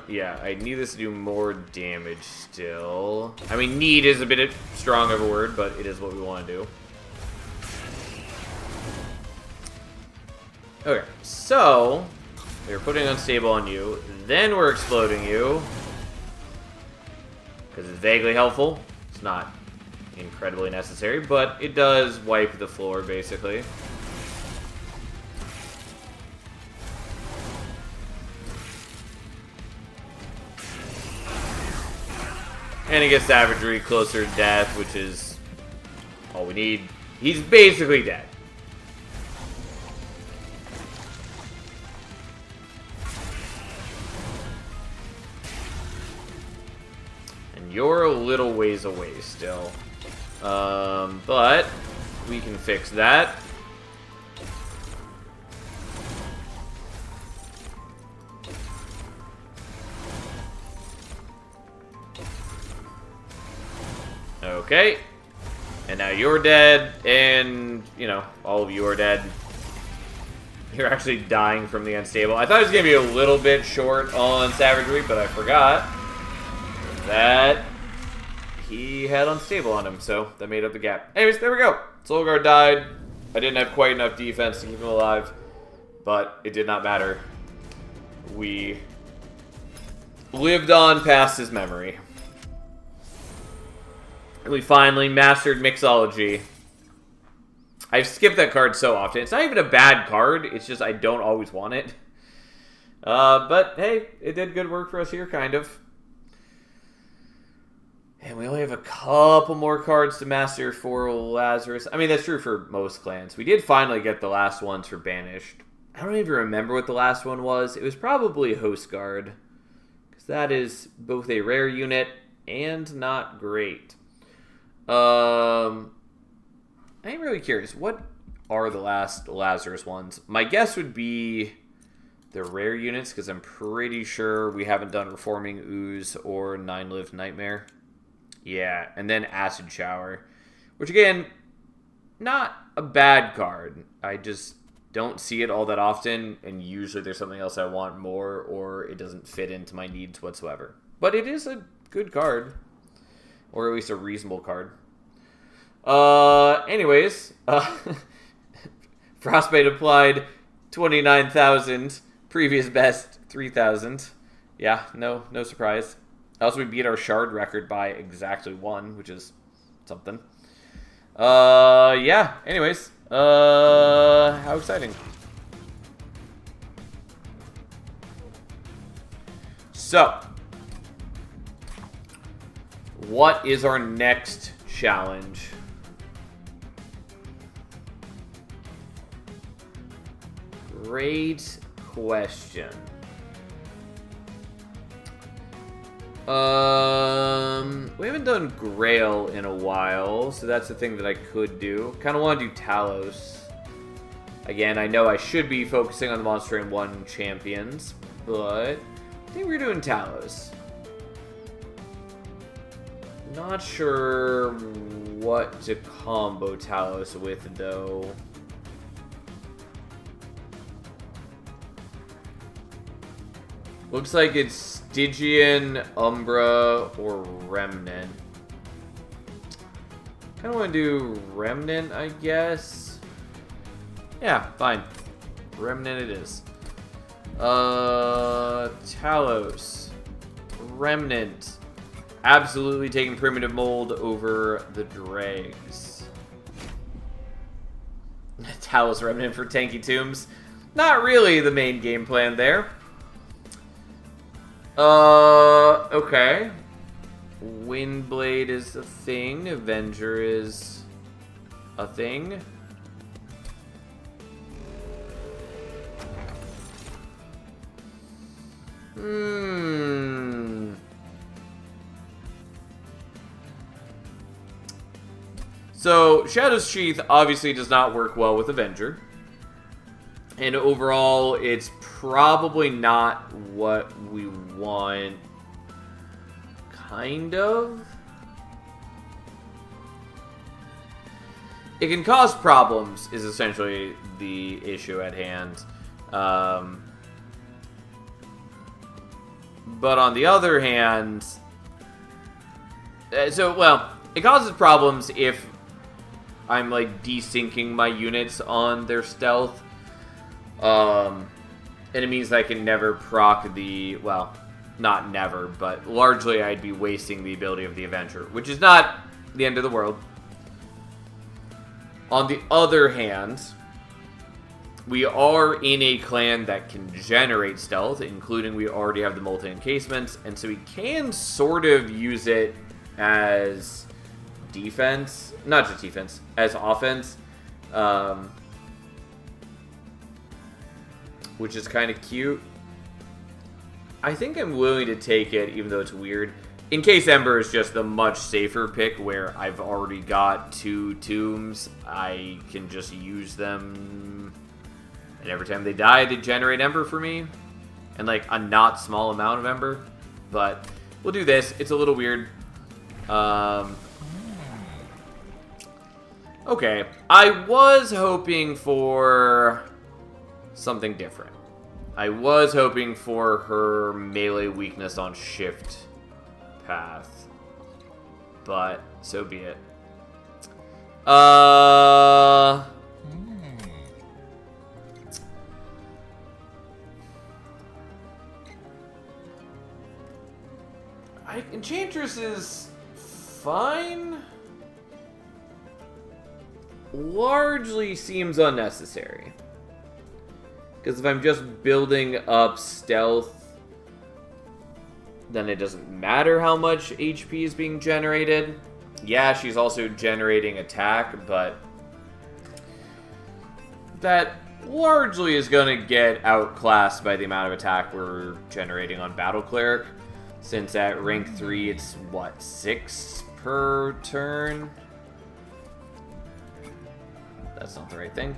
Yeah, I need this to do more damage still. I mean, need is a bit strong of a word, but it is what we want to do. Okay, so we're putting Unstable on you, then we're exploding you. Because it's vaguely helpful. It's not incredibly necessary, but it does wipe the floor, basically. And it gets Savagery closer to death, which is all we need. He's basically dead. And you're a little ways away still. But we can fix that. Okay. And now you're dead, and, you know, all of you are dead. You're actually dying from the Unstable. I thought it was going to be a little bit short on Savagery, but I forgot that he had Unstable on him, so that made up the gap. Anyways, there we go. Soul Guard died. I didn't have quite enough defense to keep him alive, but it did not matter. We lived on past his memory. We finally mastered Mixology. I've skipped that card so often. It's not even a bad card. It's just I don't always want it. But hey, it did good work for us here, kind of. And we only have a couple more cards to master for Lazarus. I mean, that's true for most clans. We did finally get the last ones for Banished. I don't even remember what the last one was. It was probably Host Guard. Because that is both a rare unit and not great. I'm really curious. What are the last Lazarus ones? My guess would be the rare units, because I'm pretty sure we haven't done Reforming Ooze or 9-Live Nightmare. Yeah, and then Acid Shower. Which, again, not a bad card. I just don't see it all that often, and usually there's something else I want more, or it doesn't fit into my needs whatsoever. But it is a good card. Or at least a reasonable card. Anyways, Frostbite applied 29,000. Previous best 3,000. Yeah, no surprise. Also, we beat our shard record by exactly 1, which is something. Yeah. Anyways, how exciting. So, what is our next challenge? Great question. We haven't done Grail in a while, so that's the thing that I could do. Kind of want to do Talos. Again, I know I should be focusing on the Monster Train 1 champions, but I think we're doing Talos. Not sure what to combo Talos with, though. Looks like it's Stygian, Umbra, or Remnant. Kind of want to do Remnant, I guess. Yeah, fine. Remnant it is. Talos. Remnant. Absolutely taking Primitive Mold over the Dregs. Talos Remnant for tanky tombs. Not really the main game plan there. Okay. Windblade is a thing. Avenger is a thing. So, Shadow's Sheath obviously does not work well with Avenger. And overall, it's probably not what we want. Kind of. It can cause problems, is essentially the issue at hand. But on the other hand, it causes problems if I'm like desyncing my units on their stealth. And it means I can never proc the, well, not never, but largely I'd be wasting the ability of the Avenger, which is not the end of the world. On the other hand, we are in a clan that can generate stealth, including we already have the multi-encasements, and so we can sort of use it as defense, not just defense, as offense, which is kind of cute. I think I'm willing to take it, even though it's weird. In case Ember is just the much safer pick, where I've already got 2 tombs, I can just use them, and every time they die, they generate Ember for me, and like a not small amount of Ember. But we'll do this. It's a little weird. Okay, I was hoping for something different. I was hoping for her melee weakness on shift path, but so be it. Enchantress is fine. Largely seems unnecessary. Because if I'm just building up stealth, then it doesn't matter how much HP is being generated. Yeah, she's also generating attack, but that largely is going to get outclassed by the amount of attack we're generating on Battle Cleric. Since at rank 3, it's, what, 6 per turn? That's not the right thing.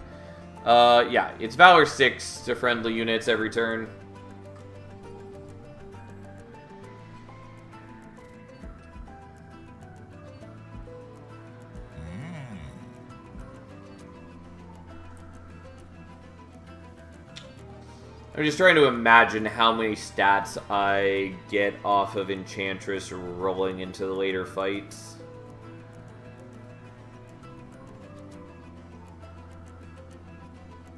Yeah, it's Valor 6 to friendly units every turn. I'm just trying to imagine how many stats I get off of Enchantress rolling into the later fights.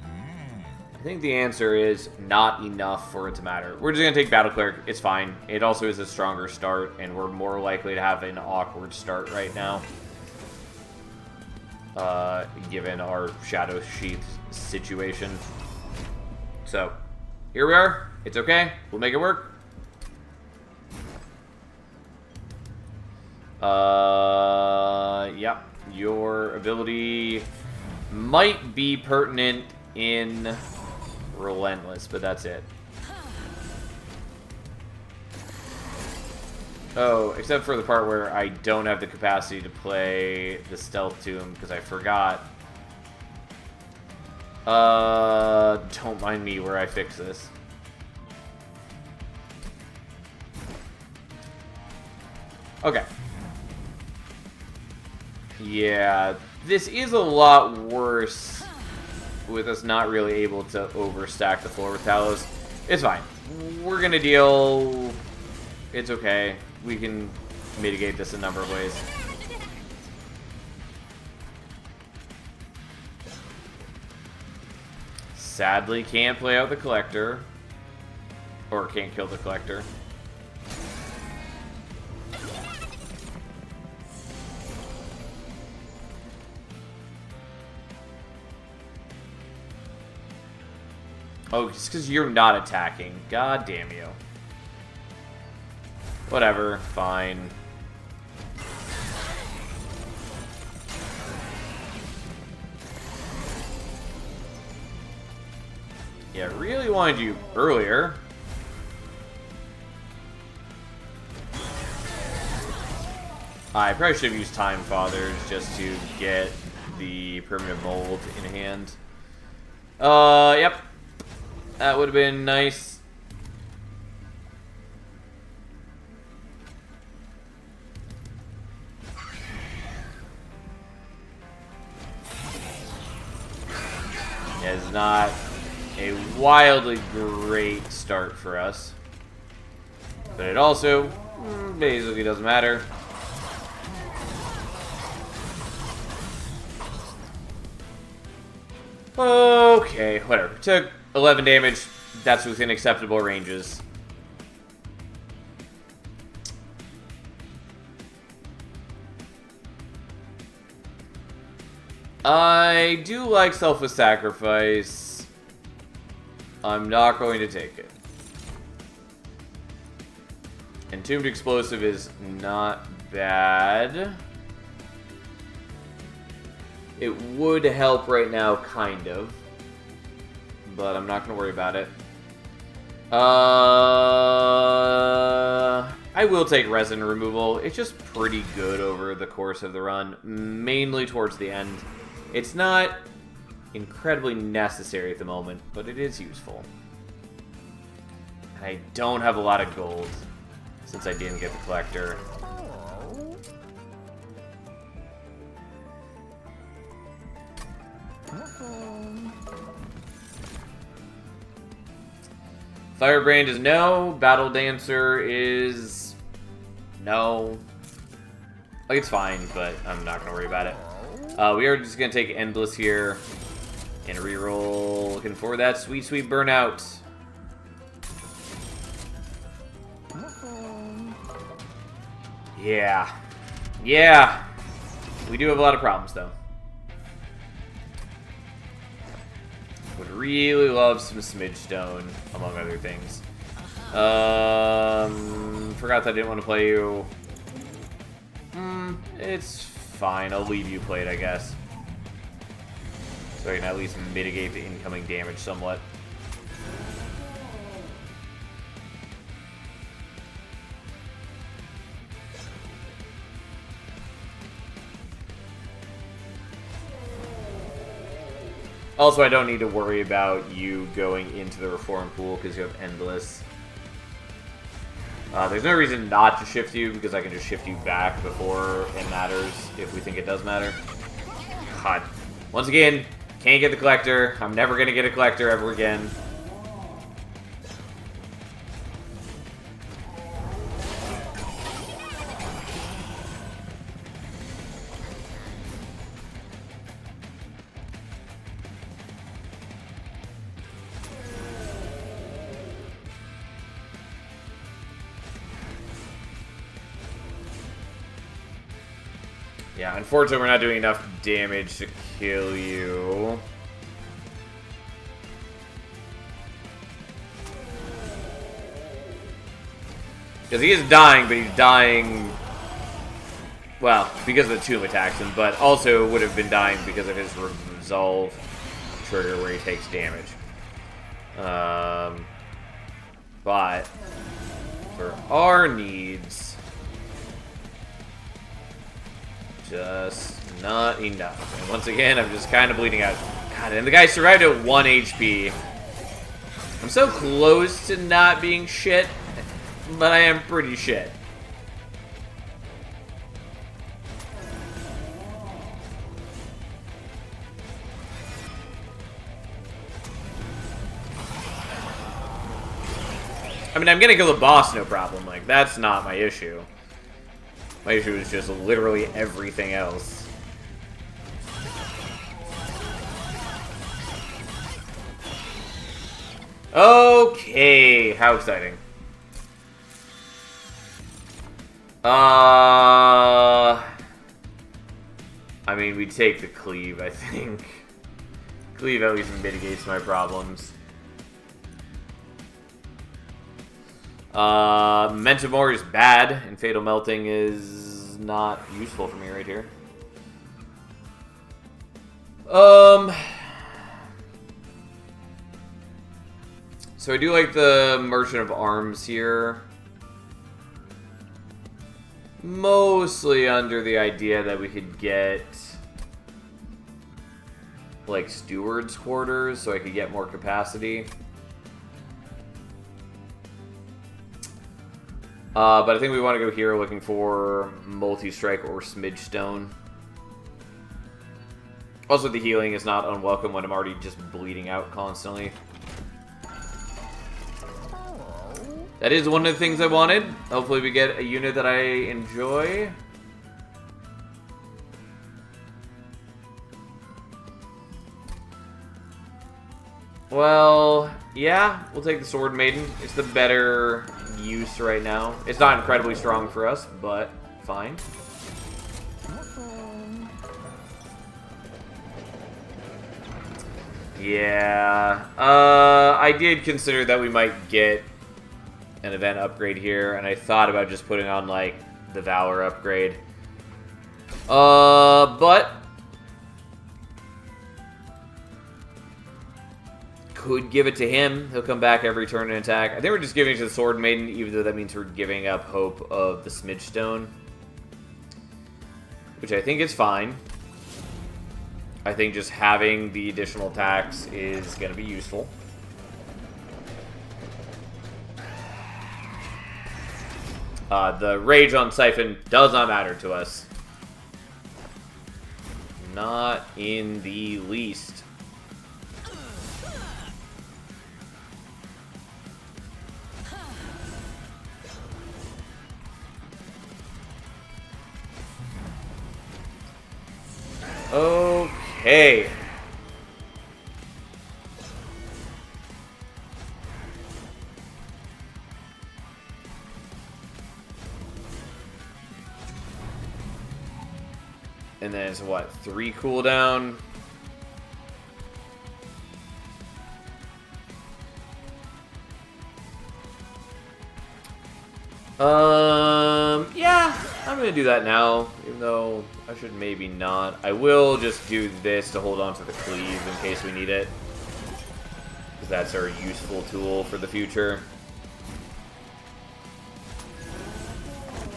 I think the answer is not enough for it to matter. We're just going to take Battle Cleric. It's fine. It also is a stronger start, and we're more likely to have an awkward start right now. Given our Shadow Sheath situation. So, here we are. It's okay. We'll make it work. Yep. Your ability might be pertinent in relentless, but that's it. Oh, except for the part where I don't have the capacity to play the Stealth Tomb because I forgot. Don't mind me where I fix this. Okay. Yeah, this is a lot worse with us not really able to overstack the floor with Talos. It's fine. We're gonna deal... It's okay. We can mitigate this a number of ways. Sadly, can't play out the Collector. Or can't kill the Collector. Oh, just because you're not attacking. God damn you. Whatever, fine. Yeah, I really wanted you earlier. I probably should have used Time Fathers just to get the permanent mold in hand. Yep. That would have been nice. Yeah, it's not a wildly great start for us. But it also basically doesn't matter. Okay, whatever. Took 11 damage. That's within acceptable ranges. I do like Selfless Sacrifice. I'm not going to take it. Entombed Explosive is not bad. It would help right now, kind of. But I'm not going to worry about it. I will take resin removal. It's just pretty good over the course of the run, mainly towards the end. It's not incredibly necessary at the moment, but it is useful. I don't have a lot of gold, since I didn't get the Collector. Firebrand is no. Battle Dancer is no. Like, it's fine, but I'm not going to worry about it. We are just going to take Endless here and reroll. Looking for that sweet, sweet burnout. Yeah. Yeah. We do have a lot of problems, though. Would really love some Smidge Stone, among other things. Forgot that I didn't want to play you. It's fine. I'll leave you played, I guess. So I can at least mitigate the incoming damage somewhat. Also, I don't need to worry about you going into the Reform Pool because you have Endless. There's no reason not to shift you because I can just shift you back before it matters if we think it does matter. God. Once again, can't get the Collector. I'm never going to get a Collector ever again. Yeah, unfortunately we're not doing enough damage to kill you. Because he is dying, but he's dying... Well, because the tomb attacks him, but also would have been dying because of his resolve trigger where he takes damage. But for our needs, just not enough. And once again, I'm just kind of bleeding out. God, and the guy survived at 1 HP. I'm so close to not being shit, but I am pretty shit. I mean, I'm gonna kill the boss, no problem. Like, that's not my issue. My issue is just literally everything else. Okay, how exciting. I mean, we take the cleave, I think. Cleave at least mitigates my problems. Mentamore is bad, and Fatal Melting is not useful for me right here. So I do like the Merchant of Arms here. Mostly under the idea that we could get like Steward's Quarters so I could get more capacity. But I think we want to go here looking for Multi-Strike or Smidge Stone. Also, the healing is not unwelcome when I'm already just bleeding out constantly. That is one of the things I wanted. Hopefully we get a unit that I enjoy. Well, yeah, we'll take the Sword Maiden. It's the better use right now. It's not incredibly strong for us, but fine. Yeah, I did consider that we might get an event upgrade here, and I thought about just putting on, like, the Valor upgrade. But could give it to him. He'll come back every turn and attack. I think we're just giving it to the Sword Maiden, even though that means we're giving up hope of the Smidge Stone, which I think is fine. I think just having the additional attacks is going to be useful. The Rage on Siphon does not matter to us. Not in the least. Okay. And then it's what, 3 cooldown? Yeah, I'm gonna do that now, even though I should maybe not. I will just do this to hold on to the cleave in case we need it, because that's our useful tool for the future.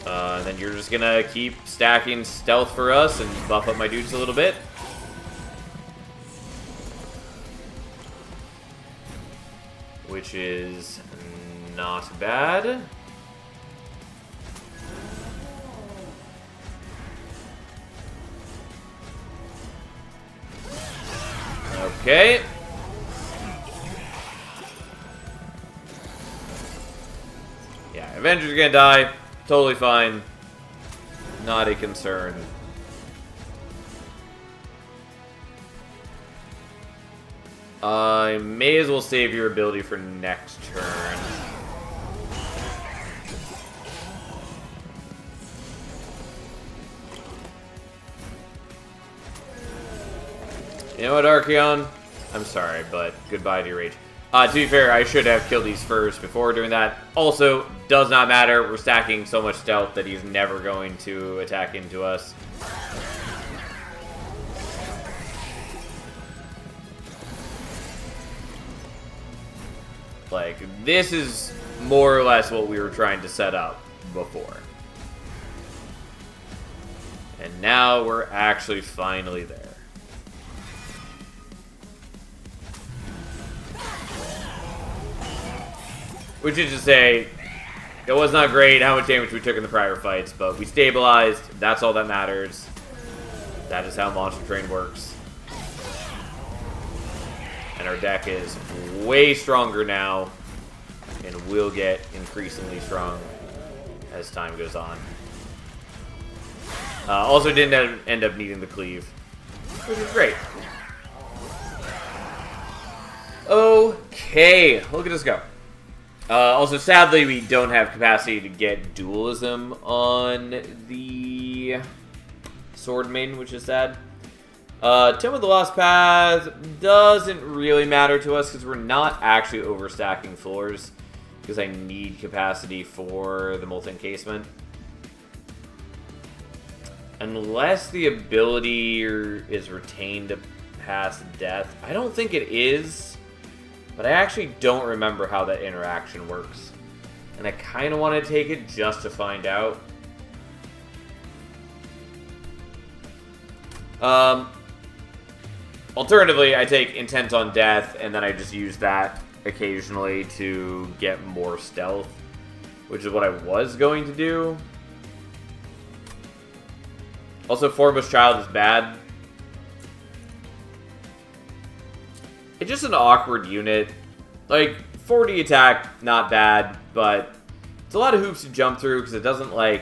And then you're just gonna keep stacking stealth for us and buff up my dudes a little bit. Which is not bad. Okay. Yeah, Avenger's gonna die. Totally fine. Not a concern. I may as well save your ability for next turn. You know what, Archeon? I'm sorry, but goodbye to your rage. To be fair, I should have killed these first before doing that. Also, does not matter. We're stacking so much stealth that he's never going to attack into us. Like, this is more or less what we were trying to set up before. And now we're actually finally there. Which is to say, it was not great how much damage we took in the prior fights, but we stabilized. That's all that matters. That is how Monster Train works. And our deck is way stronger now, and will get increasingly strong as time goes on. Also didn't end up needing the cleave, which is great. Okay, look at us go. Also, sadly, we don't have capacity to get dualism on the Sword Maiden, which is sad. Tomb of the Lost Path doesn't really matter to us because we're not actually overstacking floors because I need capacity for the Molten Encasement. Unless the ability is retained to pass death. I don't think it is, but I actually don't remember how that interaction works. And I kind of want to take it just to find out. Alternatively, I take Intent on Death, and then I just use that occasionally to get more stealth, which is what I was going to do. Also, Formless Child is bad. It's just an awkward unit. Like, 40 attack, not bad, but it's a lot of hoops to jump through because it doesn't, like,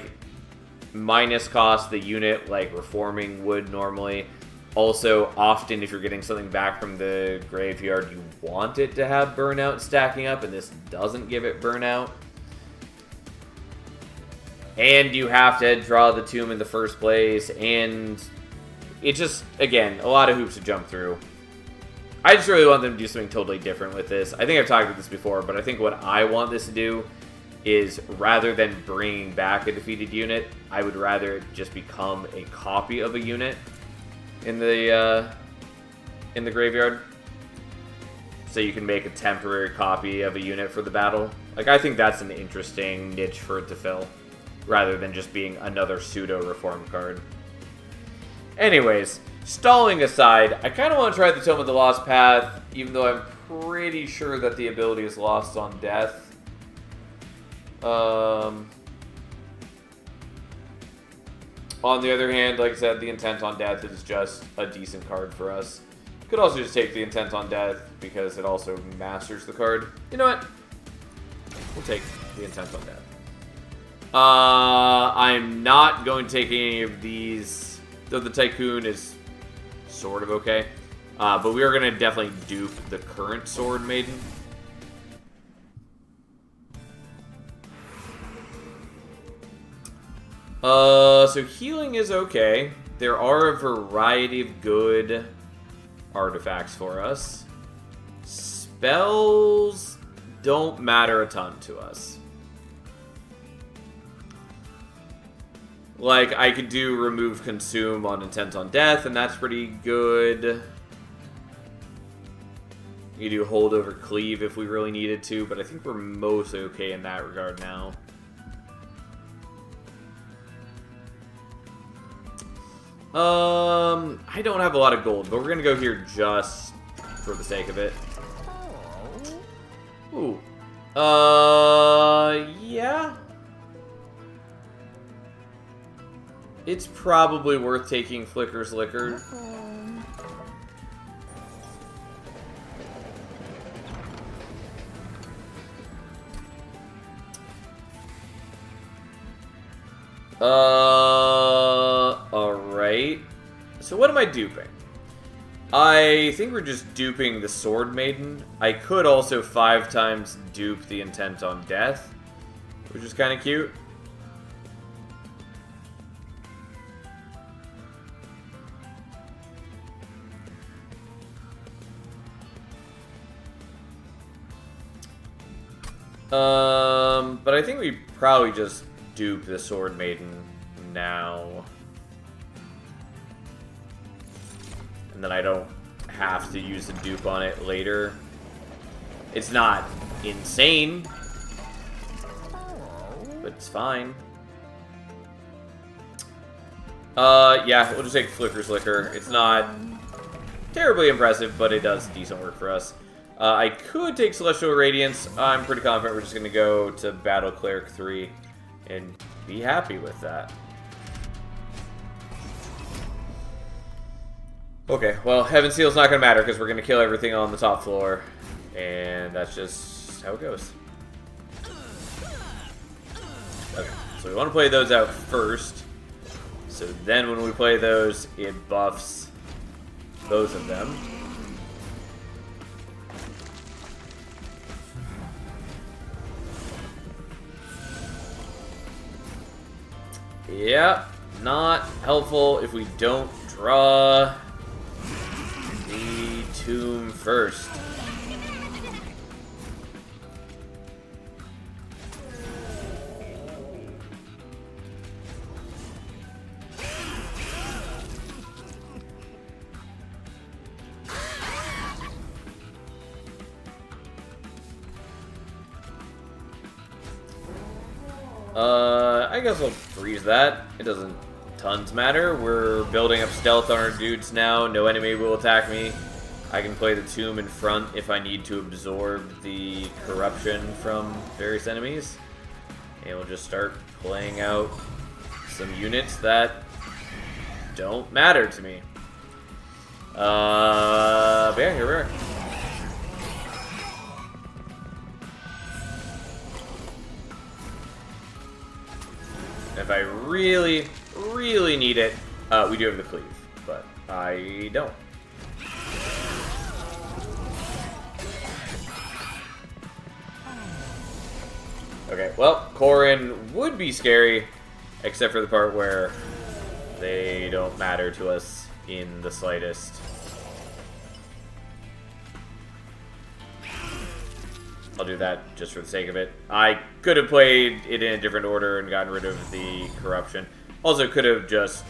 minus cost the unit like Reforming would normally. Also, often if you're getting something back from the graveyard, you want it to have Burnout stacking up, and this doesn't give it Burnout. And you have to draw the tomb in the first place, and it's just, again, a lot of hoops to jump through. I just really want them to do something totally different with this. I think I've talked about this before, but I think what I want this to do is, rather than bringing back a defeated unit, I would rather it just become a copy of a unit in the graveyard. So you can make a temporary copy of a unit for the battle. Like, I think that's an interesting niche for it to fill, rather than just being another pseudo-reform card. Anyways, stalling aside, I kind of want to try the Tome of the Lost Path, even though I'm pretty sure that the ability is lost on death. On the other hand, like I said, the Intent on Death is just a decent card for us. Could also just take the Intent on Death because it also masters the card. You know what? We'll take the Intent on Death. I'm not going to take any of these, though the Tycoon is sort of okay. But we are going to definitely dupe the current Sword Maiden. So healing is okay. There are a variety of good artifacts for us. Spells don't matter a ton to us. Like, I could do Remove Consume on Intent on Death, and that's pretty good. You do Hold Over Cleave if we really needed to, but I think we're mostly okay in that regard now. I don't have a lot of gold, but we're gonna go here just for the sake of it. Ooh. Yeah. It's probably worth taking Flicker's Liquor. Alright. So what am I duping? I think we're just duping the Sword Maiden. I could also 5 times dupe the Intent on Death, which is kind of cute. But I think we probably just dupe the Sword Maiden now. And then I don't have to use the dupe on it later. It's not insane. But it's fine. Yeah, we'll just take Flicker's Liquor. It's not terribly impressive, but it does decent work for us. I could take Celestial Radiance. I'm pretty confident we're just going to go to Battle Cleric 3 and be happy with that. Okay, well, Heaven Seal's not going to matter because we're going to kill everything on the top floor. And that's just how it goes. Okay, so we want to play those out first. So then when we play those, it buffs both of them. Yeah, not helpful if we don't draw the tomb first. I guess I'll freeze that. It doesn't tons matter. We're building up stealth on our dudes now. No enemy will attack me. I can play the tomb in front if I need to absorb the corruption from various enemies. And we'll just start playing out some units that don't matter to me. But yeah, here we are. If I really, really need it, we do have the cleave, but I don't. Okay, well, Corrin would be scary, except for the part where they don't matter to us in the slightest. I'll do that just for the sake of it. I could have played it in a different order and gotten rid of the corruption. Also could have just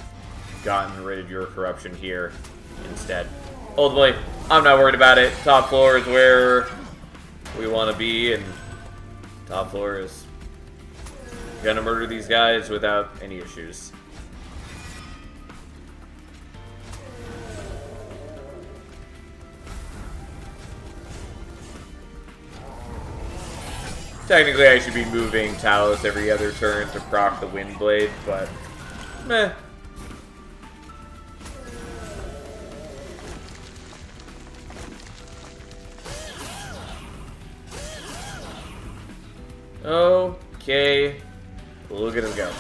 gotten rid of your corruption here instead. Ultimately, I'm not worried about it. Top floor is where we want to be, and top floor is gonna murder these guys without any issues. Technically, I should be moving Talos every other turn to proc the Windblade, but meh. Okay, look at him go.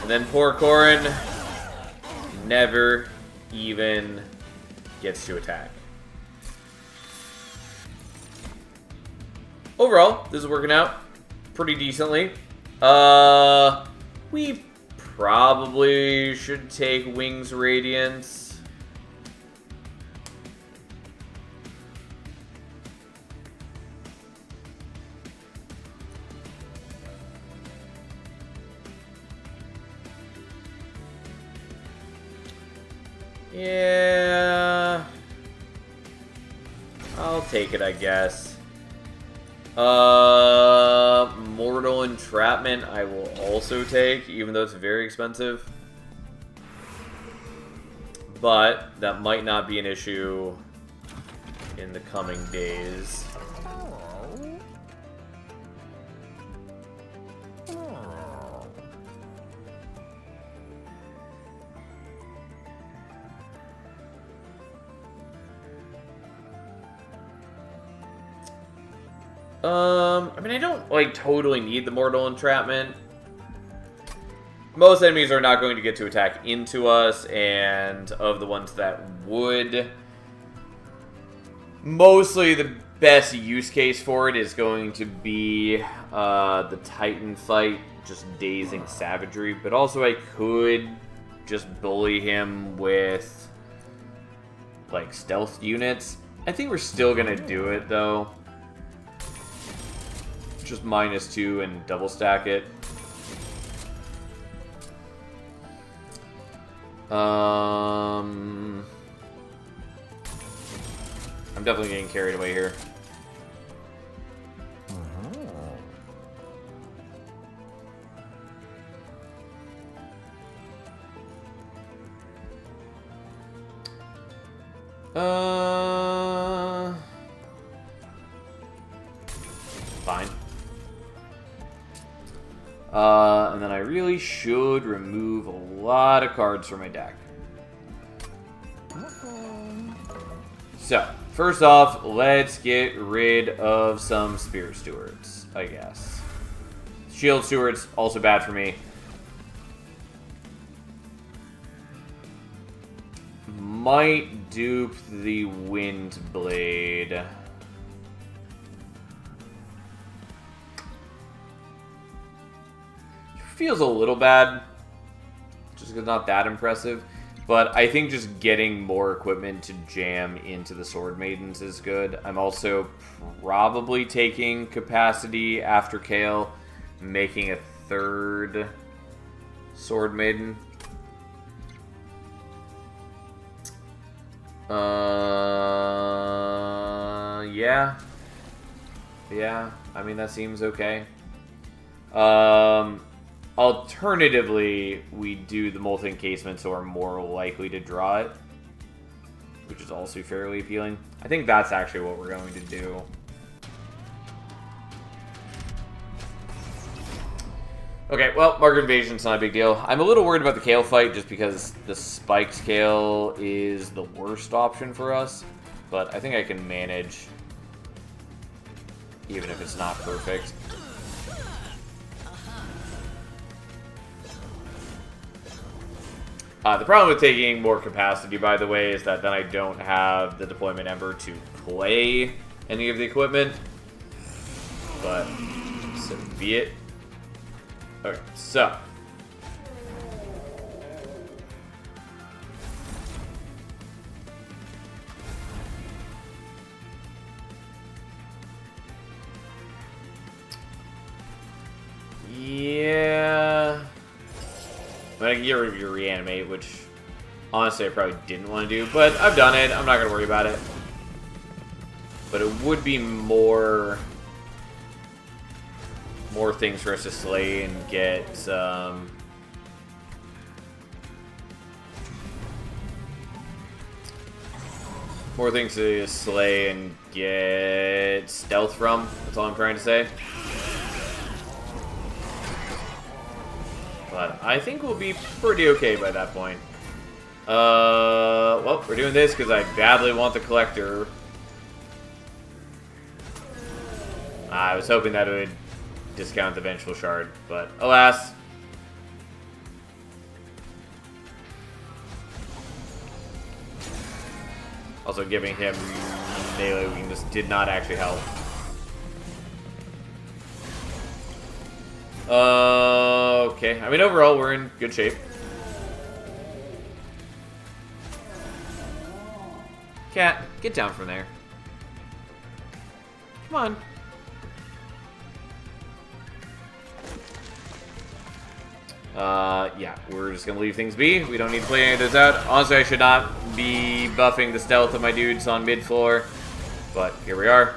And then poor Corrin never even gets to attack. Overall, this is working out pretty decently. We probably should take Wings Radiance. Yeah, I'll take it, I guess. Mortal Entrapment I will also take, even though it's very expensive. But that might not be an issue in the coming days. I mean, I don't, like, totally need the Mortal Entrapment. Most enemies are not going to get to attack into us, and of the ones that would, mostly the best use case for it is going to be the Titan fight, just dazing savagery, but also I could just bully him with, like, stealth units. I think we're still gonna do it, though. Just -2 and double stack it. I'm definitely getting carried away here. Fine. And then I really should remove a lot of cards from my deck. So, first off, let's get rid of some Spirit Stewards, I guess. Shield Stewards, also bad for me. Might dupe the Windblade. Feels a little bad, just because not that impressive. But I think just getting more equipment to jam into the Sword Maidens is good. I'm also probably taking Capacity after Kale, making a third Sword Maiden. Yeah. Yeah, I mean, that seems okay. Alternatively, we do the multi-encasement, so we're more likely to draw it, which is also fairly appealing. I think that's actually what we're going to do. Okay, well, Market Invasion's not a big deal. I'm a little worried about the Kale fight, just because the Spiked Kale is the worst option for us, but I think I can manage, even if it's not perfect. The problem with taking more Capacity, by the way, is that then I don't have the Deployment Ember to play any of the equipment. But, so be it. Okay, so. Yeah. I can get rid of your Reanimate, which honestly I probably didn't want to do, but I've done it. I'm not going to worry about it. But it would be more things for us to slay and get more things to slay and get stealth from. That's all I'm trying to say. But I think we'll be pretty okay by that point. Well, we're doing this because I badly want the Collector. I was hoping that it would discount the Vengeful Shard, but alas. Also, giving him melee weakness did not actually help. Okay. I mean, overall, we're in good shape. Cat, get down from there. Come on. Yeah, we're just gonna leave things be. We don't need to play any of those out. Honestly, I should not be buffing the stealth of my dudes on mid-floor, but here we are.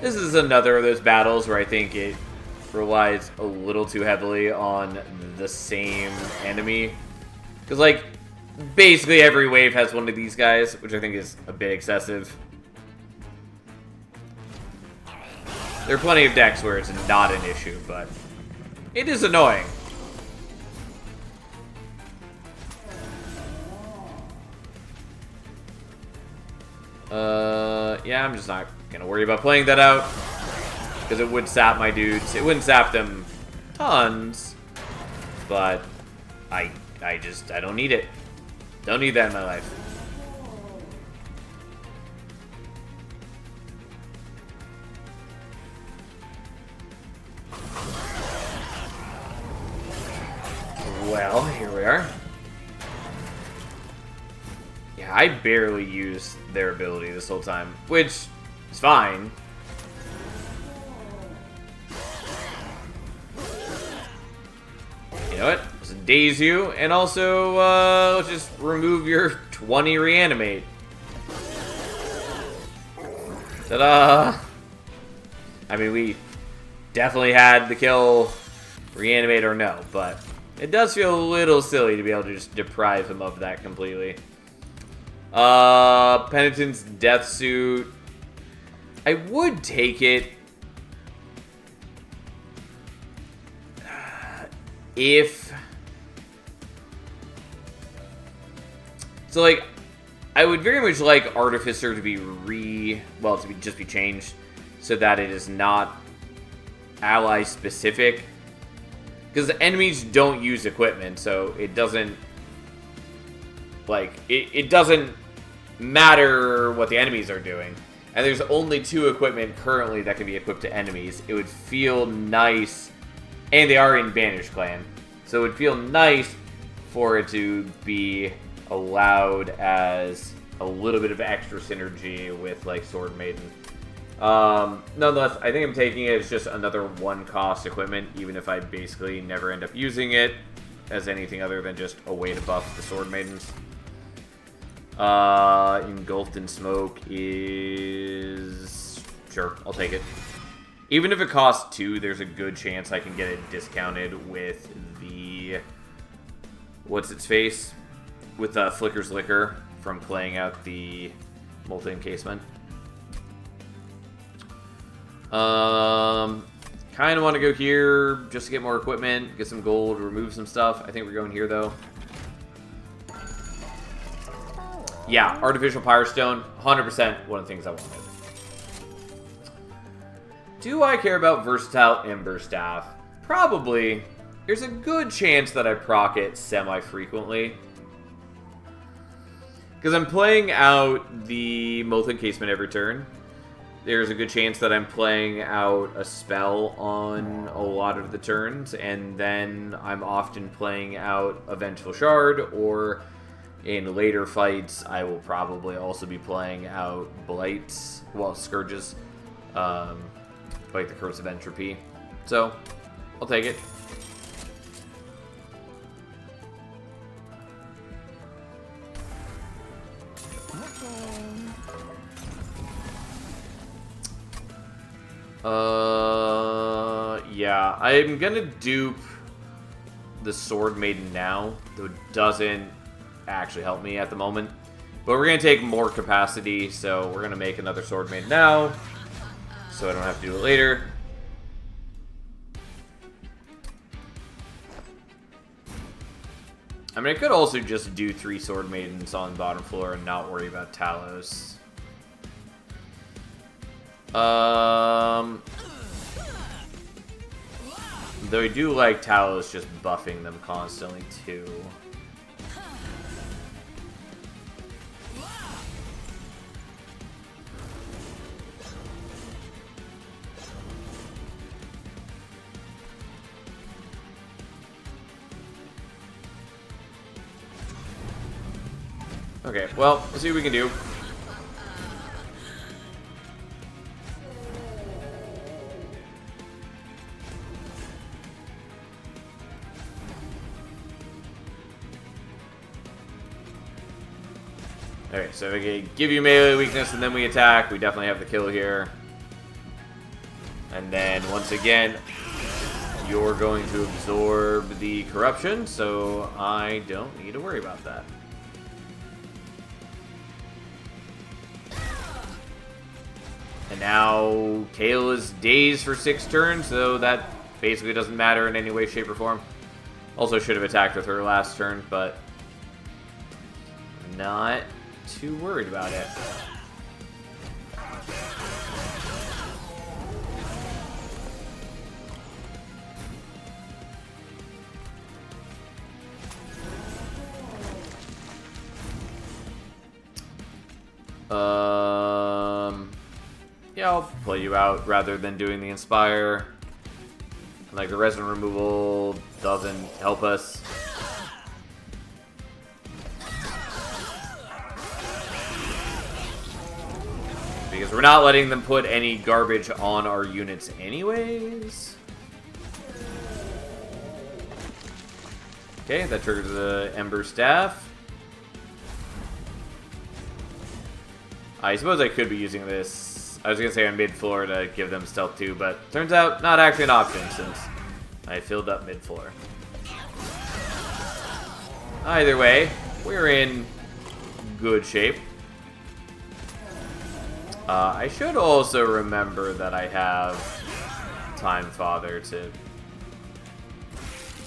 This is another of those battles where I think it relies a little too heavily on the same enemy. Because, like, basically every wave has one of these guys, which I think is a bit excessive. There are plenty of decks where it's not an issue, but it is annoying. Yeah, I'm just not gonna worry about playing that out, because it would sap my dudes. It wouldn't sap them tons, but I don't need it. Don't need that in my life. Well, here we are. Yeah, I barely used their ability this whole time, which is fine. You know what? Let's daze you, and also, let's just remove your 20 reanimate. Ta-da! I mean, we definitely had the kill reanimate or no, but It does feel a little silly to be able to just deprive him of that completely. Penitent's Death Suit. I would take it if... So, like, I would very much like Artificer to be just be changed so that it is not ally specific. Because the enemies don't use equipment, so it doesn't, like, it doesn't matter what the enemies are doing. And there's only 2 equipment currently that can be equipped to enemies. It would feel nice, and they are in Banished Clan, so it would feel nice for it to be allowed as a little bit of extra synergy with, like, Sword Maiden. Nonetheless, I think I'm taking it as just another 1-cost equipment, even if I basically never end up using it as anything other than just a way to buff the Sword Maidens. Engulfed in Smoke is... Sure, I'll take it. Even if it costs 2, there's a good chance I can get it discounted with the... What's its face? With Flicker's Liquor from playing out the multi-encasement. Kind of want to go here just to get more equipment, get some gold, remove some stuff. I think we're going here, though. Yeah, Artificial Pyre Stone, 100% one of the things I wanted. Do I care about Versatile Ember Staff? Probably. There's a good chance that I proc it semi-frequently. Because I'm playing out the multi-encasement every turn. There's a good chance that I'm playing out a spell on a lot of the turns, and then I'm often playing out a Vengeful Shard, or in later fights, I will probably also be playing out Blights, well, Scourges, like the Curse of Entropy. So, I'll take it. Yeah, I'm gonna dupe the Sword Maiden now, though it doesn't actually help me at the moment. But we're gonna take more capacity, so we're gonna make another Sword Maiden now, so I don't have to do it later. I mean, I could also just do 3 Sword Maidens on the bottom floor and not worry about Talos. Though I do like Talos just buffing them constantly, too. Okay, well, let's see what we can do. Okay, so if I give you melee weakness and then we attack, we definitely have the kill here. And then, once again, you're going to absorb the corruption, so I don't need to worry about that. And now, Kayle is dazed for 6 turns, so that basically doesn't matter in any way, shape, or form. Also should have attacked with her last turn, but not too worried about it. Yeah, I'll play you out rather than doing the Inspire. Like, the Resin removal doesn't help us. Because we're not letting them put any garbage on our units anyways. Okay, that triggers the Ember Staff. I suppose I could be using this. I was going to say on mid-floor to give them stealth too, but turns out not actually an option since I filled up mid-floor. Either way, we're in good shape. I should also remember that I have Time Father to,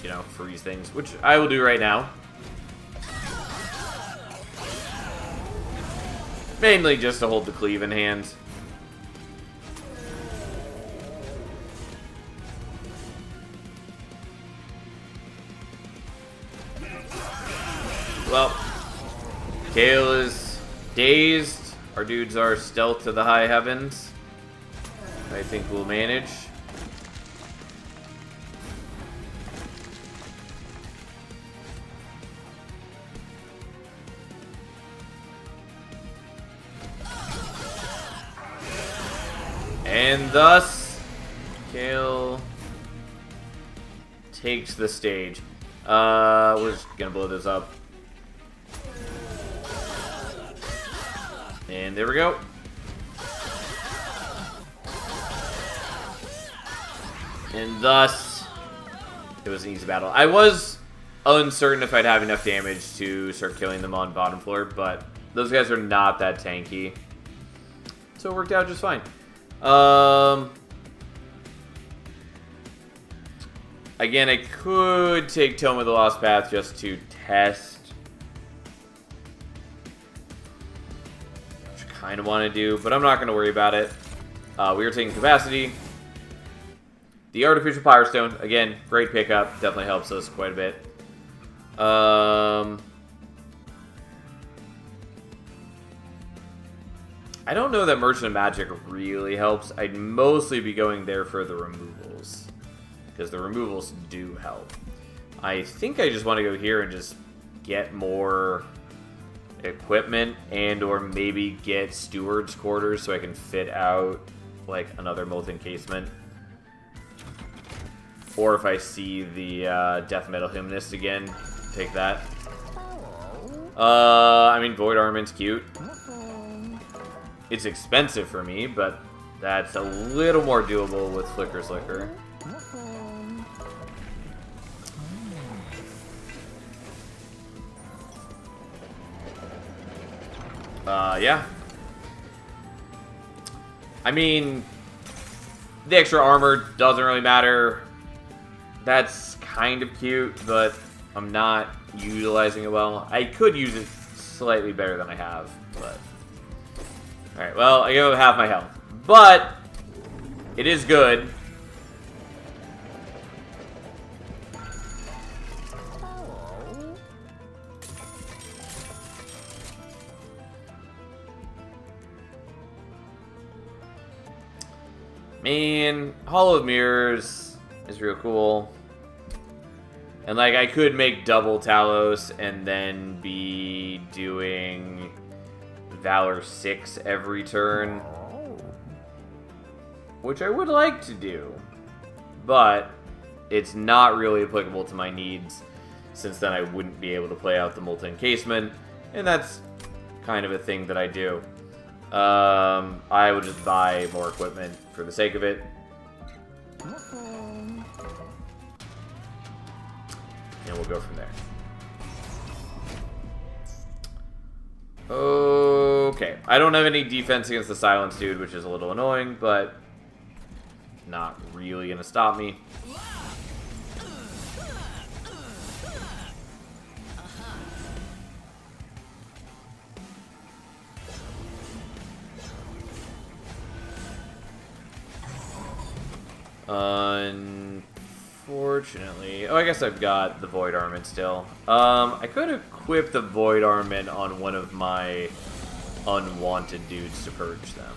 you know, freeze things, which I will do right now. Mainly just to hold the cleave in hand. Well, Kayle is dazed. Our dudes are stealth to the high heavens. I think we'll manage. And thus, Kayle takes the stage. We're just gonna blow this up. And there we go. And thus, it was an easy battle. I was uncertain if I'd have enough damage to start killing them on bottom floor, but those guys are not that tanky. So it worked out just fine. Again, I could take Tome of the Lost Path just to test. Which I kind of want to do, but I'm not going to worry about it. We are taking Capacity. The Artificial Power Stone, again, great pickup. Definitely helps us quite a bit. I don't know that Merchant of Magic really helps. I'd mostly be going there for the removals, because the removals do help. I think I just want to go here and just get more equipment and or maybe get Steward's Quarters so I can fit out like another Molten Casement. Or if I see the Death Metal Hymnist again, take that. I mean, Void Armament's cute. It's expensive for me, but that's a little more doable with Flicker's Liquor. Yeah. I mean, the extra armor doesn't really matter. That's kind of cute, but I'm not utilizing it well. I could use it slightly better than I have, but... Alright, well, I give up half my health. But, it is good. Man, Hall of Mirrors is real cool. And, like, I could make double Talos and then be doing Valor 6 every turn. Which I would like to do. But it's not really applicable to my needs, since then I wouldn't be able to play out the Molten Casement. And that's kind of a thing that I do. I will just buy more equipment for the sake of it. And we'll go from there. Okay. I don't have any defense against the Silence Dude, which is a little annoying, but not really gonna stop me. Unfortunately... Oh, I guess I've got the Void Armament still. I could equip the Void Armament on one of my unwanted dudes to purge them.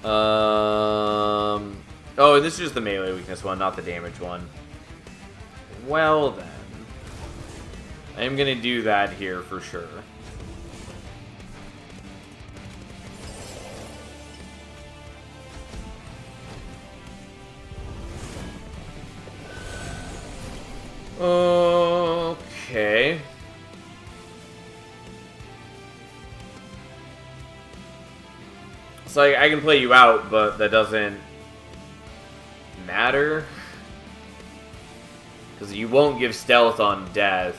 Oh, and this is just the melee weakness one, not the damage one. Well then, I'm gonna do that here for sure. Okay. It's like, I can play you out, but that doesn't matter. Because you won't give stealth on death.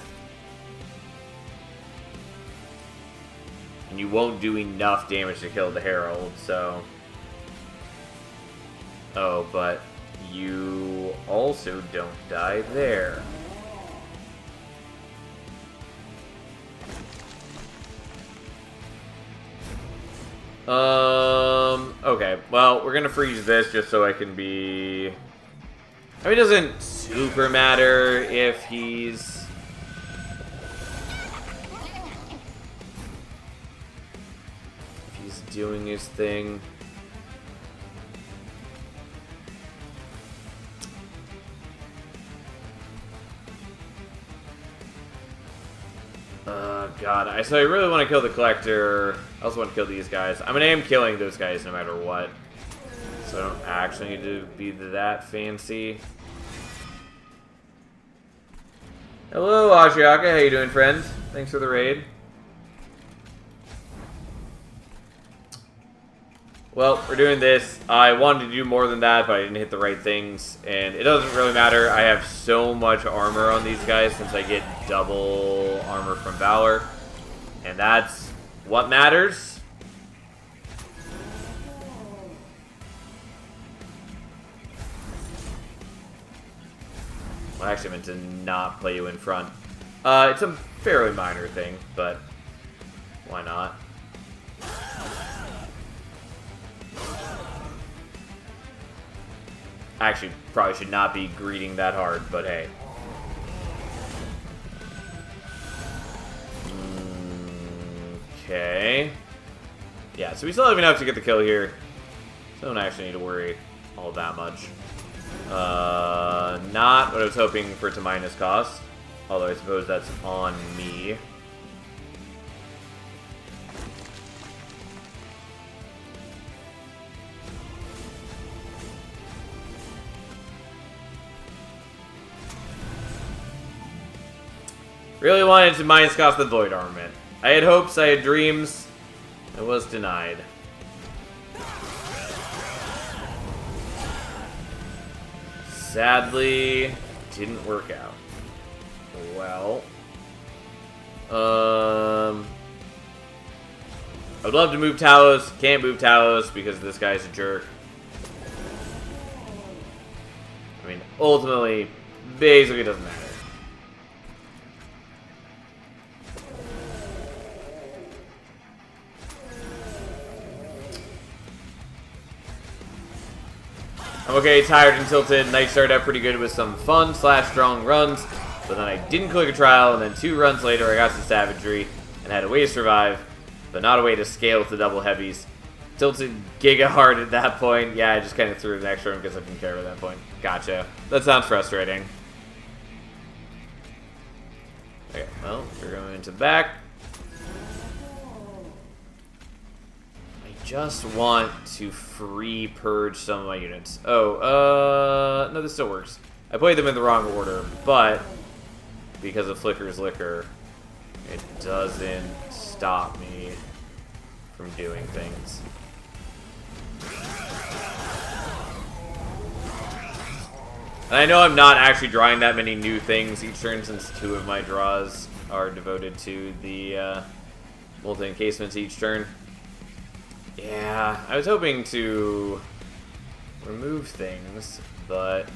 And you won't do enough damage to kill the Herald, so... Oh, but you also don't die there. Okay, well, we're gonna freeze this just so I can be... I mean, it doesn't super matter if he's... doing his thing. God, so I really want to kill the Collector. I also want to kill these guys. I mean, I am killing those guys no matter what. So I don't actually need to be that fancy. Hello, Ashiaka. How you doing, friend? Thanks for the raid. Well, we're doing this. I wanted to do more than that, but I didn't hit the right things. And it doesn't really matter. I have so much armor on these guys since I get double armor from Valor. And that's what matters. Well, actually, I meant to not play you in front. It's a fairly minor thing, but why not? Actually, probably should not be greeting that hard, but hey. Okay. Yeah, so we still have enough to get the kill here. So don't actually need to worry all that much. Not what I was hoping for it to minus cost. Although I suppose that's on me. Really wanted to minus cost the Void Armament. I had hopes, I had dreams. I was denied. Sadly, didn't work out. Well, I would love to move Talos. Can't move Talos because this guy's a jerk. I mean, ultimately, basically it doesn't matter. I'm okay, tired and tilted. Night started out pretty good with some fun / strong runs, but then I didn't click a trial, and then 2 runs later I got some savagery and had a way to survive, but not a way to scale with the double heavies. Tilted giga hard at that point. Yeah, I just kind of threw an extra one because I didn't care at that point. Gotcha. That sounds frustrating. Okay, well, we're going into the back. Just want to free purge some of my units. Oh, no, this still works. I played them in the wrong order, but because of Flicker's Liquor, it doesn't stop me from doing things. And I know I'm not actually drawing that many new things each turn since 2 of my draws are devoted to the multi-encasements each turn. Yeah, I was hoping to remove things, but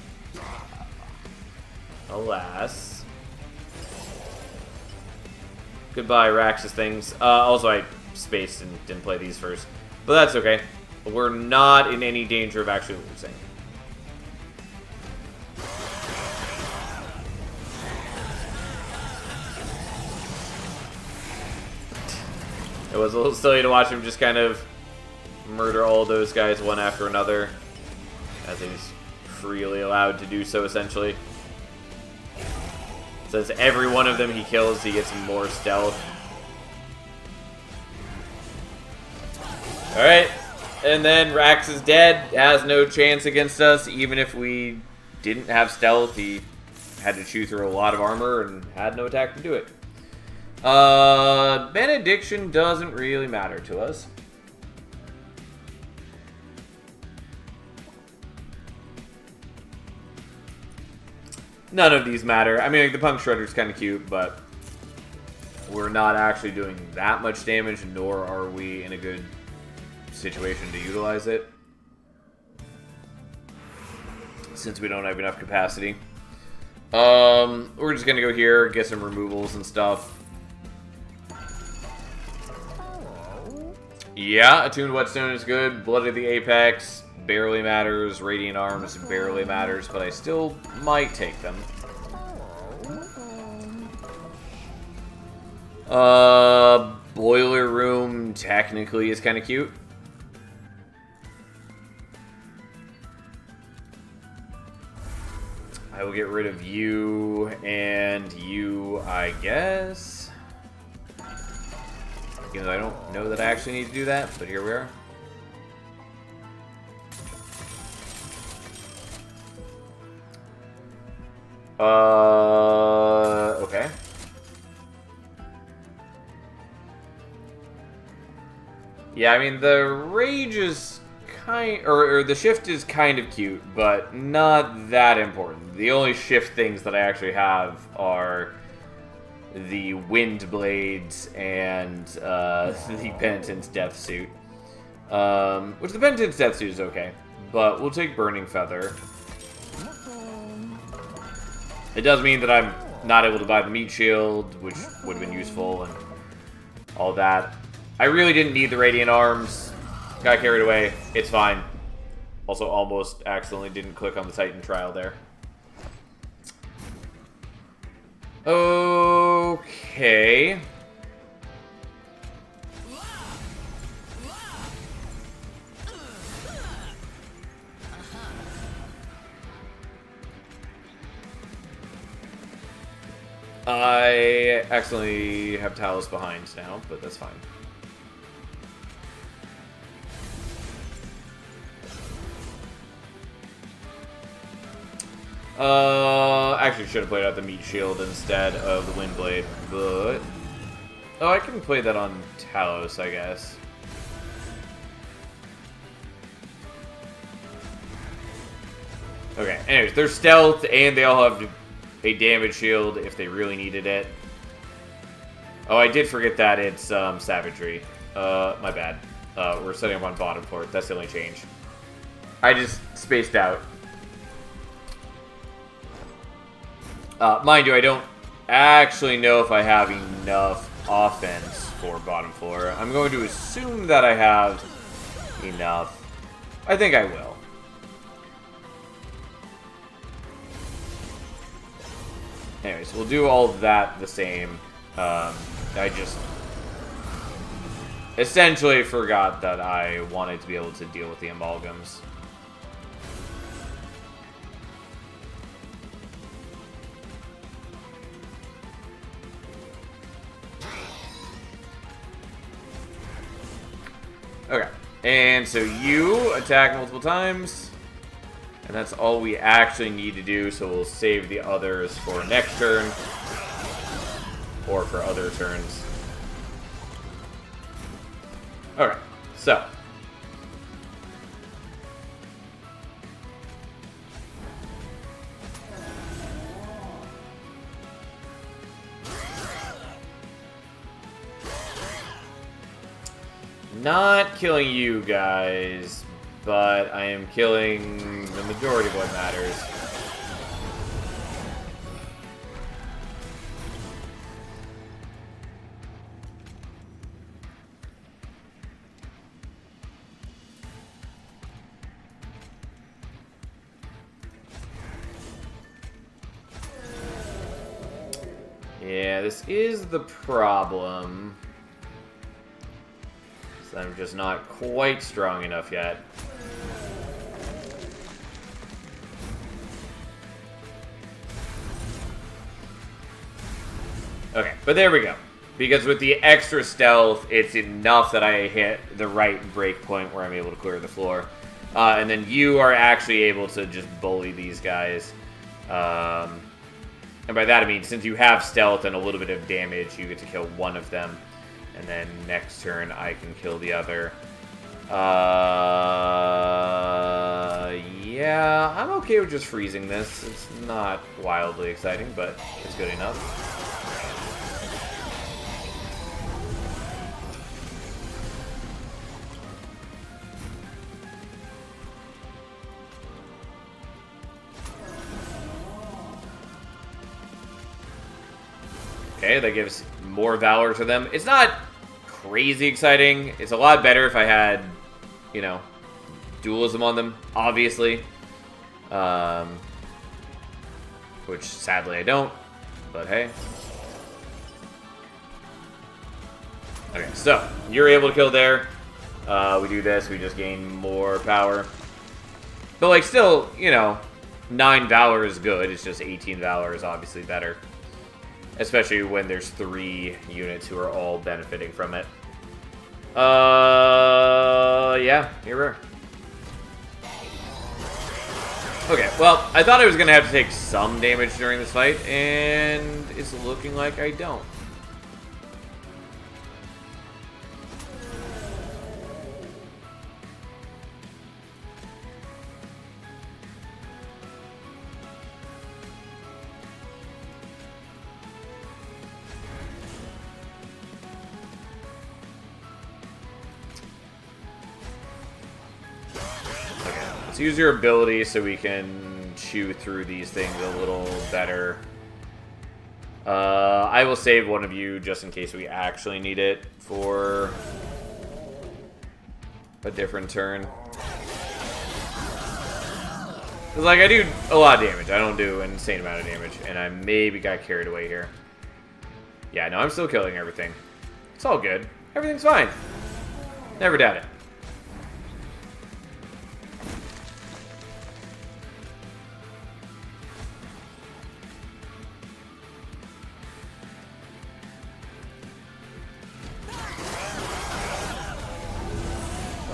alas. Goodbye, Raxus things. Also, I spaced and didn't play these first, but that's okay. We're not in any danger of actually losing. It was a little silly to watch him just kind of murder all those guys one after another, as he's freely allowed to do so, essentially. Since every one of them he kills, he gets more stealth. Alright, and then Rax is dead, has no chance against us, even if we didn't have stealth. He had to chew through a lot of armor and had no attack to do it. Benediction doesn't really matter to us. none of these matter. I mean, like, the Punk Shredder's kind of cute, but we're not actually doing that much damage, nor are we in a good situation to utilize it, since we don't have enough capacity. We're just gonna go here, get some removals and stuff. Yeah, Attuned Whetstone is good. Blood of the Apex barely matters. Radiant Arms barely matters, but I still might take them. Boiler Room technically is kind of cute. I will get rid of you and you, I guess. Even though I don't know that I actually need to do that, but here we are. Okay. Yeah, I mean, the Rage is or the Shift is kind of cute, but not that important. The only Shift things that I actually have are the Wind Blades and the Penitent's Death Suit. Which the Penitent's Death Suit is okay, but we'll take Burning Feather. It does mean that I'm not able to buy the Meat Shield, which would have been useful and all that. I really didn't need the Radiant Arms. Got carried away. It's fine. Also, almost accidentally didn't click on the Titan trial there. Okay. I accidentally have Talos behind now, but that's fine. Actually should have played out the Meat Shield instead of the Wind Blade, but... Oh, I can play that on Talos, I guess. Okay, anyways, they're stealth, and they all have a damage shield if they really needed it. Oh, I did forget that it's Savagery. My bad. We're setting up on bottom floor. That's the only change. I just spaced out. Mind you, I don't actually know if I have enough offense for bottom floor. I'm going to assume that I have enough. I think I will. Anyways, we'll do all of that the same. I just essentially forgot that I wanted to be able to deal with the amalgams. Okay, and so you attack multiple times, and that's all we actually need to do, so we'll save the others for next turn, or for other turns. Okay, so. Not killing you guys, but I am killing the majority of what matters. Yeah, this is the problem. I'm just not quite strong enough yet. Okay, but there we go. Because with the extra stealth, it's enough that I hit the right break point where I'm able to clear the floor. And then you are actually able to just bully these guys. And by that I mean, since you have stealth and a little bit of damage, you get to kill one of them. And then next turn, I can kill the other. Yeah, Yeah, I'm okay with just freezing this. It's not wildly exciting, but it's good enough. Okay, that gives more Valor to them. It's not crazy exciting. It's a lot better if I had, you know, dualism on them, obviously. Which, sadly, I don't. But, hey. Okay, so, you're able to kill there. We do this, we just gain more power. But, like, still, you know, 9 Valor is good. It's just 18 Valor is obviously better. Especially when there's 3 units who are all benefiting from it. Yeah, you're rare. Okay, well, I thought I was going to have to take some damage during this fight, and it's looking like I don't. Let's use your ability so we can chew through these things a little better. I will save one of you just in case we actually need it for a different turn. Cause like I do a lot of damage. I don't do an insane amount of damage, and I maybe got carried away here. Yeah, no, I'm still killing everything. It's all good. Everything's fine. Never doubt it.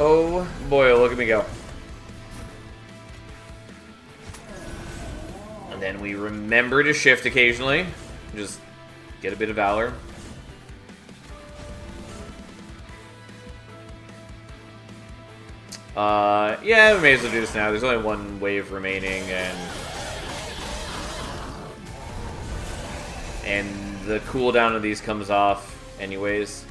Oh boy, look at me go. And then we remember to shift occasionally. Just get a bit of Valor. Yeah, we may as well do this now. There's only one wave remaining, and the cooldown of these comes off anyways.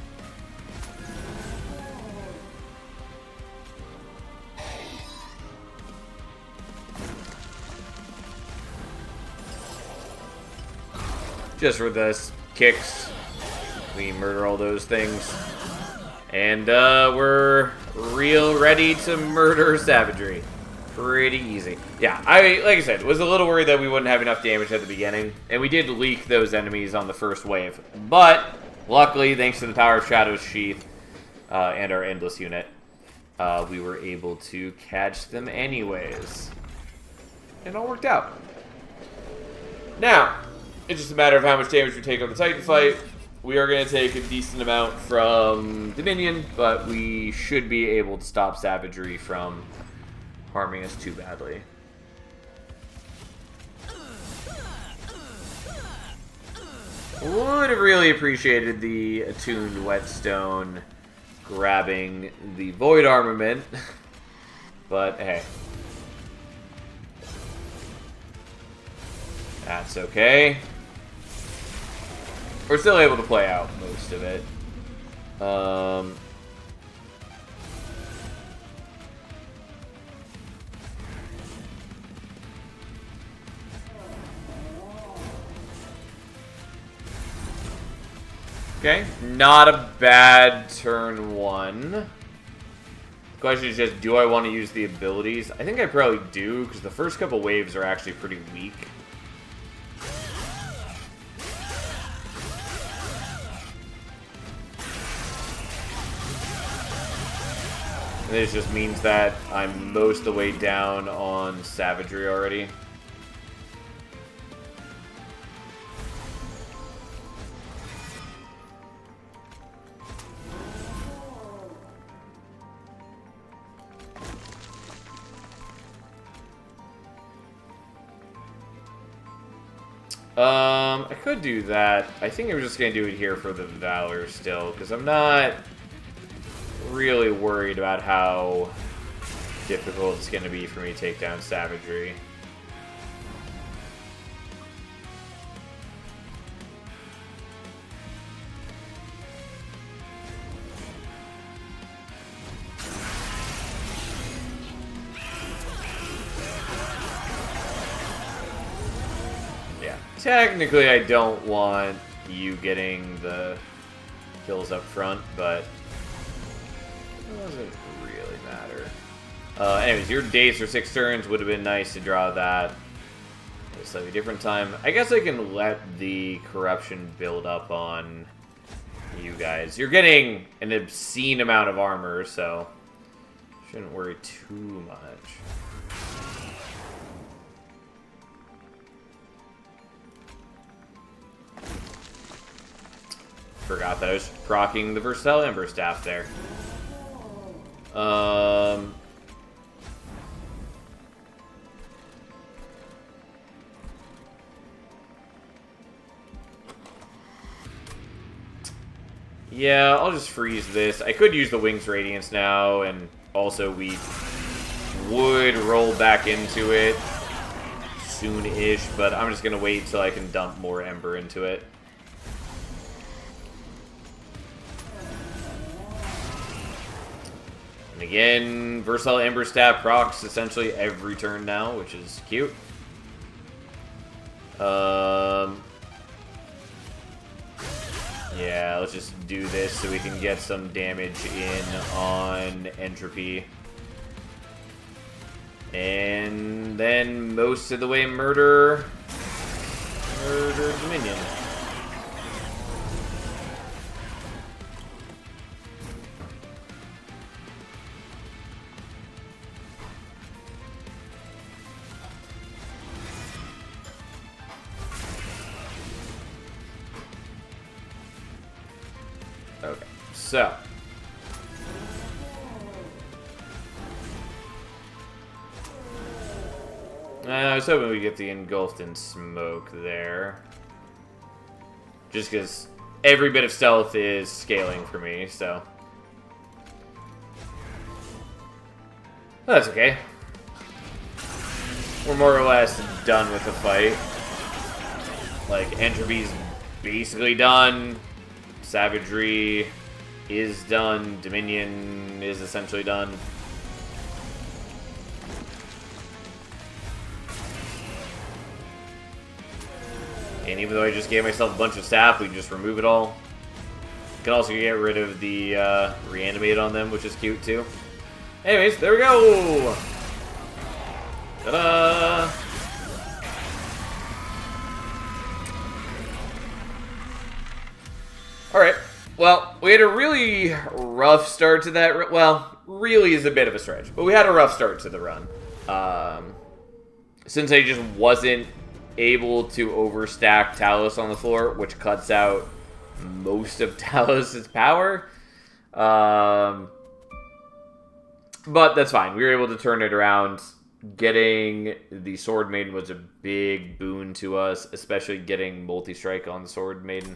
Just for the kicks, we murder all those things. And we're real ready to murder savagery. Pretty easy. Yeah, like I said, was a little worried that we wouldn't have enough damage at the beginning. And we did leak those enemies on the first wave. But, luckily, thanks to the power of Shadow's Sheath and our Endless unit, we were able to catch them anyways. And it all worked out. Now, it's just a matter of how much damage we take on the Titan fight. We are going to take a decent amount from Dominion, but we should be able to stop savagery from harming us too badly. Would have really appreciated the attuned whetstone grabbing the void armament, but hey. That's okay. We're still able to play out most of it. Okay, not a bad turn one. The question is just, do I want to use the abilities? I think I probably do, because the first couple waves are actually pretty weak. And this just means that I'm most of the way down on savagery already. I could do that. I think I'm just going to do it here for the Valor still, because I'm not really worried about how difficult it's going to be for me to take down Savagery. Yeah, technically I don't want you getting the kills up front, but it doesn't really matter. Anyways, your days for 6 turns would have been nice to draw that at a slightly different time. I guess I can let the corruption build up on you guys. You're getting an obscene amount of armor, so shouldn't worry too much. Forgot that I was proccing the Versatile Ember Staff there. Yeah, I'll just freeze this. I could use the Wings Radiance now, and also we would roll back into it soon-ish, but I'm just going to wait till I can dump more Ember into it. And again, Versatile Ember Staff procs essentially every turn now, which is cute. Yeah, let's just do this so we can get some damage in on Entropy. And then most of the way murder Dominion. Okay, so I was hoping we'd get the Engulfed in Smoke there. Just because every bit of stealth is scaling for me, so. That's okay. We're more or less done with the fight. Like, Entropy's basically done. Savagery is done. Dominion is essentially done. And even though I just gave myself a bunch of staff, we can just remove it all. You can also get rid of the reanimate on them, which is cute too. Anyways, there we go! Ta-da! Alright, well, we had a really rough start to that. Well, really is a bit of a stretch, but we had a rough start to the run. Since I just wasn't able to overstack Talos on the floor, which cuts out most of Talos' power. But that's fine. We were able to turn it around. Getting the Sword Maiden was a big boon to us, especially getting multi-strike on the Sword Maiden.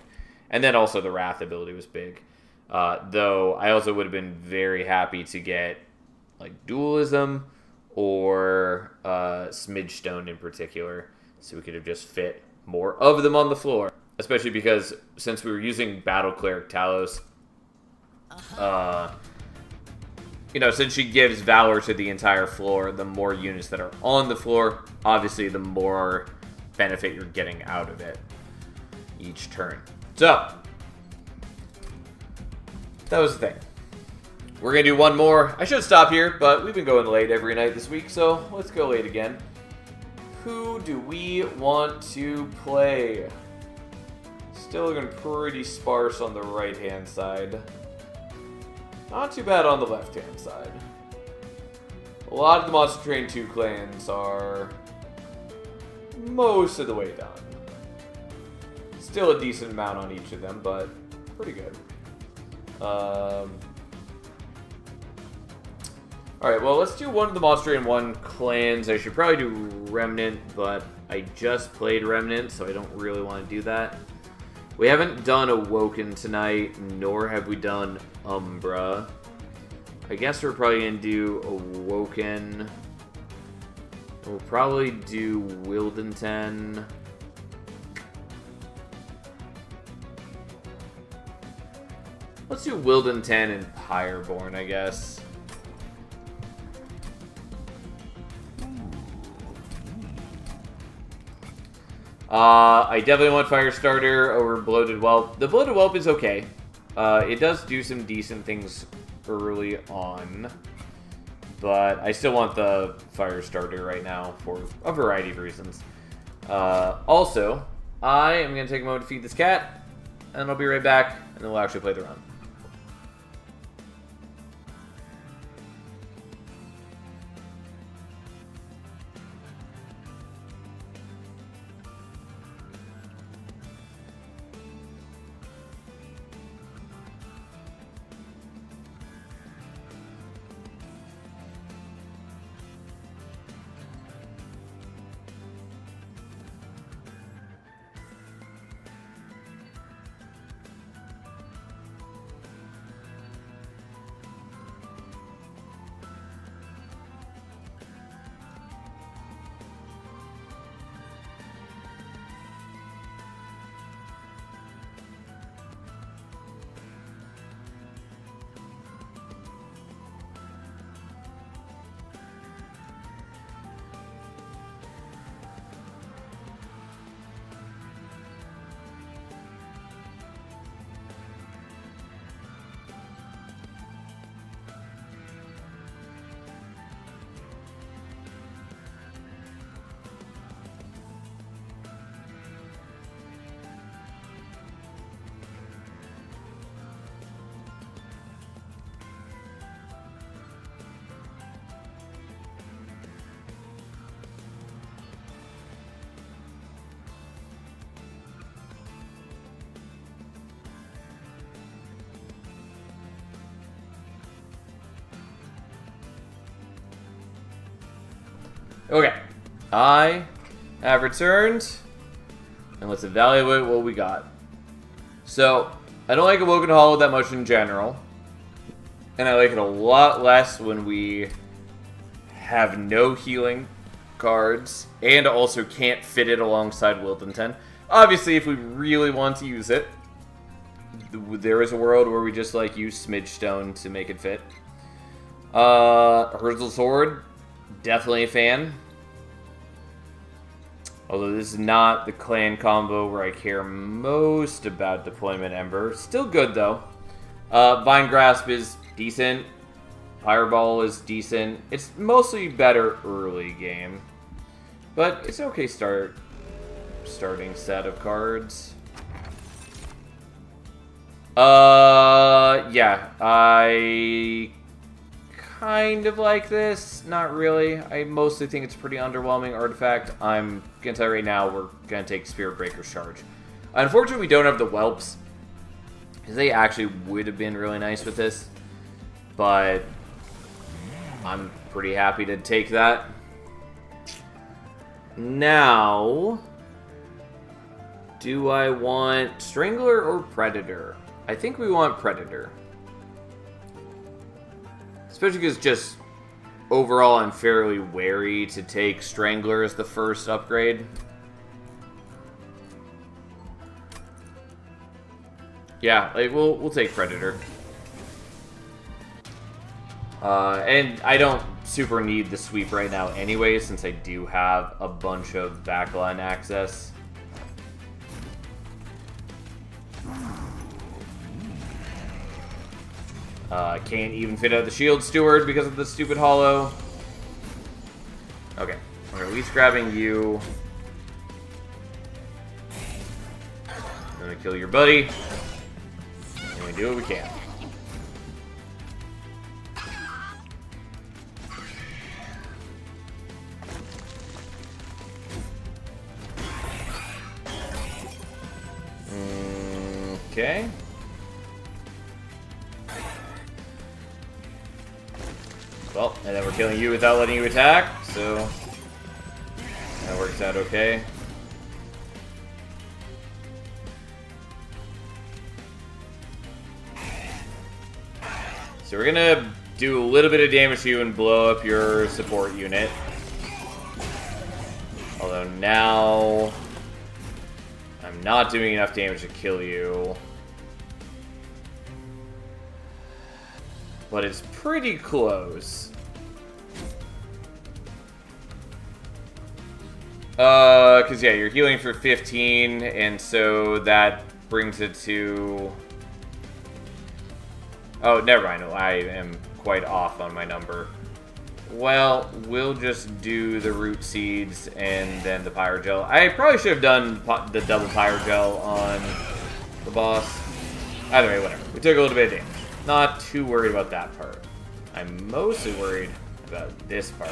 And then also the Wrath ability was big. Though I also would have been very happy to get like Dualism or Smidge Stone in particular. So we could have just fit more of them on the floor. Especially because since we were using Battle Cleric Talos, you know, since she gives Valor to the entire floor, the more units that are on the floor, obviously the more benefit you're getting out of it each turn. So, that was the thing. We're going to do one more. I should stop here, but we've been going late every night this week, so let's go late again. Who do we want to play? Still looking pretty sparse on the right-hand side. Not too bad on the left-hand side. A lot of the Monster Train 2 clans are most of the way done. Still a decent amount on each of them, but pretty good. Alright, well, let's do one of the Monster Train 1 clans. I should probably do Remnant, but I just played Remnant, so I don't really want to do that. We haven't done Awoken tonight, nor have we done Umbra. I guess we're probably going to do Awoken. We'll probably do Wildenton. Let's do Wildenton and Pyreborn, I guess. I definitely want Firestarter over Bloated Whelp. The Bloated Whelp is okay. It does do some decent things early on. But I still want the Firestarter right now for a variety of reasons. Also, I am going to take a moment to feed this cat. And I'll be right back. And then we'll actually play the run. Okay, I have returned, and let's evaluate what we got. So, I don't like Awoken Hollow that much in general, and I like it a lot less when we have no healing cards, and also can't fit it alongside Wildenton. Obviously, if we really want to use it, there is a world where we just like use Smidge Stone to make it fit. Herzl Sword, definitely a fan. Although this is not the clan combo where I care most about Deployment Ember. Still good, though. Vine Grasp is decent. Fireball is decent. It's mostly better early game. But it's okay starting set of cards. Yeah. I kind of like this. Not really. I mostly think it's a pretty underwhelming artifact. I'm going to tell you right now, we're going to take Spirit Breaker's Charge. Unfortunately, we don't have the Whelps, because they actually would have been really nice with this. But I'm pretty happy to take that. Now, do I want Strangler or Predator? I think we want Predator. Especially because just overall I'm fairly wary to take Strangler as the first upgrade. Yeah, like we'll take Predator. And I don't super need the sweep right now anyway, since I do have a bunch of backline access. Can't even fit out the Shield Steward because of the stupid hollow. Okay, we're at least grabbing you. I'm gonna kill your buddy. And we do what we can. Okay. Well, and then we're killing you without letting you attack, so that works out okay. So we're gonna do a little bit of damage to you and blow up your support unit. Although now I'm not doing enough damage to kill you. But it's pretty close. Because yeah, you're healing for 15, and so that brings it to... Oh, never mind. I am quite off on my number. Well, we'll just do the root seeds and then the pyrogel. I probably should have done the double pyrogel on the boss. Either way, whatever. We took a little bit of damage. Not too worried about that part. I'm mostly worried about this part.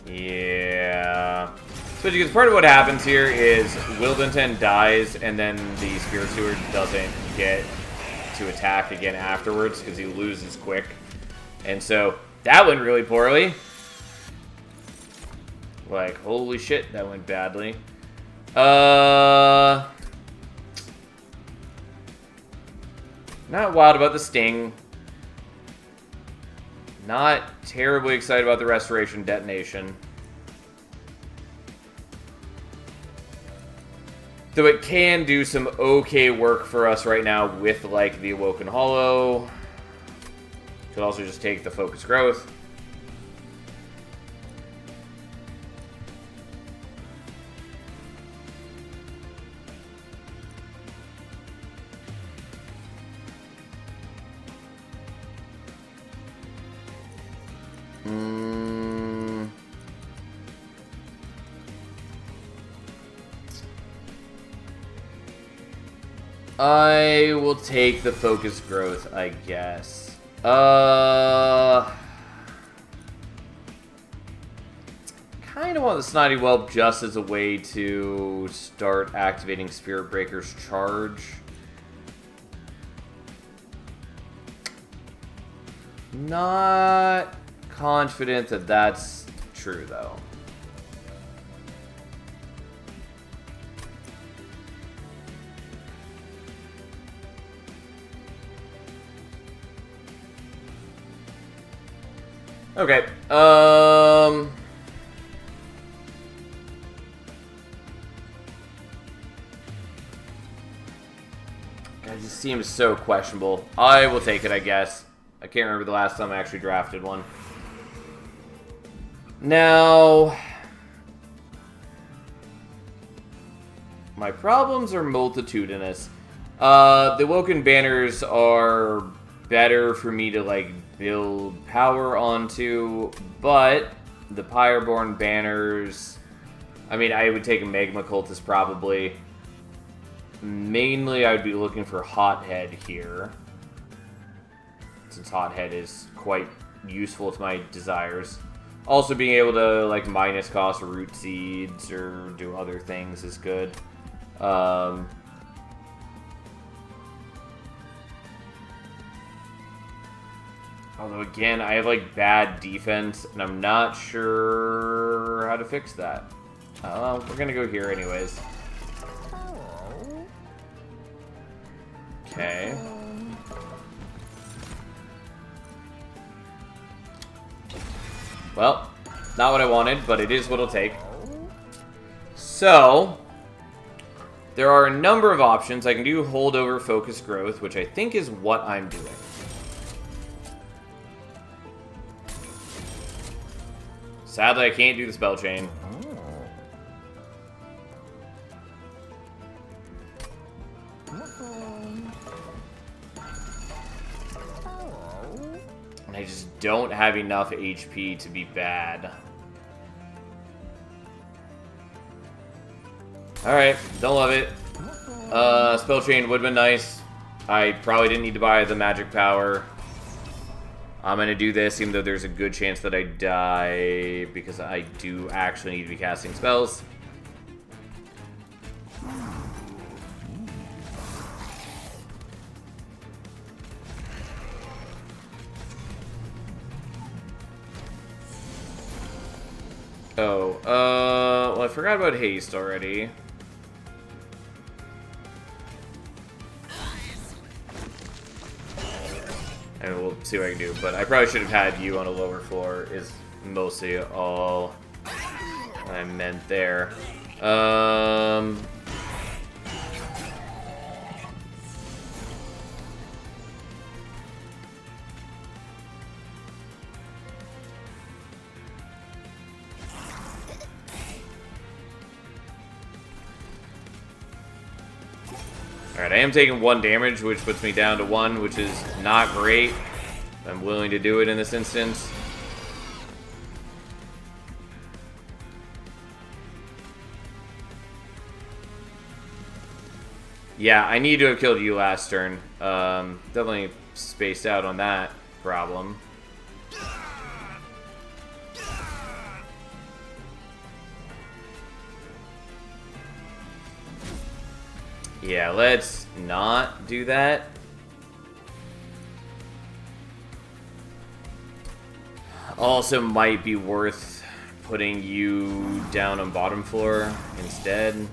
Yeah. So because part of what happens here is Wildenton dies and then the Spirit Steward doesn't get to attack again afterwards because he loses quick. And so that went really poorly. Like, holy shit, that went badly. Not wild about the sting. Not terribly excited about the restoration detonation. Though it can do some okay work for us right now with, like, the Awoken Hollow. Could also just take the Focus Growth. I will take the Focus Growth, I guess. Kind of want the Snotty Whelp just as a way to start activating Spirit Breaker's charge. Not confident that that's true, though. Okay, God, this seems so questionable. I will take it, I guess. I can't remember the last time I actually drafted one. Now, my problems are multitudinous. The Woken Banners are better for me to, like, build power onto, but the Pyreborn Banners... I mean, I would take a Magma Cultist probably. Mainly, I would be looking for Hothead here, since Hothead is quite useful to my desires. Also, being able to, like, minus cost root seeds or do other things is good. Although, again, I have, like, bad defense, and I'm not sure how to fix that. We're gonna go here anyways. Okay. Well, not what I wanted, but it is what it'll take. So, there are a number of options. I can do holdover Focus Growth, which I think is what I'm doing. Sadly, I can't do the Spell Chain. And I just don't have enough HP to be bad. Alright, don't love it. Spell Chain would have been nice. I probably didn't need to buy the magic power. I'm going to do this, even though there's a good chance that I die, because I do actually need to be casting spells. Oh, well, I forgot about haste already. And we'll see what I can do. But I probably should have had you on a lower floor, is mostly all I meant there. Alright, I am taking 1 damage, which puts me down to 1, which is not great. I'm willing to do it in this instance. Yeah, I need to have killed you last turn. Definitely spaced out on that problem. Yeah, let's not do that. Also might be worth putting you down on bottom floor instead.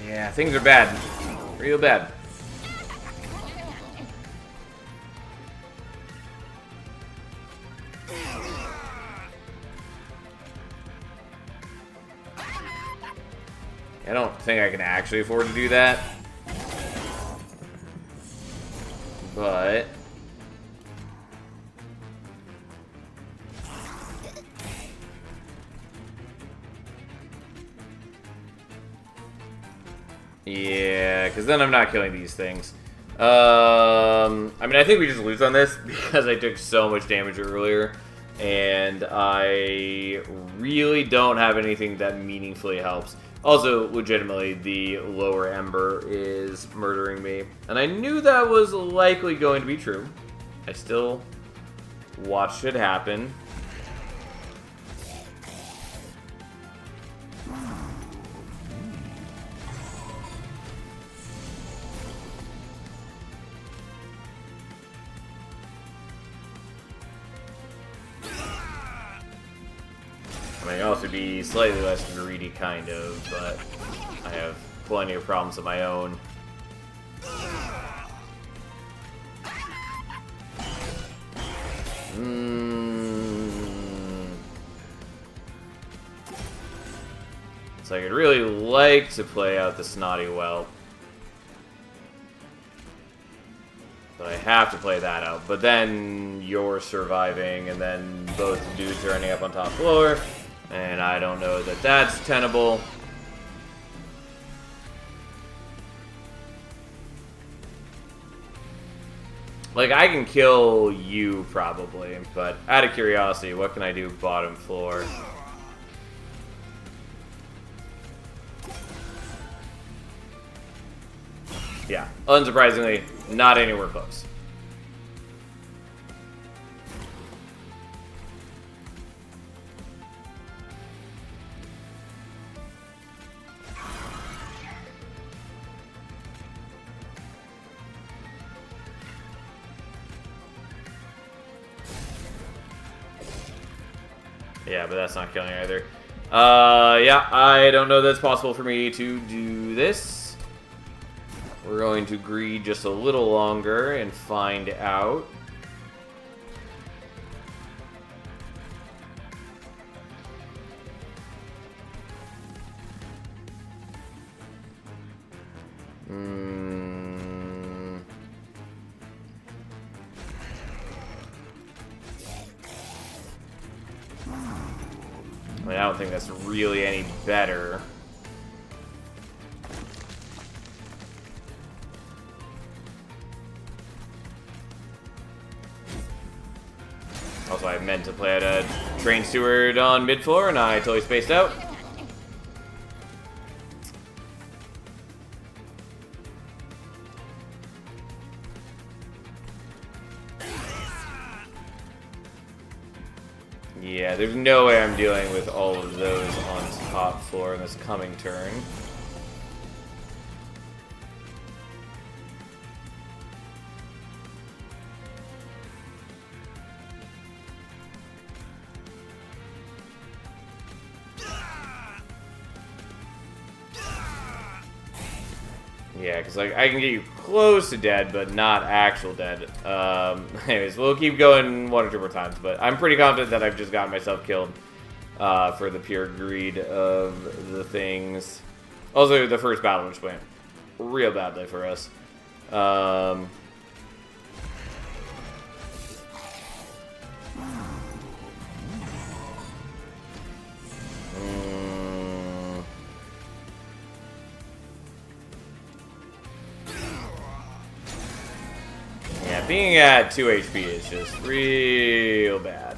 Yeah, things are bad. Real bad. I don't think I can actually afford to do that. But yeah, because then I'm not killing these things. I mean, I think we just lose on this because I took so much damage earlier, and I really don't have anything that meaningfully helps. Also, legitimately, the lower Ember is murdering me, and I knew that was likely going to be true. I still watched it happen. I mean, also be slightly less greedy, kind of, but I have plenty of problems of my own. So I'd really like to play out the Snotty Whelp. But I have to play that out. But then you're surviving, and then both dudes are ending up on top floor. And I don't know that that's tenable. Like, I can kill you, probably. But out of curiosity, what can I do bottom floor? Yeah, unsurprisingly, not anywhere close. Yeah, but that's not killing either. Yeah, I don't know that's possible for me to do this. We're going to greed just a little longer and find out. I mean, I don't think that's really any better. Also, I meant to play at a Train Steward on mid floor, and I totally spaced out. Yeah, there's no way I'm dealing with all of those on top floor in this coming turn. Yeah, because like I can get you close to dead, but not actual dead. Anyways, we'll keep going 1 or 2 more times, but I'm pretty confident that I've just gotten myself killed for the pure greed of the things. Also, the first battle just went real badly for us. Yeah, being at 2 HP is just real bad.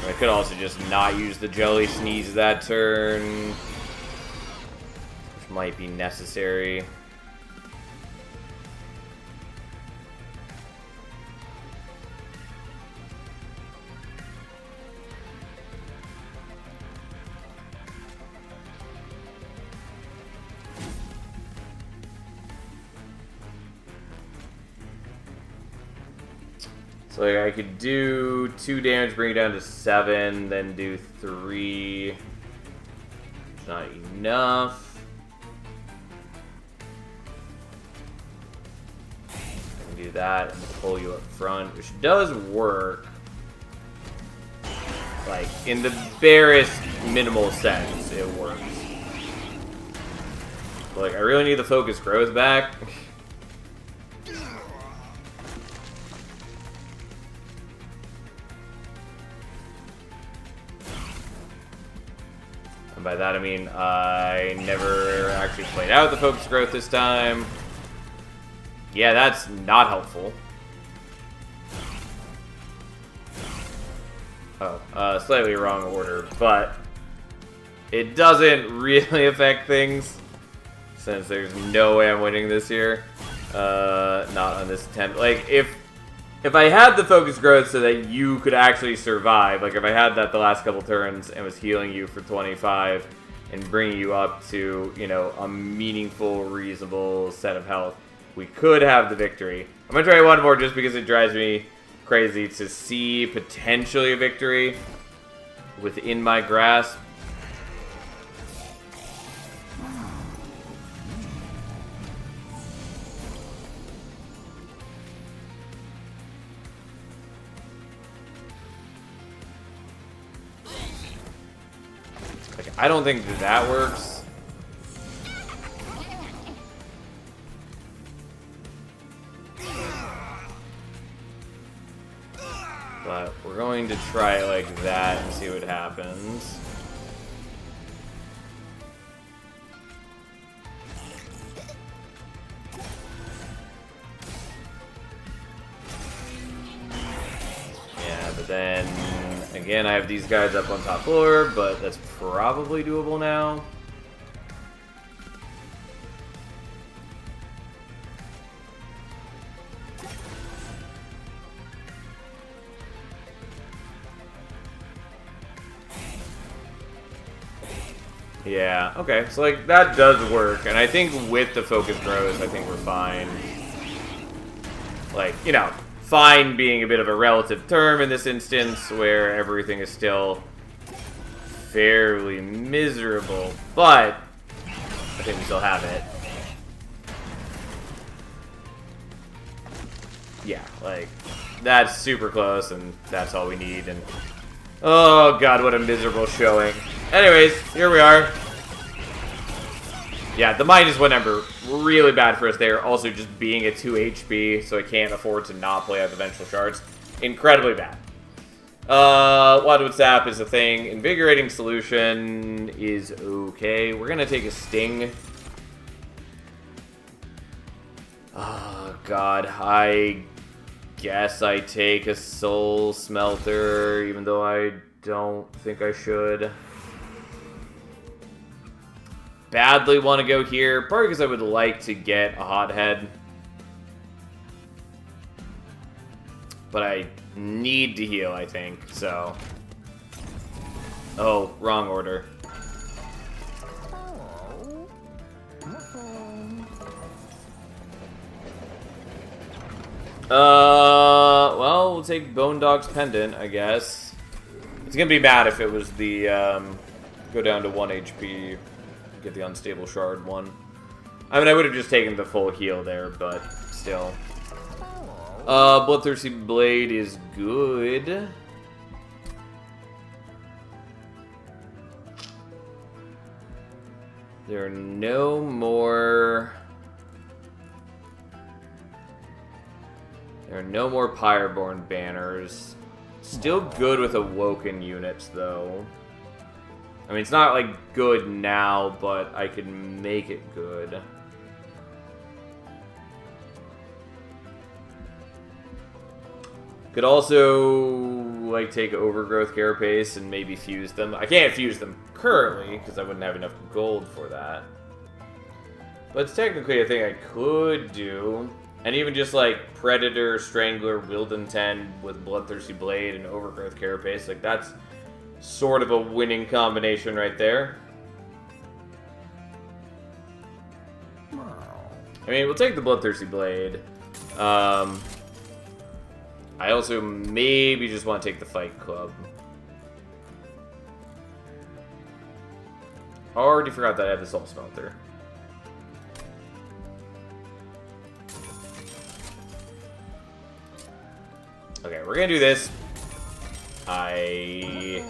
I could also just not use the Jelly Sneeze that turn, which might be necessary. So like, I could do 2 damage, bring it down to 7, then do 3. It's not enough. I can do that and pull you up front, which does work. Like, in the barest minimal sense, it works. But like, I really need the focus growth back. By that I mean I never actually played out the focus growth this time. Yeah, that's not helpful. Oh, slightly wrong order, but it doesn't really affect things since there's no way I'm winning this here. Not on this attempt. Like, if I had the focus growth so that you could actually survive, like if I had that the last couple turns and was healing you for 25 and bringing you up to, you know, a meaningful, reasonable set of health, we could have the victory. I'm going to try one more just because it drives me crazy to see potentially a victory within my grasp. I don't think that works. But we're going to try it like that and see what happens. Yeah, but then again, I have these guys up on top floor, but that's probably doable now. Yeah, okay, so like that does work, and I think with the focus growth, I think we're fine. Like, you know, fine being a bit of a relative term in this instance where everything is still fairly miserable, but I think we still have it. Yeah, like, that's super close, and that's all we need, and oh god, what a miserable showing. Anyways, here we are. Yeah, the -1 number, really bad for us there. Also, just being at 2 HP, so I can't afford to not play out the Vengeful Shards. Incredibly bad. Wildwood Sap is a thing. Invigorating Solution is okay. We're gonna take a Sting. Oh, God. I guess I take a Soul Smelter, even though I don't think I should. Badly want to go here, probably because I would like to get a Hothead. But I need to heal, I think, so... Oh, wrong order. Well, we'll take Bone Dog's Pendant, I guess. It's gonna be bad if it was the, go down to 1 HP, get the Unstable Shard one. I mean, I would have just taken the full heal there, but still. Bloodthirsty Blade is good. There are no more... There are no more Pyreborn banners. Still good with Awoken units, though. I mean, it's not, like, good now, but I can make it good. Could also, like, take Overgrowth Carapace and maybe fuse them. I can't fuse them currently, because I wouldn't have enough gold for that. But it's technically a thing I could do. And even just, like, Predator, Strangler, Wilden 10 with Bloodthirsty Blade and Overgrowth Carapace, like, that's sort of a winning combination right there. I mean, we'll take the Bloodthirsty Blade. I also maybe just want to take the Fight Club. I already forgot that I have the Soul Smelter. Okay, we're gonna do this. I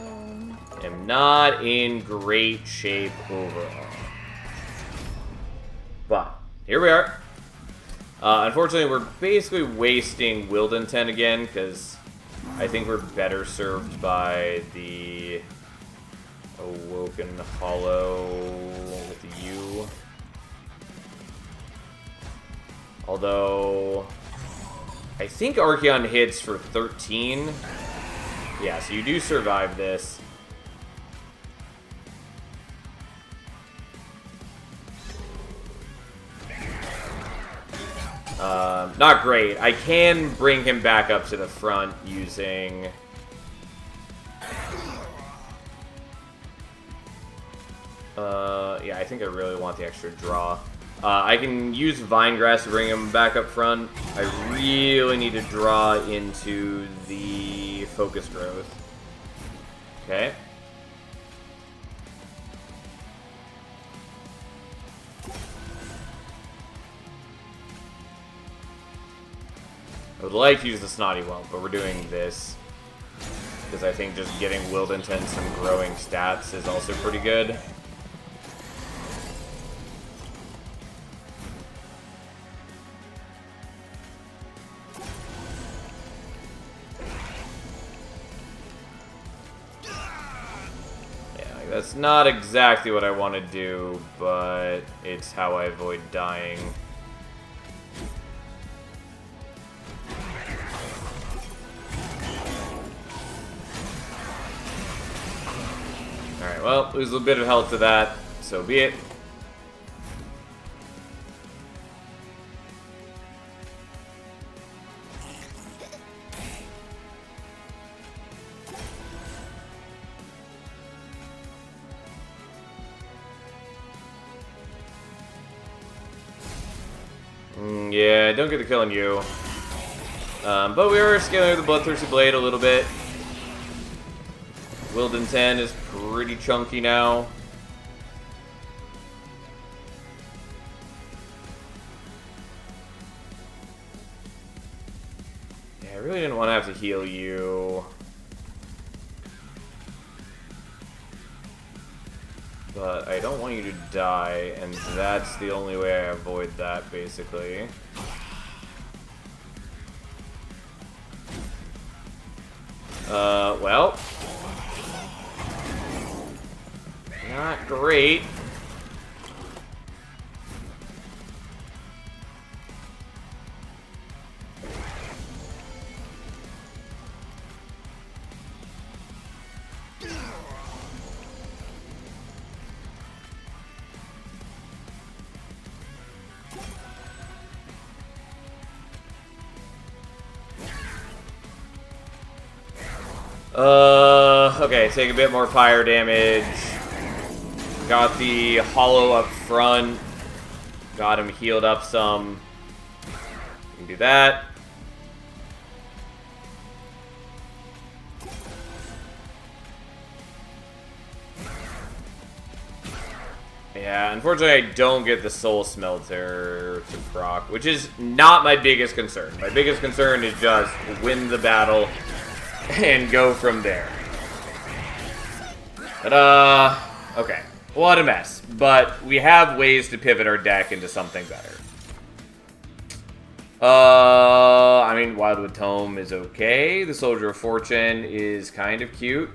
am not in great shape overall. But, here we are. Unfortunately, we're basically wasting Wilden 10 again, because I think we're better served by the Awoken Hollow with you. Although, I think Archeon hits for 13. Yeah, so you do survive this. Not great. I can bring him back up to the front using... yeah, I think I really want the extra draw. I can use Vinegrass to bring him back up front. I really need to draw into the Focus Growth. Okay. I would like to use the Snotty Whelp, but we're doing this. Because I think just getting Wilden 10 some growing stats is also pretty good. That's not exactly what I want to do, but it's how I avoid dying. Alright, well, lose a bit of health to that, so be it. Yeah, don't get the kill on you. But we are scaling with the Bloodthirsty Blade a little bit. Wilden 10 is pretty chunky now. Yeah, I really didn't want to have to heal you. But I don't want you to die, and that's the only way I avoid that, basically. Well. Not great. Okay, take a bit more fire damage. Got the hollow up front. Got him healed up some. You can do that. Yeah, unfortunately I don't get the Soul Smelter to proc, which is not my biggest concern. My biggest concern is just win the battle and go from there. But, okay. What a mess. But we have ways to pivot our deck into something better. I mean, Wildwood Tome is okay. The Soldier of Fortune is kind of cute.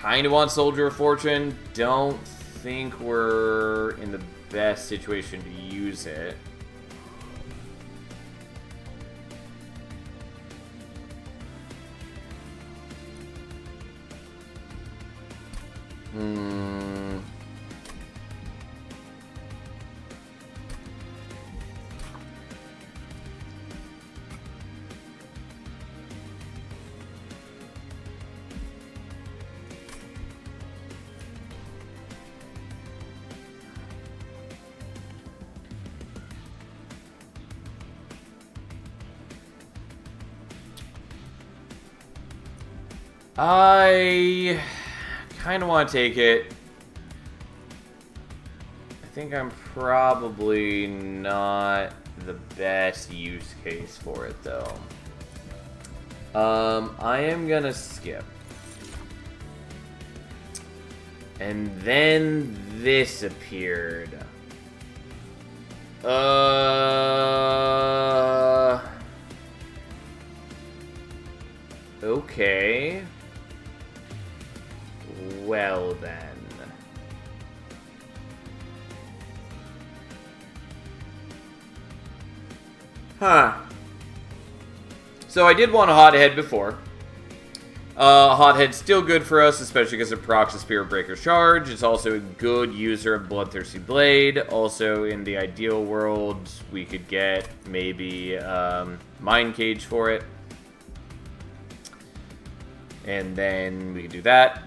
Kind of want Soldier of Fortune. Don't think we're in the best situation to use it. I kind of want to take it. I think I'm probably not the best use case for it, though. I am gonna skip. And then this appeared. Okay. Well then. Huh. So I did want a Hothead before. Hothead's still good for us, especially because it procs the Spirit Breaker's charge. It's also a good user of Bloodthirsty Blade. Also, in the ideal world, we could get maybe Mind Cage for it. And then we can do that.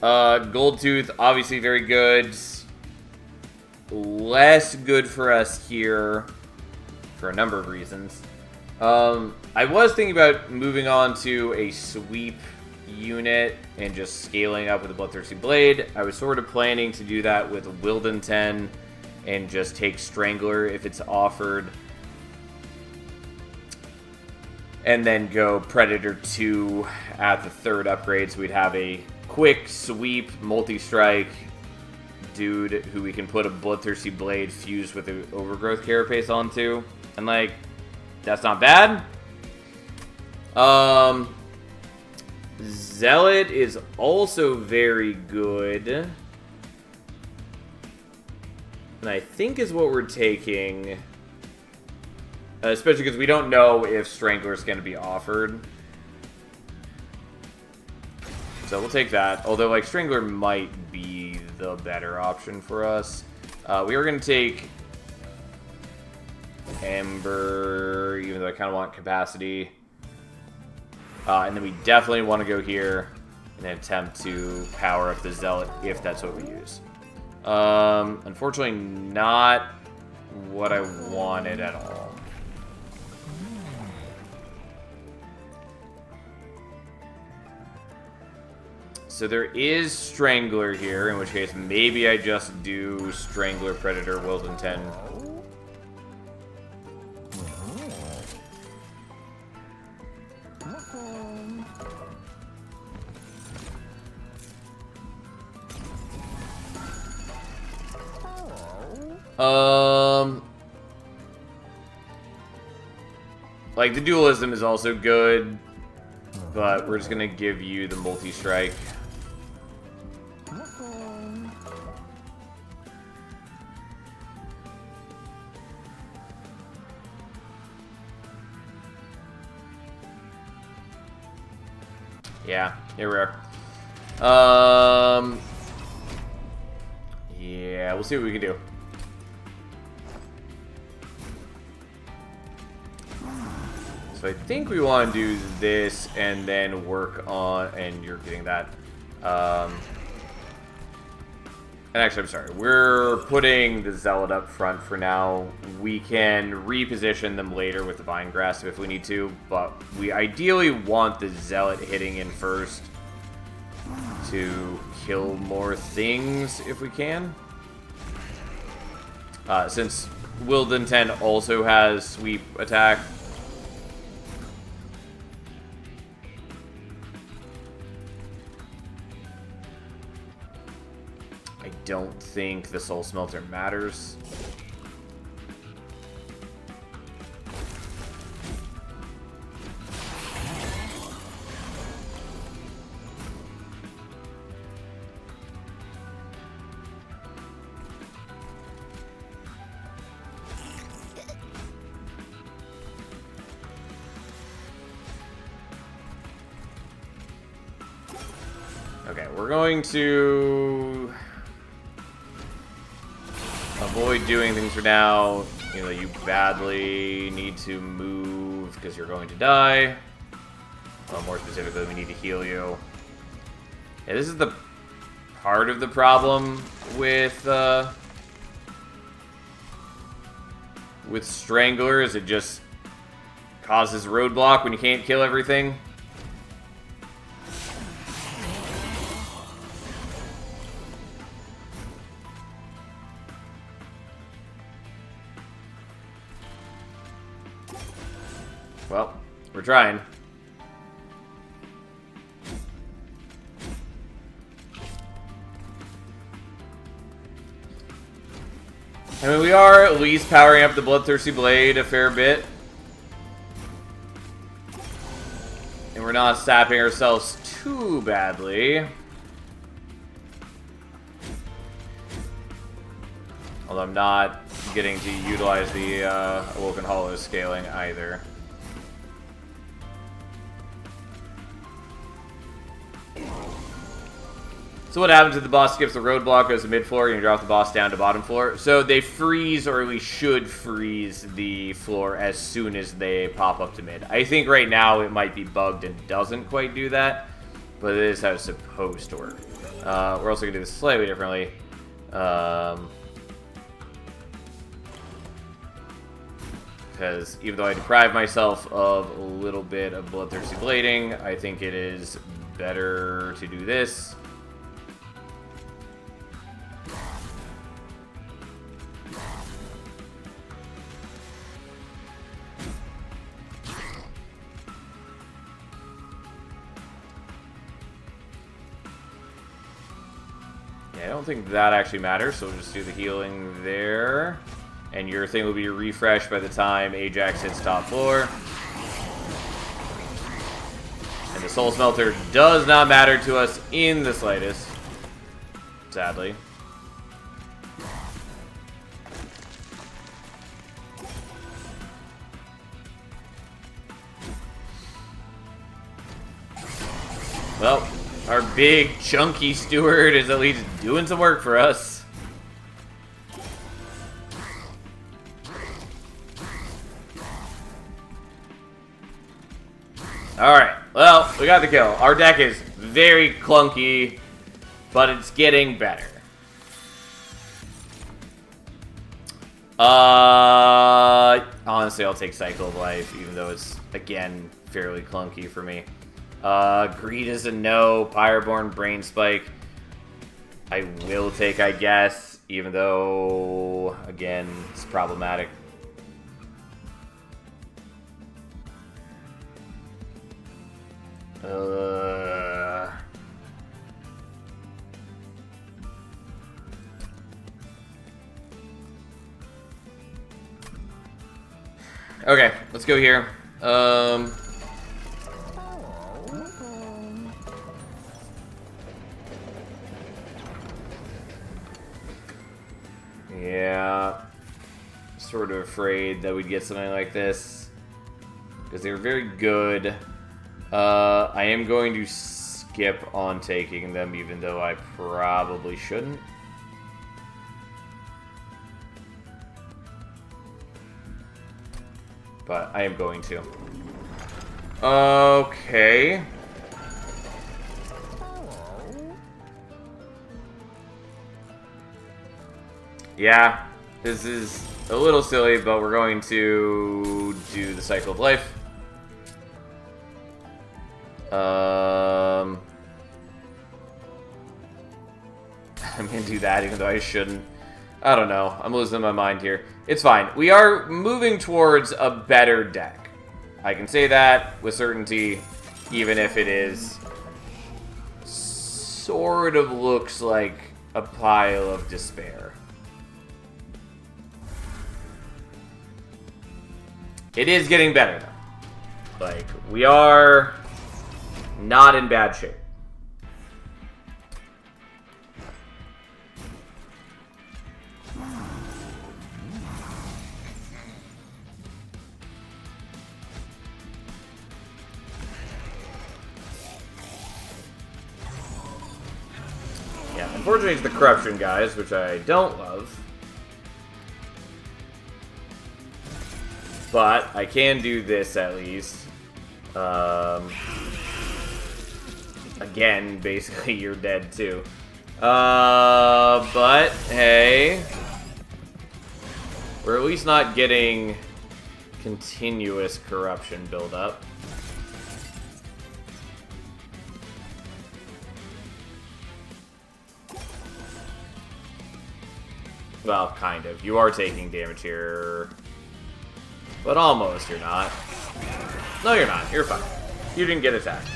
Goldtooth, obviously very good. Less good for us here for a number of reasons. I was thinking about moving on to a sweep unit and just scaling up with the Bloodthirsty Blade. I was sort of planning to do that with Wildenten and just take Strangler if it's offered. And then go Predator 2 at the third upgrade, so we'd have a quick sweep, multi-strike dude who we can put a Bloodthirsty Blade fused with the Overgrowth Carapace onto. And, like, that's not bad. Zealot is also very good. And I think is what we're taking. Especially because we don't know if Strangler is going to be offered. So we'll take that. Although, like, Strangler might be the better option for us. We are going to take Ember, even though I kind of want capacity. And then we definitely want to go here and attempt to power up the Zealot if that's what we use. Unfortunately, not what I wanted at all. So there is Strangler here, in which case maybe I just do Strangler, Predator, Wildenten. Like, the dualism is also good, but we're just gonna give you the multi-strike. Yeah, here we are. Yeah, we'll see what we can do. So I think we want to do this and then work on, and you're getting that. And actually, I'm sorry. We're putting the Zealot up front for now. We can reposition them later with the Vine Grasp if we need to, but we ideally want the Zealot hitting in first to kill more things if we can. Since Wilden 10 also has sweep attack. I don't think the Soul Smelter matters. Okay, we're going to avoid doing things for now. You know, you badly need to move because you're going to die. Well, more specifically, we need to heal you. Yeah, this is the part of the problem with Strangler, is it just causes roadblock when you can't kill everything. Well, we're trying. I mean, we are at least powering up the Bloodthirsty Blade a fair bit. And we're not sapping ourselves too badly. Although I'm not getting to utilize the Awoken Hollow scaling either. So what happens if the boss skips the roadblock, goes to mid-floor, and you drop the boss down to bottom floor? So they freeze, or at least should freeze, the floor as soon as they pop up to mid. I think right now it might be bugged and doesn't quite do that, but it is how it's supposed to work. We're also going to do this slightly differently. Because even though I deprive myself of a little bit of Bloodthirsty Blading, I think it is better to do this. I don't think that actually matters, so we'll just do the healing there. And your thing will be refreshed by the time Ajax hits top floor. And the Soul Smelter does not matter to us in the slightest, sadly. Well, our big, chunky steward is at least doing some work for us. Alright, well, we got the kill. Our deck is very clunky, but it's getting better. Honestly, I'll take Cycle of Life, even though it's, again, fairly clunky for me. Greed is a no. Pyroborn, Brain Spike, I will take, I guess, even though, again, it's problematic. Okay, let's go here. Yeah. Sort of afraid that we'd get something like this. Because they were very good. I am going to skip on taking them, even though I probably shouldn't. But I am going to. Okay. Yeah, this is a little silly, but we're going to do the Cycle of Life. I'm gonna do that, even though I shouldn't. I don't know. I'm losing my mind here. It's fine. We are moving towards a better deck. I can say that with certainty, even if it is sort of looks like a pile of despair. It is getting better, though. Like, we are not in bad shape. Yeah, unfortunately it's the corruption guys, which I don't love. But I can do this at least. Again, basically you're dead too. But hey, we're at least not getting continuous corruption buildup. Well, kind of. You are taking damage here. But almost, you're not. No, you're not. You're fine. You didn't get attacked.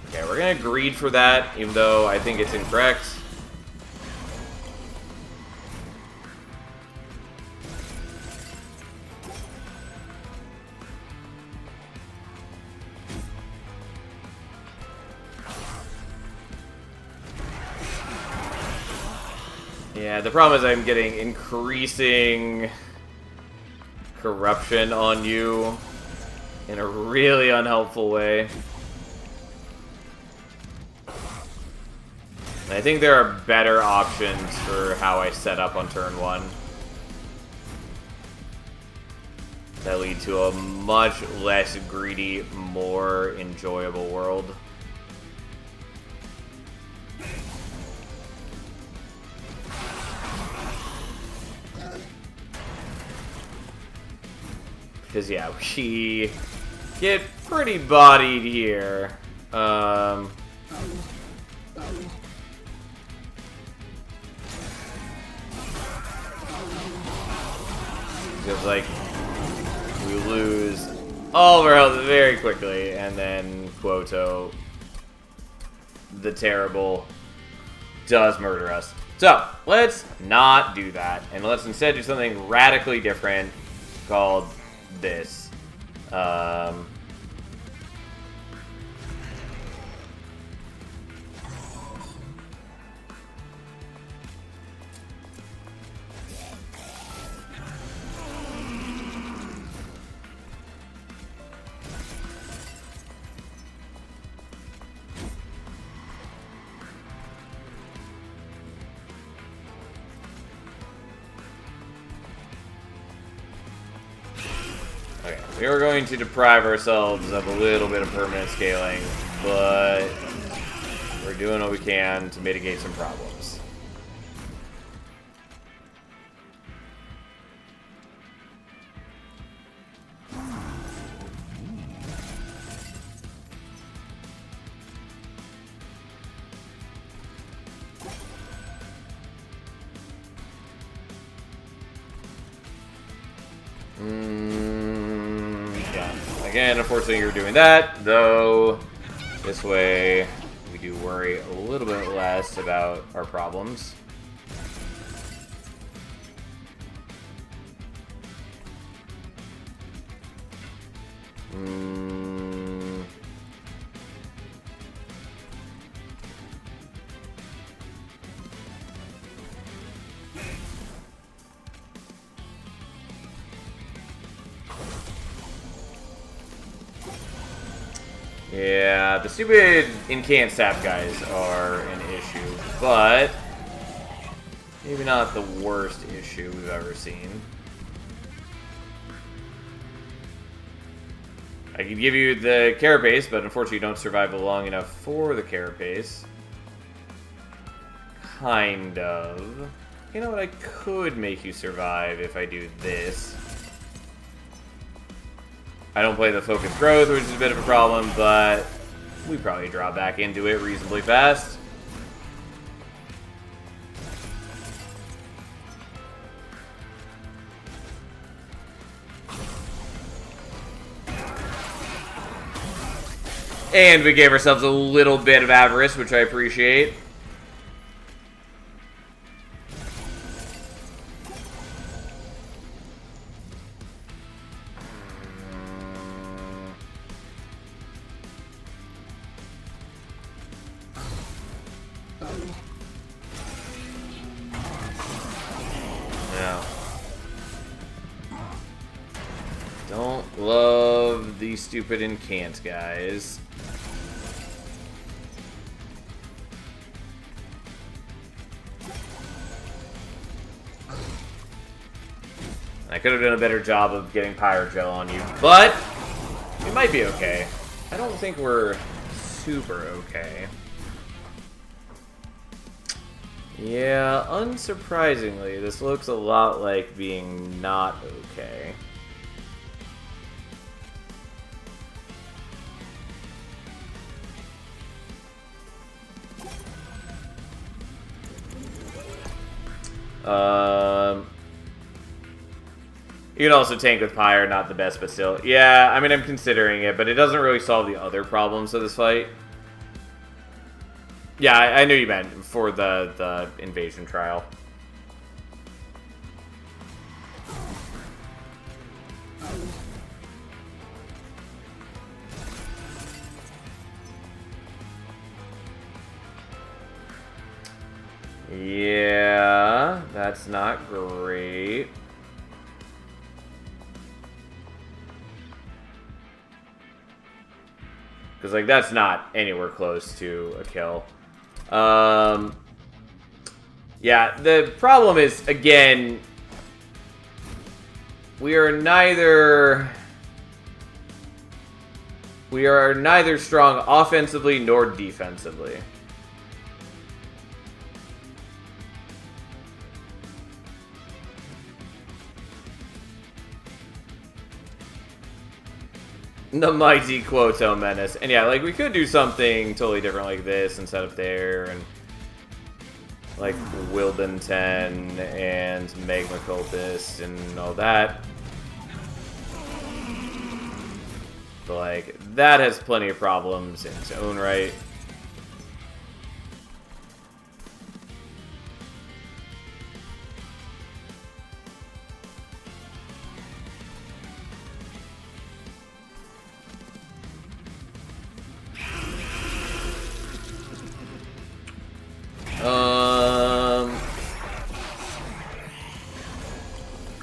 Okay, we're gonna greed for that, even though I think it's incorrect. Yeah, the problem is I'm getting increasing corruption on you in a really unhelpful way. And I think there are better options for how I set up on turn 1 that lead to a much less greedy, more enjoyable world. Because, yeah, we get pretty bodied here. Because, like, we lose all of our health very quickly, and then Quoto, the terrible, does murder us. So, let's not do that, and let's instead do something radically different called this. Okay, we are going to deprive ourselves of a little bit of permanent scaling, but we're doing what we can to mitigate some problems. Again, unfortunately, you're doing that, though this way we do worry a little bit less about our problems. Yeah, the stupid incant sap guys are an issue, but maybe not the worst issue we've ever seen. I could give you the Carapace, but unfortunately you don't survive long enough for the Carapace. Kind of. You know what, I could make you survive if I do this. I don't play the Focus Growth, which is a bit of a problem, but we probably draw back into it reasonably fast. And we gave ourselves a little bit of Avarice, which I appreciate. Yeah. Don't love these stupid incant guys. I could have done a better job of getting Pyrogel on you, but we might be okay. I don't think we're super okay. Yeah, unsurprisingly, this looks a lot like being not okay. You can also tank with Pyre, not the best, but still. Yeah, I mean, I'm considering it, but it doesn't really solve the other problems of this fight. Yeah, I knew you meant for the invasion trial. Yeah, that's not great. Because, like, that's not anywhere close to a kill. Yeah, the problem is, again, we are neither strong offensively nor defensively. The mighty Quoto Menace. And yeah, like, we could do something totally different like this and set up there, and like Wildenton and Magma Cultist and all that. But like, that has plenty of problems in its own right.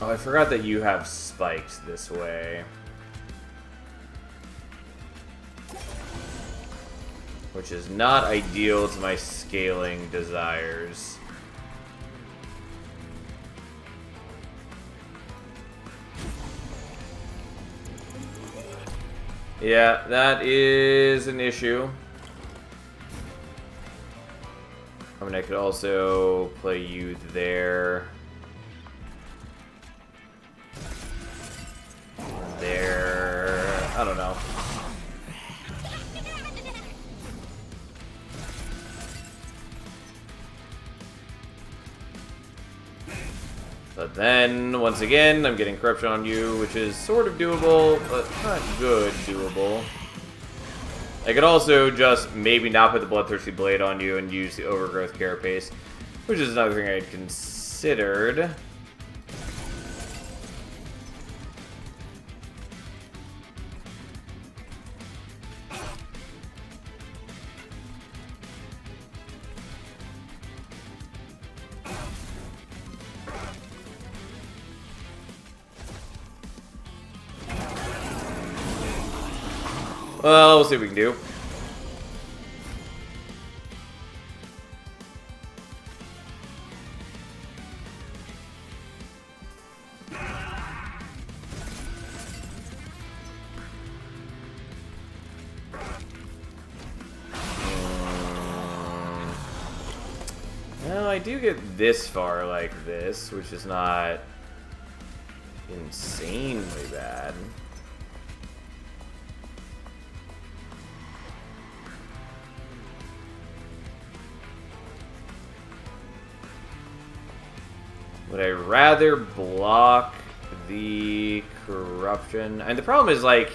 Oh, I forgot that you have spikes this way. Which is not ideal to my scaling desires. Yeah, that is an issue. I mean, I could also play you there. There. I don't know. But Then, once again, I'm getting corruption on you, which is sort of doable, but not good doable. I could also just maybe not put the Bloodthirsty Blade on you and use the Overgrowth Carapace, which is another thing I had considered. Well, we'll see what we can do. Well, I do get this far like this, which is not insanely bad. Would I rather block the corruption? And the problem is, like,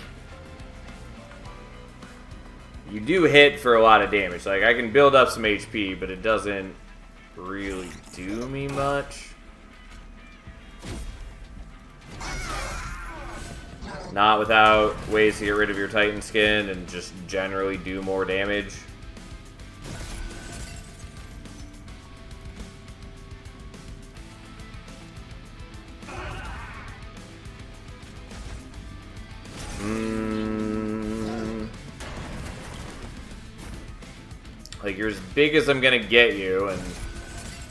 you do hit for a lot of damage. Like, I can build up some HP, but it doesn't really do me much. Not without ways to get rid of your Titan skin and just generally do more damage. Like, you're as big as I'm gonna get you, and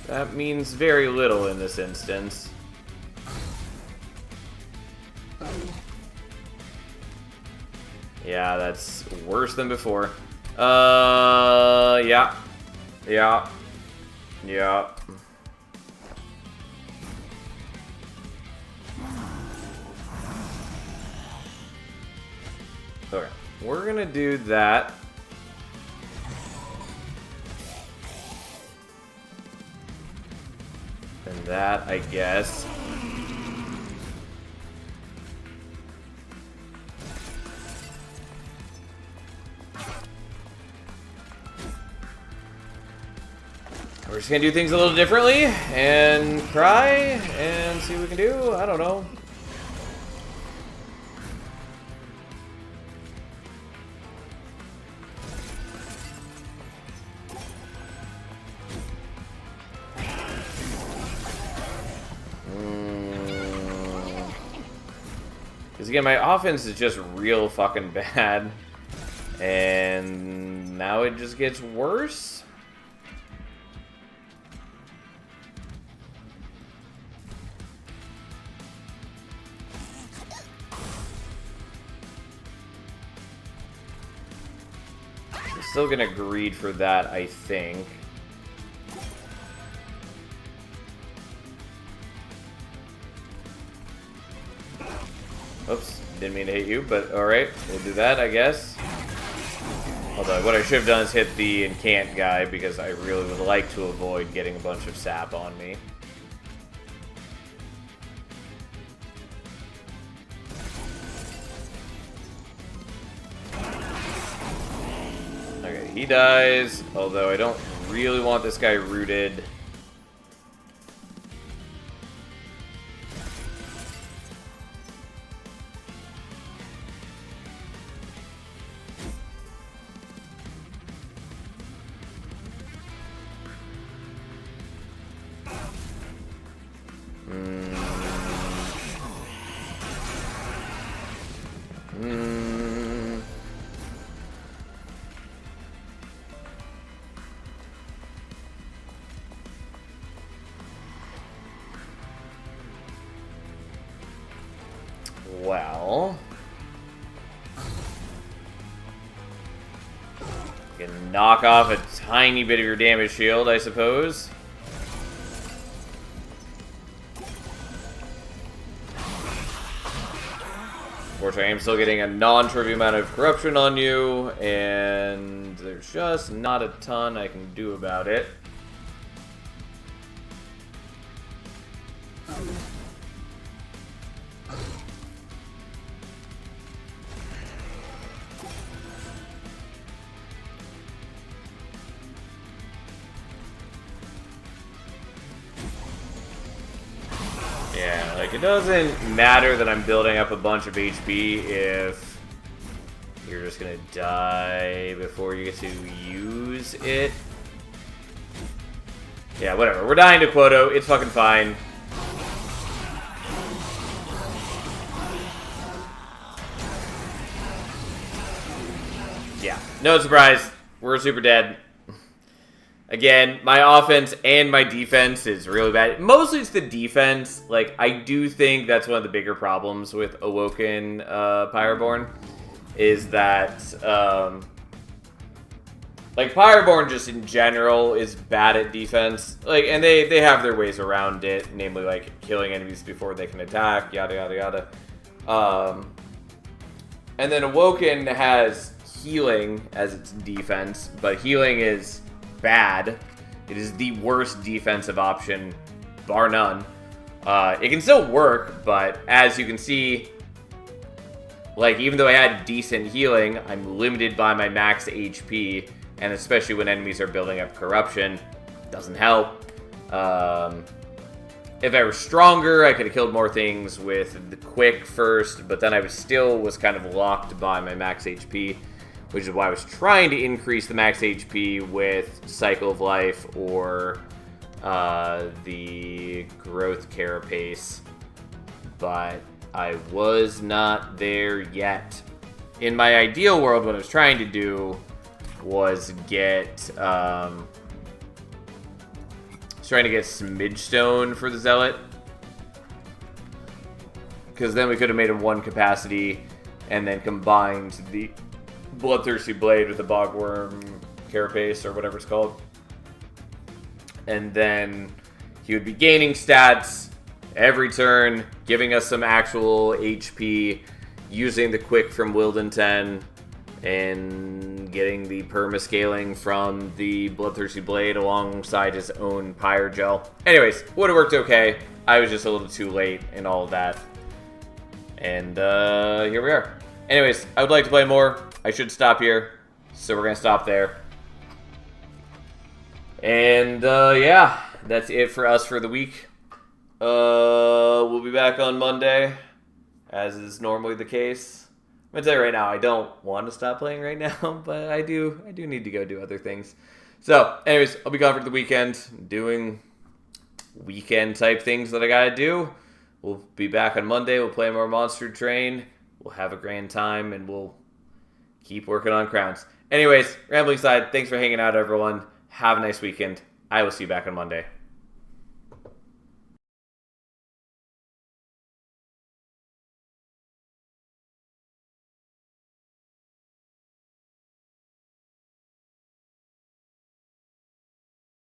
that means very little in this instance. Yeah, that's worse than before. Yeah. Yeah. Yeah. Okay, we're gonna do that. And that, I guess. We're just gonna do things a little differently and cry and see what we can do. I don't know. Because again, my offense is just real fucking bad. And now it just gets worse. I'm still gonna greed for that, I think. Oops, didn't mean to hit you, but alright, we'll do that, I guess. Although, what I should have done is hit the incant guy, because I really would like to avoid getting a bunch of sap on me. Okay, he dies, although I don't really want this guy rooted. Well, you can knock off a tiny bit of your damage shield, I suppose. Unfortunately, I am still getting a non-trivial amount of corruption on you, and there's just not a ton I can do about it. Yeah, like, it doesn't matter that I'm building up a bunch of HP if you're just gonna die before you get to use it. Yeah, whatever. We're dying to Quoto. It's fucking fine. Yeah, no surprise. We're super dead. Again, my offense and my defense is really bad. Mostly it's the defense. Like, I do think that's one of the bigger problems with Awoken Pyroborn. Is that, like, Pyroborn just in general is bad at defense. Like, and they have their ways around it. Namely, like, killing enemies before they can attack. Yada, yada, yada. And then Awoken has healing as its defense. But healing is bad. It is the worst defensive option, bar none. It can still work, but as you can see, like, even though I had decent healing, I'm limited by my max HP, and especially when enemies are building up corruption, doesn't help. If I were stronger, I could have killed more things with the quick first, but then I was kind of locked by my max HP. Which is why I was trying to increase the max HP with Cycle of Life or the Growth Carapace. But I was not there yet. In my ideal world, what I was trying to do was get... trying to get Smidgestone for the Zealot. Because then we could have made him one capacity and then combined the Bloodthirsty Blade with the Bogworm Carapace or whatever it's called. And then he would be gaining stats every turn, giving us some actual HP, using the Quick from Wilden 10, and getting the permascaling from the Bloodthirsty Blade alongside his own Pyre Gel. Anyways, would have worked okay. I was just a little too late in all of that. And here we are. Anyways, I would like to play more. I should stop here, so we're going to stop there. And, yeah, that's it for us for the week. We'll be back on Monday, as is normally the case. I'm going to tell you right now, I don't want to stop playing right now, but I do need to go do other things. So, anyways, I'll be gone for the weekend, doing weekend-type things that I got to do. We'll be back on Monday. We'll play more Monster Train. We'll have a grand time, and we'll keep working on crowns. Anyways, rambling aside, thanks for hanging out, everyone. Have a nice weekend. I will see you back on Monday.